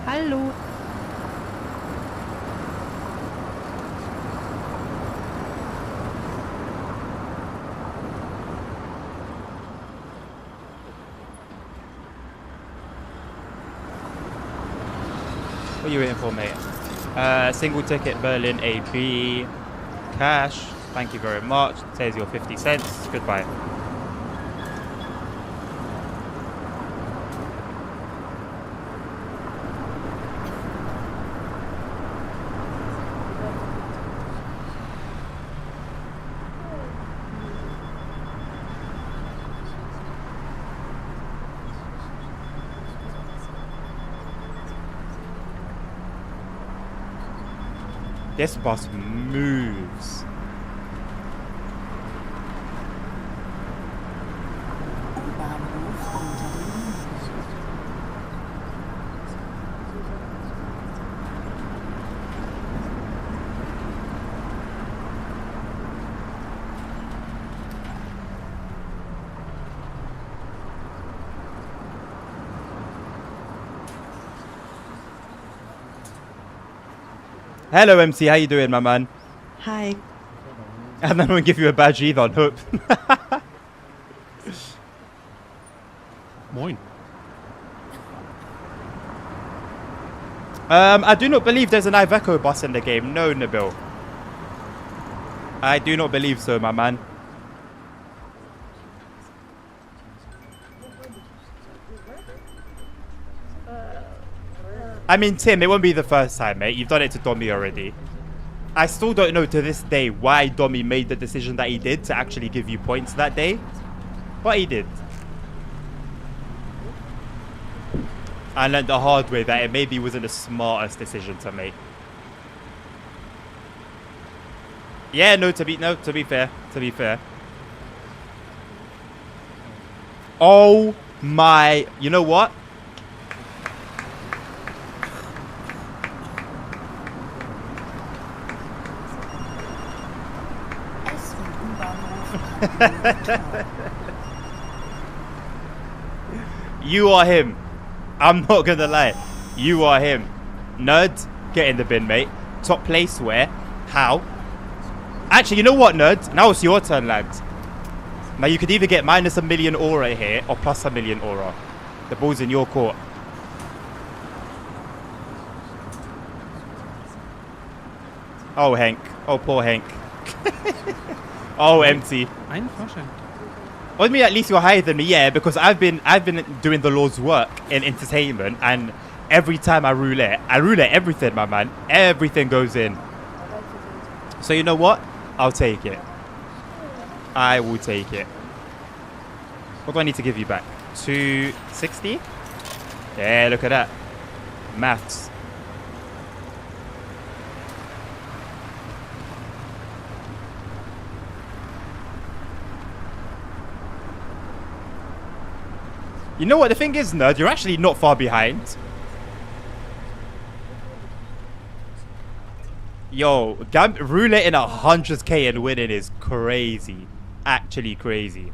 Hallo. What are you waiting for, mate? Single ticket Berlin AB. Cash. Thank you very much. Says your 50 cents. Goodbye. This bus moves. U-Bahnhof unter den Linden. Hello, MC. How you doing, my man? Hi. And then we'll give you a badge either on hope. Moin. I do not believe there's an Iveco bus in the game. No, Nabil. I do not believe so, my man. I mean, Tim, it won't be the first time, mate. You've done it to Domi already. I still don't know to this day why Domi made the decision that he did to actually give you points that day. But he did. I learned the hard way that it maybe wasn't the smartest decision to make. Yeah, to be fair. Oh my, you know what? S- und U-Bahnhof. You are him. I'm not gonna lie. You are him. Nerd, get in the bin, mate. Top place where? How? Actually, you know what, Nerd? Now it's your turn, lads. Now you could either get minus 1 million aura here or plus 1 million aura. The ball's in your court. Oh, Hank. Oh, poor Hank. Oh, empty. Einen Fahrschein. Well, me, at least you're higher than me, yeah, because I've been doing the Lord's work in entertainment, and every time I roulette everything, my man. Everything goes in. So you know what? I'll take it. I will take it. What do I need to give you back? 260? Yeah, look at that. Maths. You know what the thing is, Nerd? You're actually not far behind. Yo, roulette in 100k and winning is crazy. Actually crazy.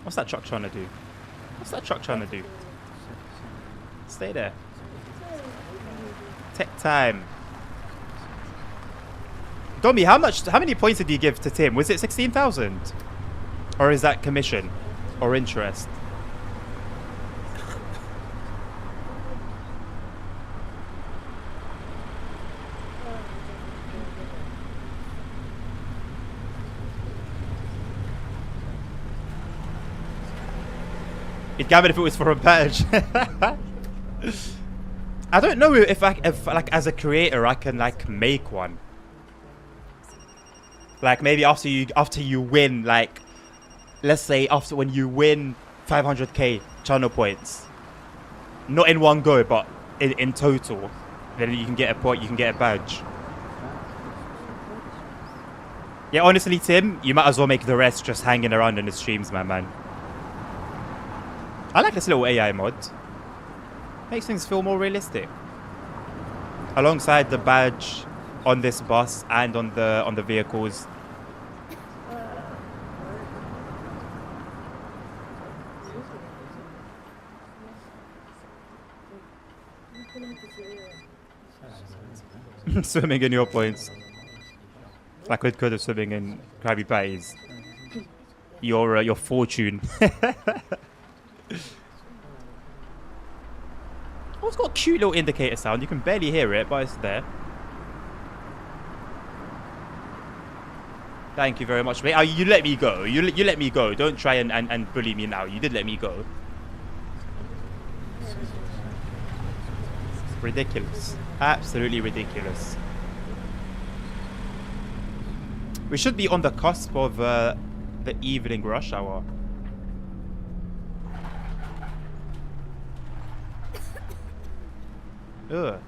What's that truck trying to do? What's that truck trying to do? Stay there. Take time. Domi, how many points did you give to Tim? Was it 16,000? Or is that commission? Or interest? He'd gamble if it was for a badge. I don't know if like as a creator I can like make one. Like maybe after you win, like let's say after when you win 500k channel points, not in one go but in total, then you can get a point, you can get a badge. Yeah, honestly, Tim, you might as well make the rest just hanging around in the streams, my man. I like this little AI mod. Makes things feel more realistic. Alongside the badge on this bus and on the vehicles. Swimming in your points. Like we could have swimming in Krabby Patties. Your fortune. Oh, it's got a cute little indicator sound. You can barely hear it, but it's there. Thank you very much, mate. Oh, you let me go. You let me go. Don't try and bully me now. You did let me go. Ridiculous. Absolutely ridiculous. We should be on the cusp of the evening rush hour. Ugh.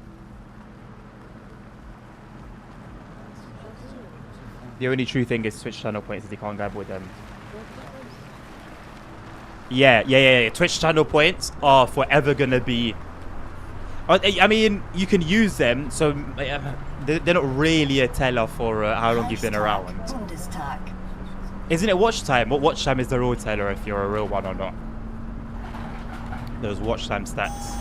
The only true thing is Twitch channel points is you can't gamble with them. Yeah. Twitch channel points are forever gonna be... I mean, you can use them, so they're not really a teller for how long you've been around. Isn't it watch time? What watch time is the real teller if you're a real one or not? Those watch time stats.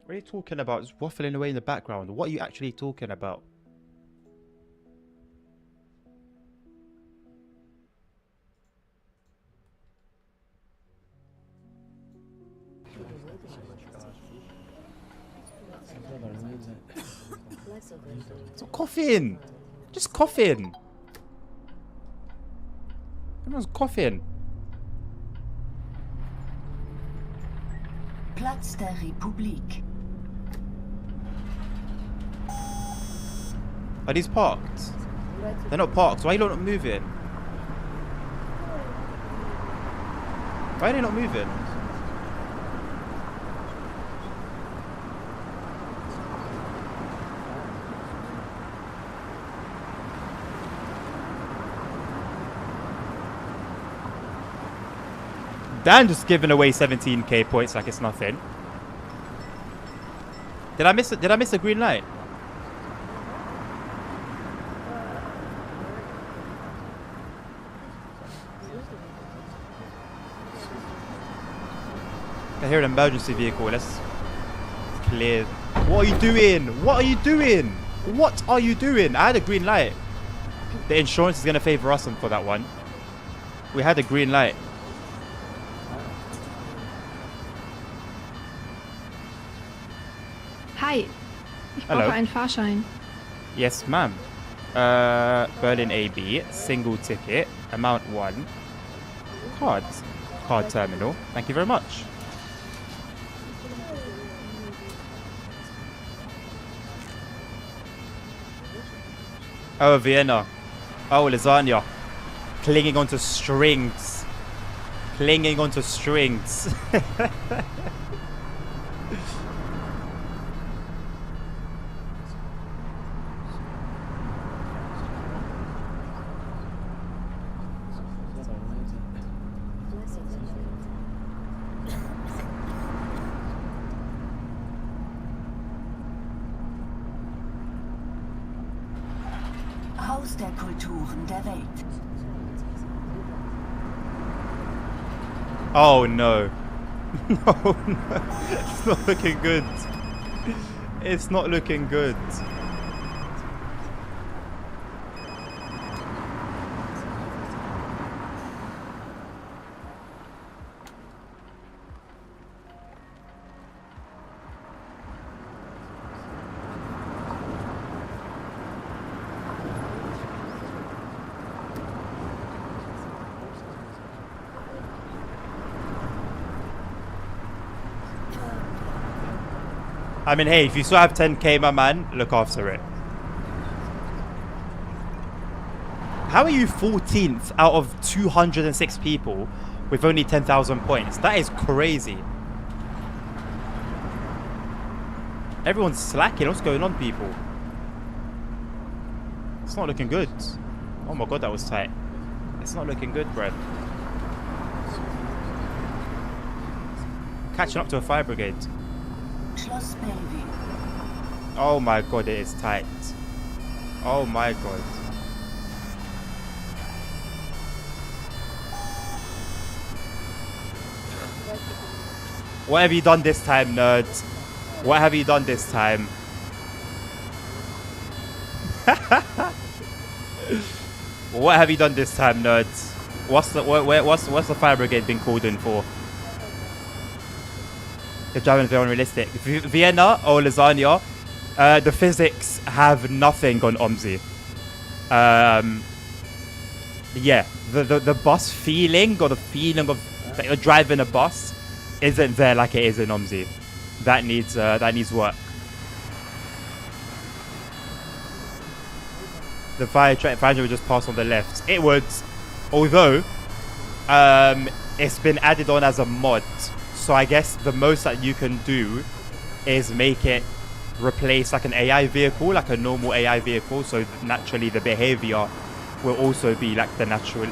What are you talking about? Just waffling away in the background. What are you actually talking about? Stop coughing! Just coughing! Everyone's coughing. Platz der Republik. Are these parked? They're not parked. Why are you not moving? Why are they not moving? Dan just giving away 17k points like it's nothing. Did I miss it? Did I miss a green light? I hear an emergency vehicle. Let's clear. What are you doing? What are you doing? What are you doing? I had a green light. The insurance is going to favor us for that one. We had a green light. Hi, ich brauche Hello. einen Fahrschein. Yes, ma'am. Berlin AB, single ticket, amount 1. Cards. Card terminal. Thank you very much. Oh, Vienna. Oh, lasagna. Clinging onto strings. Clinging onto strings. Haus der Kulturen der Welt. Oh no. Oh no. It's not looking good. It's not looking good. I mean, hey, if you still have 10k, my man, look after it. How are you 14th out of 206 people with only 10,000 points? That is crazy. Everyone's slacking. What's going on, people? It's not looking good. Oh my god, that was tight. It's not looking good, bro. Catching up to a fire brigade. Schloss Bellevue. Oh my god, it is tight. Oh my god. What have you done this time, nerds? What have you done this time? What have you done this time, nerds? What's the fire brigade been called in for? The driving is very unrealistic. Vienna or Lasagna, the physics have nothing on OMSI. Yeah, the bus feeling or the feeling of that you're driving a bus isn't there like it is in OMSI. That needs work. The fire engine would just pass on the left. It would, although it's been added on as a mod. So I guess the most that you can do is make it replace like an AI vehicle, like a normal AI vehicle. So naturally the behavior will also be like a natural,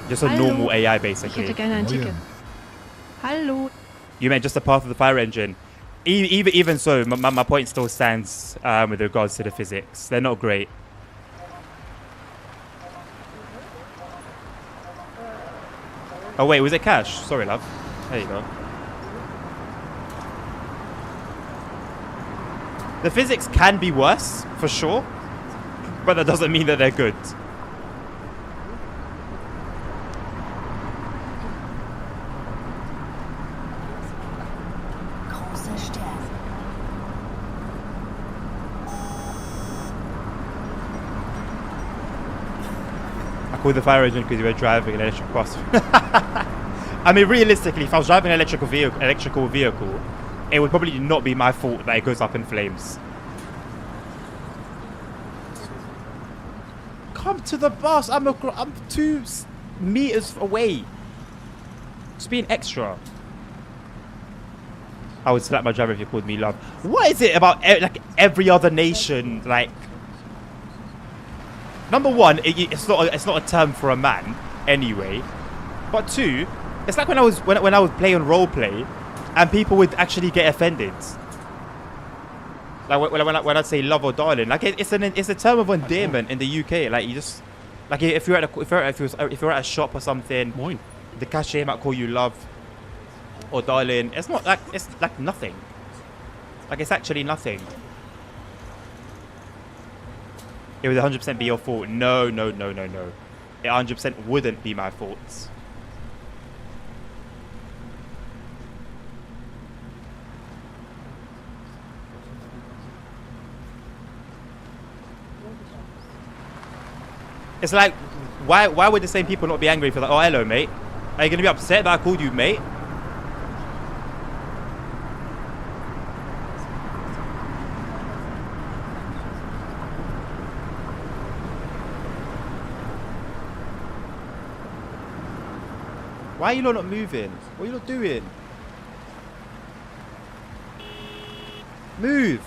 just a normal AI Ich basically. hätte gerne ein Ticket. Hallo. You meant just the path of the fire engine. Even so, my point still stands with regards to the physics. They're not great. Oh wait, was it cash? Sorry, love. There you go. The physics can be worse, for sure. But that doesn't mean that they're good. Großer Stern. I called the fire engine because you were driving an electric bus. I mean, realistically, if I was driving an electrical vehicle, it would probably not be my fault that it goes up in flames. Come to the bus. I'm 2 meters away. Just being extra. I would slap my driver if you called me love. What is it about like every other nation? Like, number one, it's not a term for a man anyway. But two, it's like when I was playing roleplay, and people would actually get offended. Like when I say love or darling, like it's a term of endearment in the UK. Like you just like if you're at a shop or something, Moin. the cashier might call you love or darling. It's like nothing. Like it's actually nothing. It would 100% be your fault. No. It 100% wouldn't be my fault. It's like, why would the same people not be angry for like, oh, hello, mate? Are you going to be upset that I called you mate? Why are you lot not moving? What are you lot doing? Move!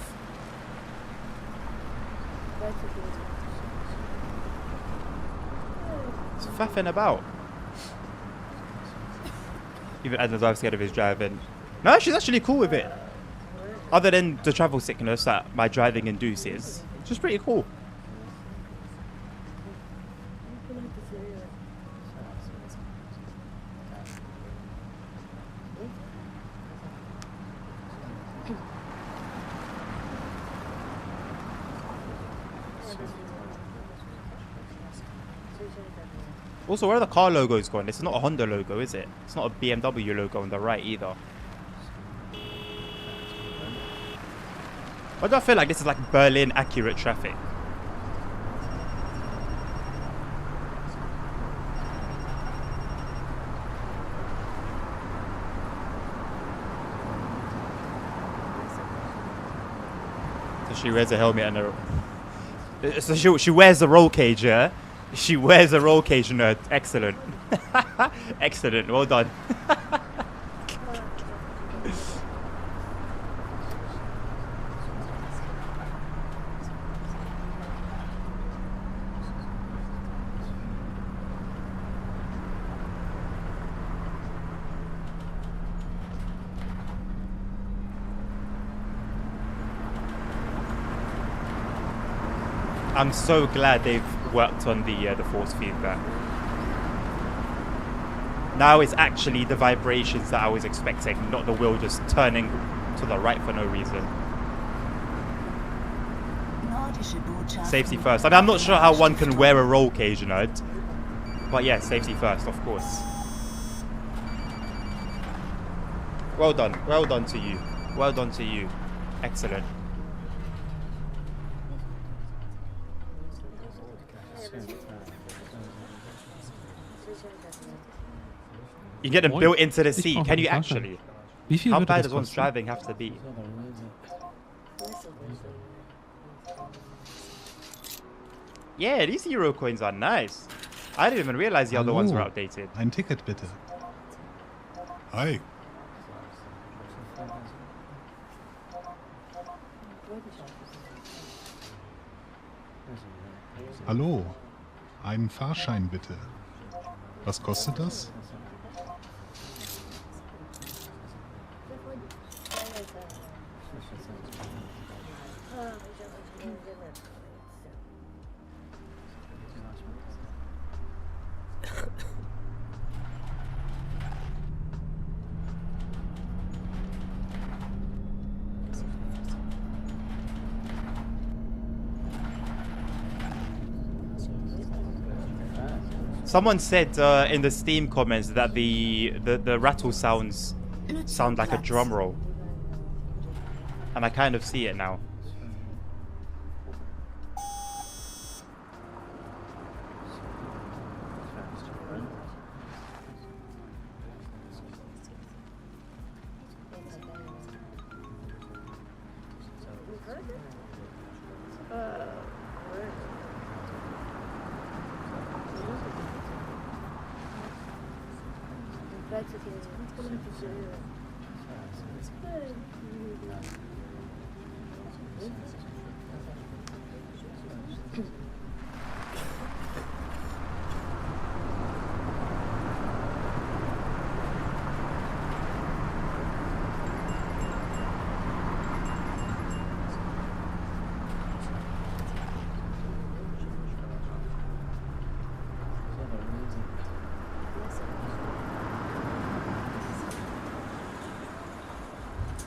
It's faffing about. Even Adam's wife scared of his driving. No, she's actually cool with it. Other than the travel sickness that my driving induces. It's just pretty cool. Also, where are the car logos going? This is not a Honda logo, is it? It's not a BMW logo on the right either. Why do I feel like this is like Berlin accurate traffic? So she wears a helmet and a... So she wears a roll cage, yeah? She wears a roll cage nerd. Excellent. Excellent. Well done. I'm so glad they've worked on the force feedback. Now it's actually the vibrations that I was expecting, not the wheel just turning to the right for no reason. Safety first. I mean, I'm not sure how one can wear a roll cage, nerd. But yeah, safety first, of course. Well done. Well done to you. Well done to you. Excellent. You get them built into the seat. Can you actually? How bad does one's driving have to be? Yeah, these Euro coins are nice. I didn't even realize the other ones were outdated. Ein Ticket bitte. Hi. Hallo. Einen Fahrschein bitte. Was kostet das? Someone said in the Steam comments that the rattle sounds sound like a drum roll. And I kind of see it now.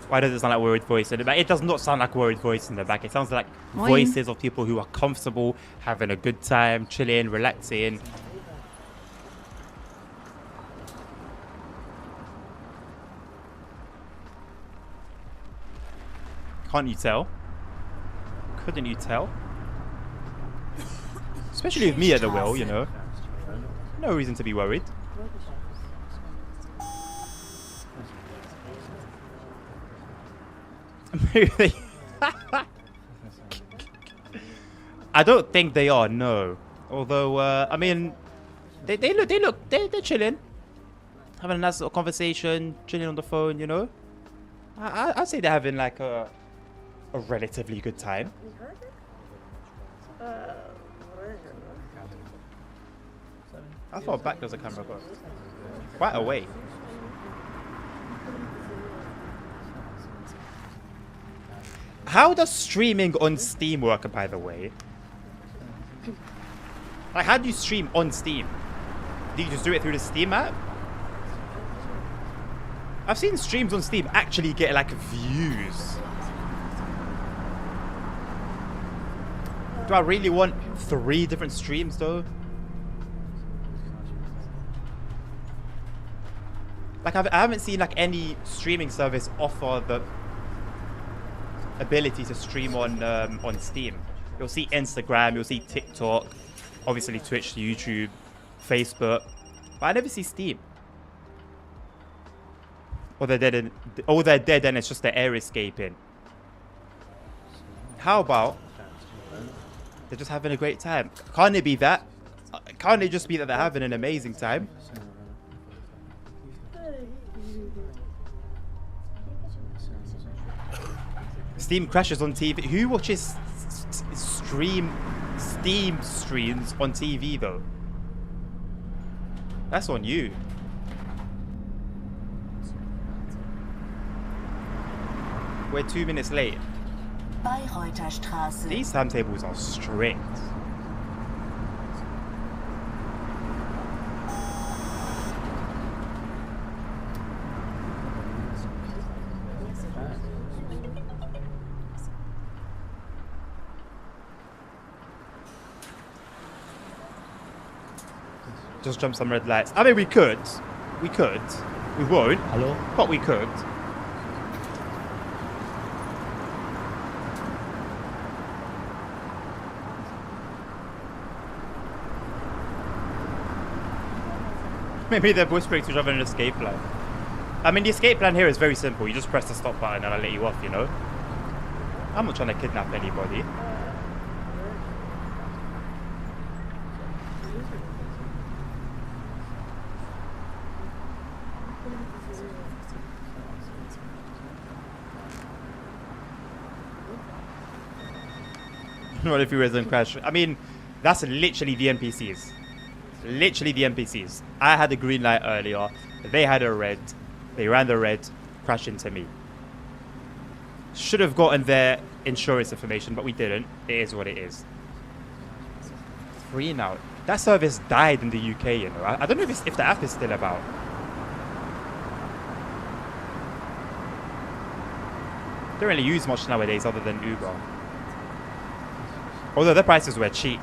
Why does it sound like worried voice in the back? It does not sound like worried voice in the back. It sounds like voices of people who are comfortable, having a good time, chilling, relaxing. Can't you tell? Couldn't you tell? Especially with me at the wheel, you know. No reason to be worried. I don't think they are, no. Although, I mean, they're chilling. having a nice little conversation, chilling on the phone, you know. I'd say they're having like a relatively good time. How far back does the camera go? Quite away. How does streaming on Steam work, by the way? Like, how do you stream on Steam? Do you just do it through the Steam app? I've seen streams on Steam actually get, like, views. Do I really want 3 different streams, though? Like, I haven't seen, like, any streaming service offer the ability to stream on Steam. You'll see Instagram, you'll see TikTok, obviously Twitch, YouTube, Facebook, but I never see Steam. Or they're dead and it's just the air escaping. How about they're just having a great time? Can't it be that? Can't it just be that they're having an amazing time? Steam crashes on TV. Who watches Steam streams on TV though? That's on you. We're 2 minutes late. Bayreuther Straße. These timetables are strict. Just jump some red lights. I mean, we could. We could. We won't. Hallo? But we could. Maybe they're whispering to each other in an escape plan. I mean, the escape plan here is very simple. You just press the stop button and I'll let you off, you know? I'm not trying to kidnap anybody. What if you resident crash? I mean, that's literally the NPCs. Literally the NPCs. I had a green light earlier. They had a red. They ran the red. Crashed into me. Should have gotten their insurance information, but we didn't. It is what it is. Free now. That service died in the UK, you know. I don't know if the app is still about. Don't really use much nowadays other than Uber. Although the prices were cheap.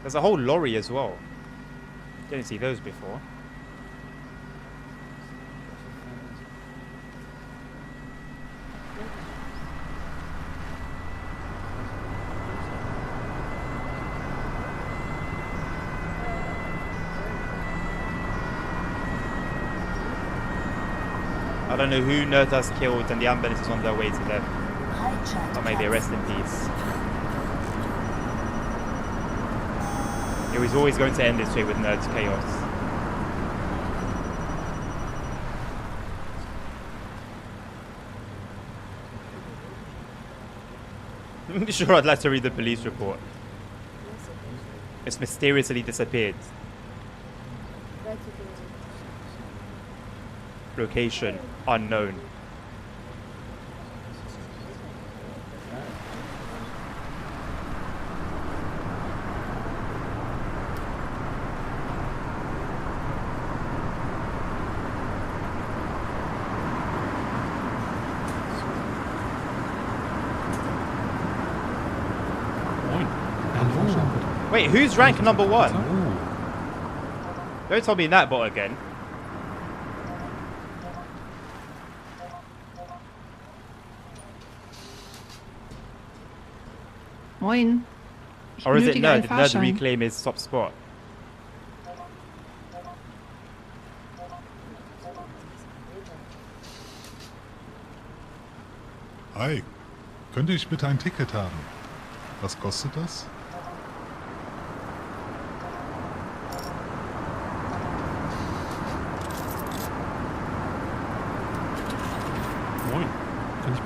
There's a whole lorry as well. Didn't see those before. I don't know who Nertas killed and the ambulance is on their way to them. Or maybe rest in peace. It was always going to end this way with Nerds Chaos. Sure, I'd like to read the police report. It's mysteriously disappeared. Location unknown. Wait, who's rank number 1? Don't tell me that bot again. Moin. Ich Or is it benötige einen Nerd? Did Nerd Fahrschein. reclaim his top spot? Hi, könnte ich bitte ein Ticket haben? Was kostet das?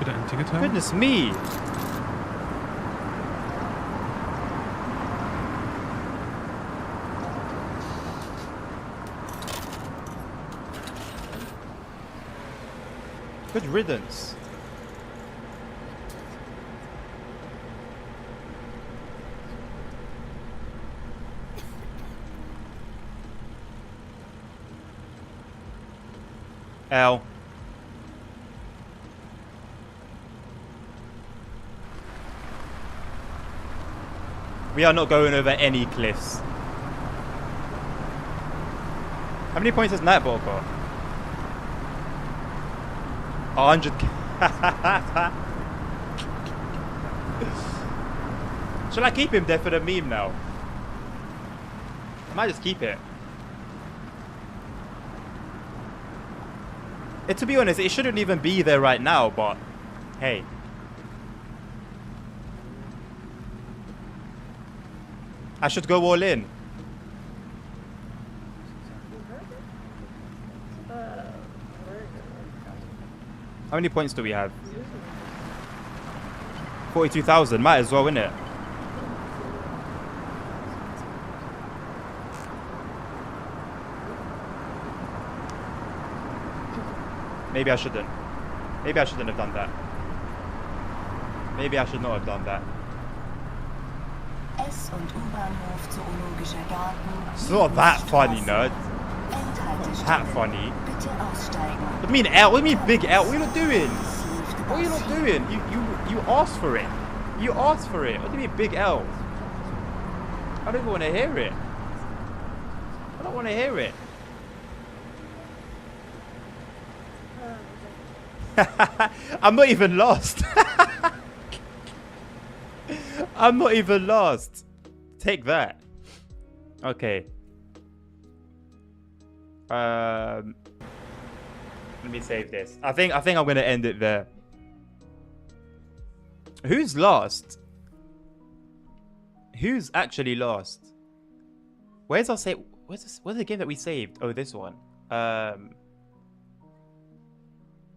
bitte ein Ticket haben? Goodness me. Good riddance. L. We are not going over any cliffs. How many points has Nightbot got? 100. Shall I keep him there for the meme now? I might just keep it. To be honest, it shouldn't even be there right now, but hey. I should go all in. How many points do we have? 42,000. Might as well, innit? Maybe I shouldn't. Maybe I shouldn't have done that. Maybe I should not have done that. S- und U-Bahnhof Zoologischer Garten. It's not that funny, nerd. Endhaltestelle. That funny. Bitte aussteigen. What do you mean L? What do you mean big L? What are you not doing? What are you not doing? You asked for it. You asked for it. What do you mean big L? I don't even want to hear it. I don't want to hear it. I'm not even lost. I'm not even lost. Take that. Okay. Let me save this. I think I'm gonna end it there. Who's lost? Who's actually lost? Where's our save? Where's the game that we saved? Oh, this one.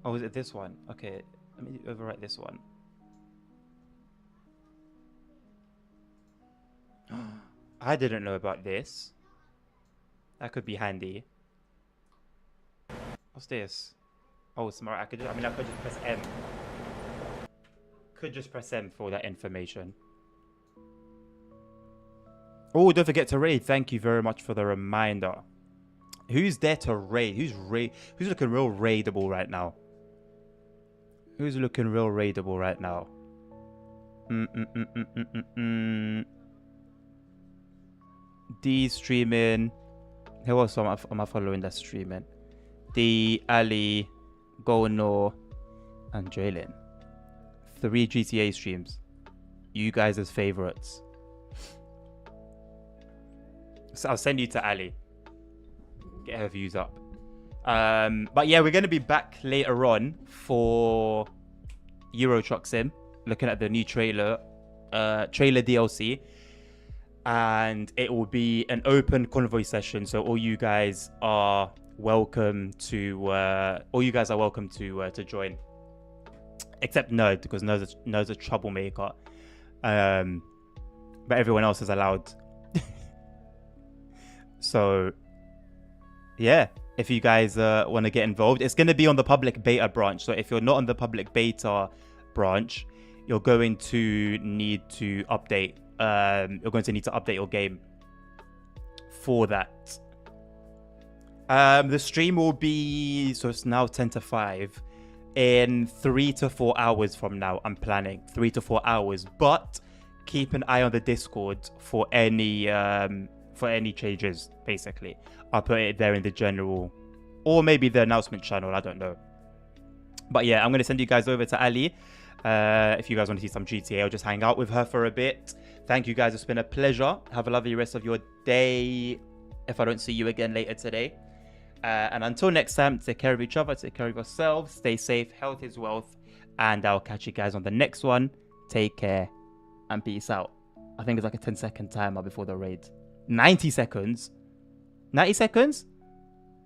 Oh, is it this one? Okay, let me overwrite this one. I didn't know about this. That could be handy. What's this? Oh, smart. I could just press M. Could just press M for that information. Oh, don't forget to raid. Thank you very much for the reminder. Who's there to raid? Who's looking real raidable right now? Who's looking real raidable right now? D streaming. Who else am I following that's streaming? D, Ali, Gono, and Jalen. 3 GTA streams. You guys as favorites. So I'll send you to Ali. Get her views up. But yeah, we're going to be back later on for Euro Truck Sim, looking at the new trailer DLC, and it will be an open convoy session. So all you guys are welcome to join, except Nerd, because Nerd's a troublemaker. But everyone else is allowed. So yeah. If you guys want to get involved, it's going to be on the public beta branch. So if you're not on the public beta branch, you're going to need to update. You're going to need to update your game for that. The stream will be, so it's now 10 to 5. In 3 to 4 hours from now, I'm planning 3 to 4 hours. But keep an eye on the Discord for any changes. Basically, I'll put it there in the general, or maybe the announcement channel. I don't know. But yeah, I'm going to send you guys over to Ali. If you guys want to see some GTA or just hang out with her for a bit. Thank you guys. It's been a pleasure. Have a lovely rest of your day. If I don't see you again later today. And until next time, take care of each other. Take care of yourselves. Stay safe. Health is wealth. And I'll catch you guys on the next one. Take care. And peace out. I think it's like a 10-second timer before the raid. 90 seconds? 90 seconds?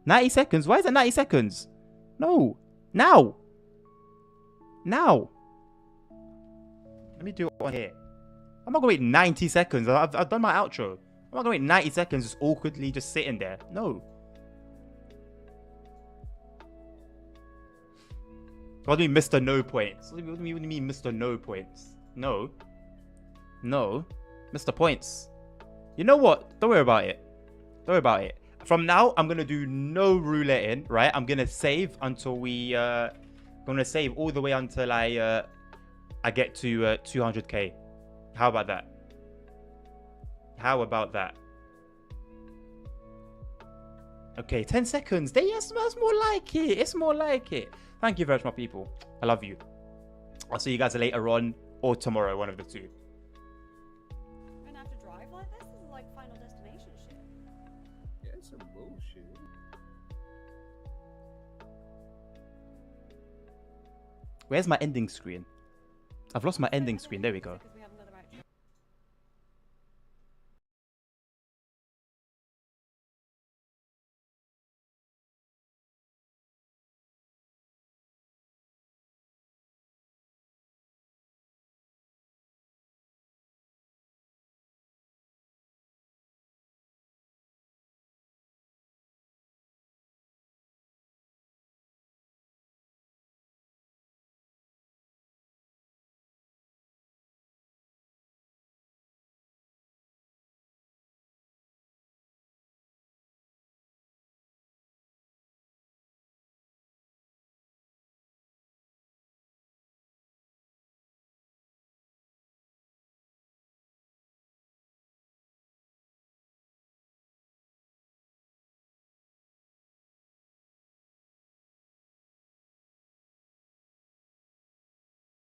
90 seconds? Why is it 90 seconds? No. Now. Now. Let me do it on here. I'm not gonna wait 90 seconds. I've done my outro. I'm not gonna wait 90 seconds just awkwardly just sitting there. No. What do you mean, Mr. No Points? What do you mean, Mr. No Points? No. No. Mr. Points. You know what? Don't worry about it. Don't worry about it. From now, I'm gonna do no rouletting, right? I'm gonna save until we gonna save all the way until I get to 200k. How about that? How about that? Okay, 10 seconds. Yes, that's more like it. It's more like it. Thank you very much, my people. I love you. I'll see you guys later on or tomorrow, one of the two. You're gonna have to drive like this? This is like Final Destination shit. Yeah, it's some bullshit. Where's my ending screen? I've lost my ending screen. There we go.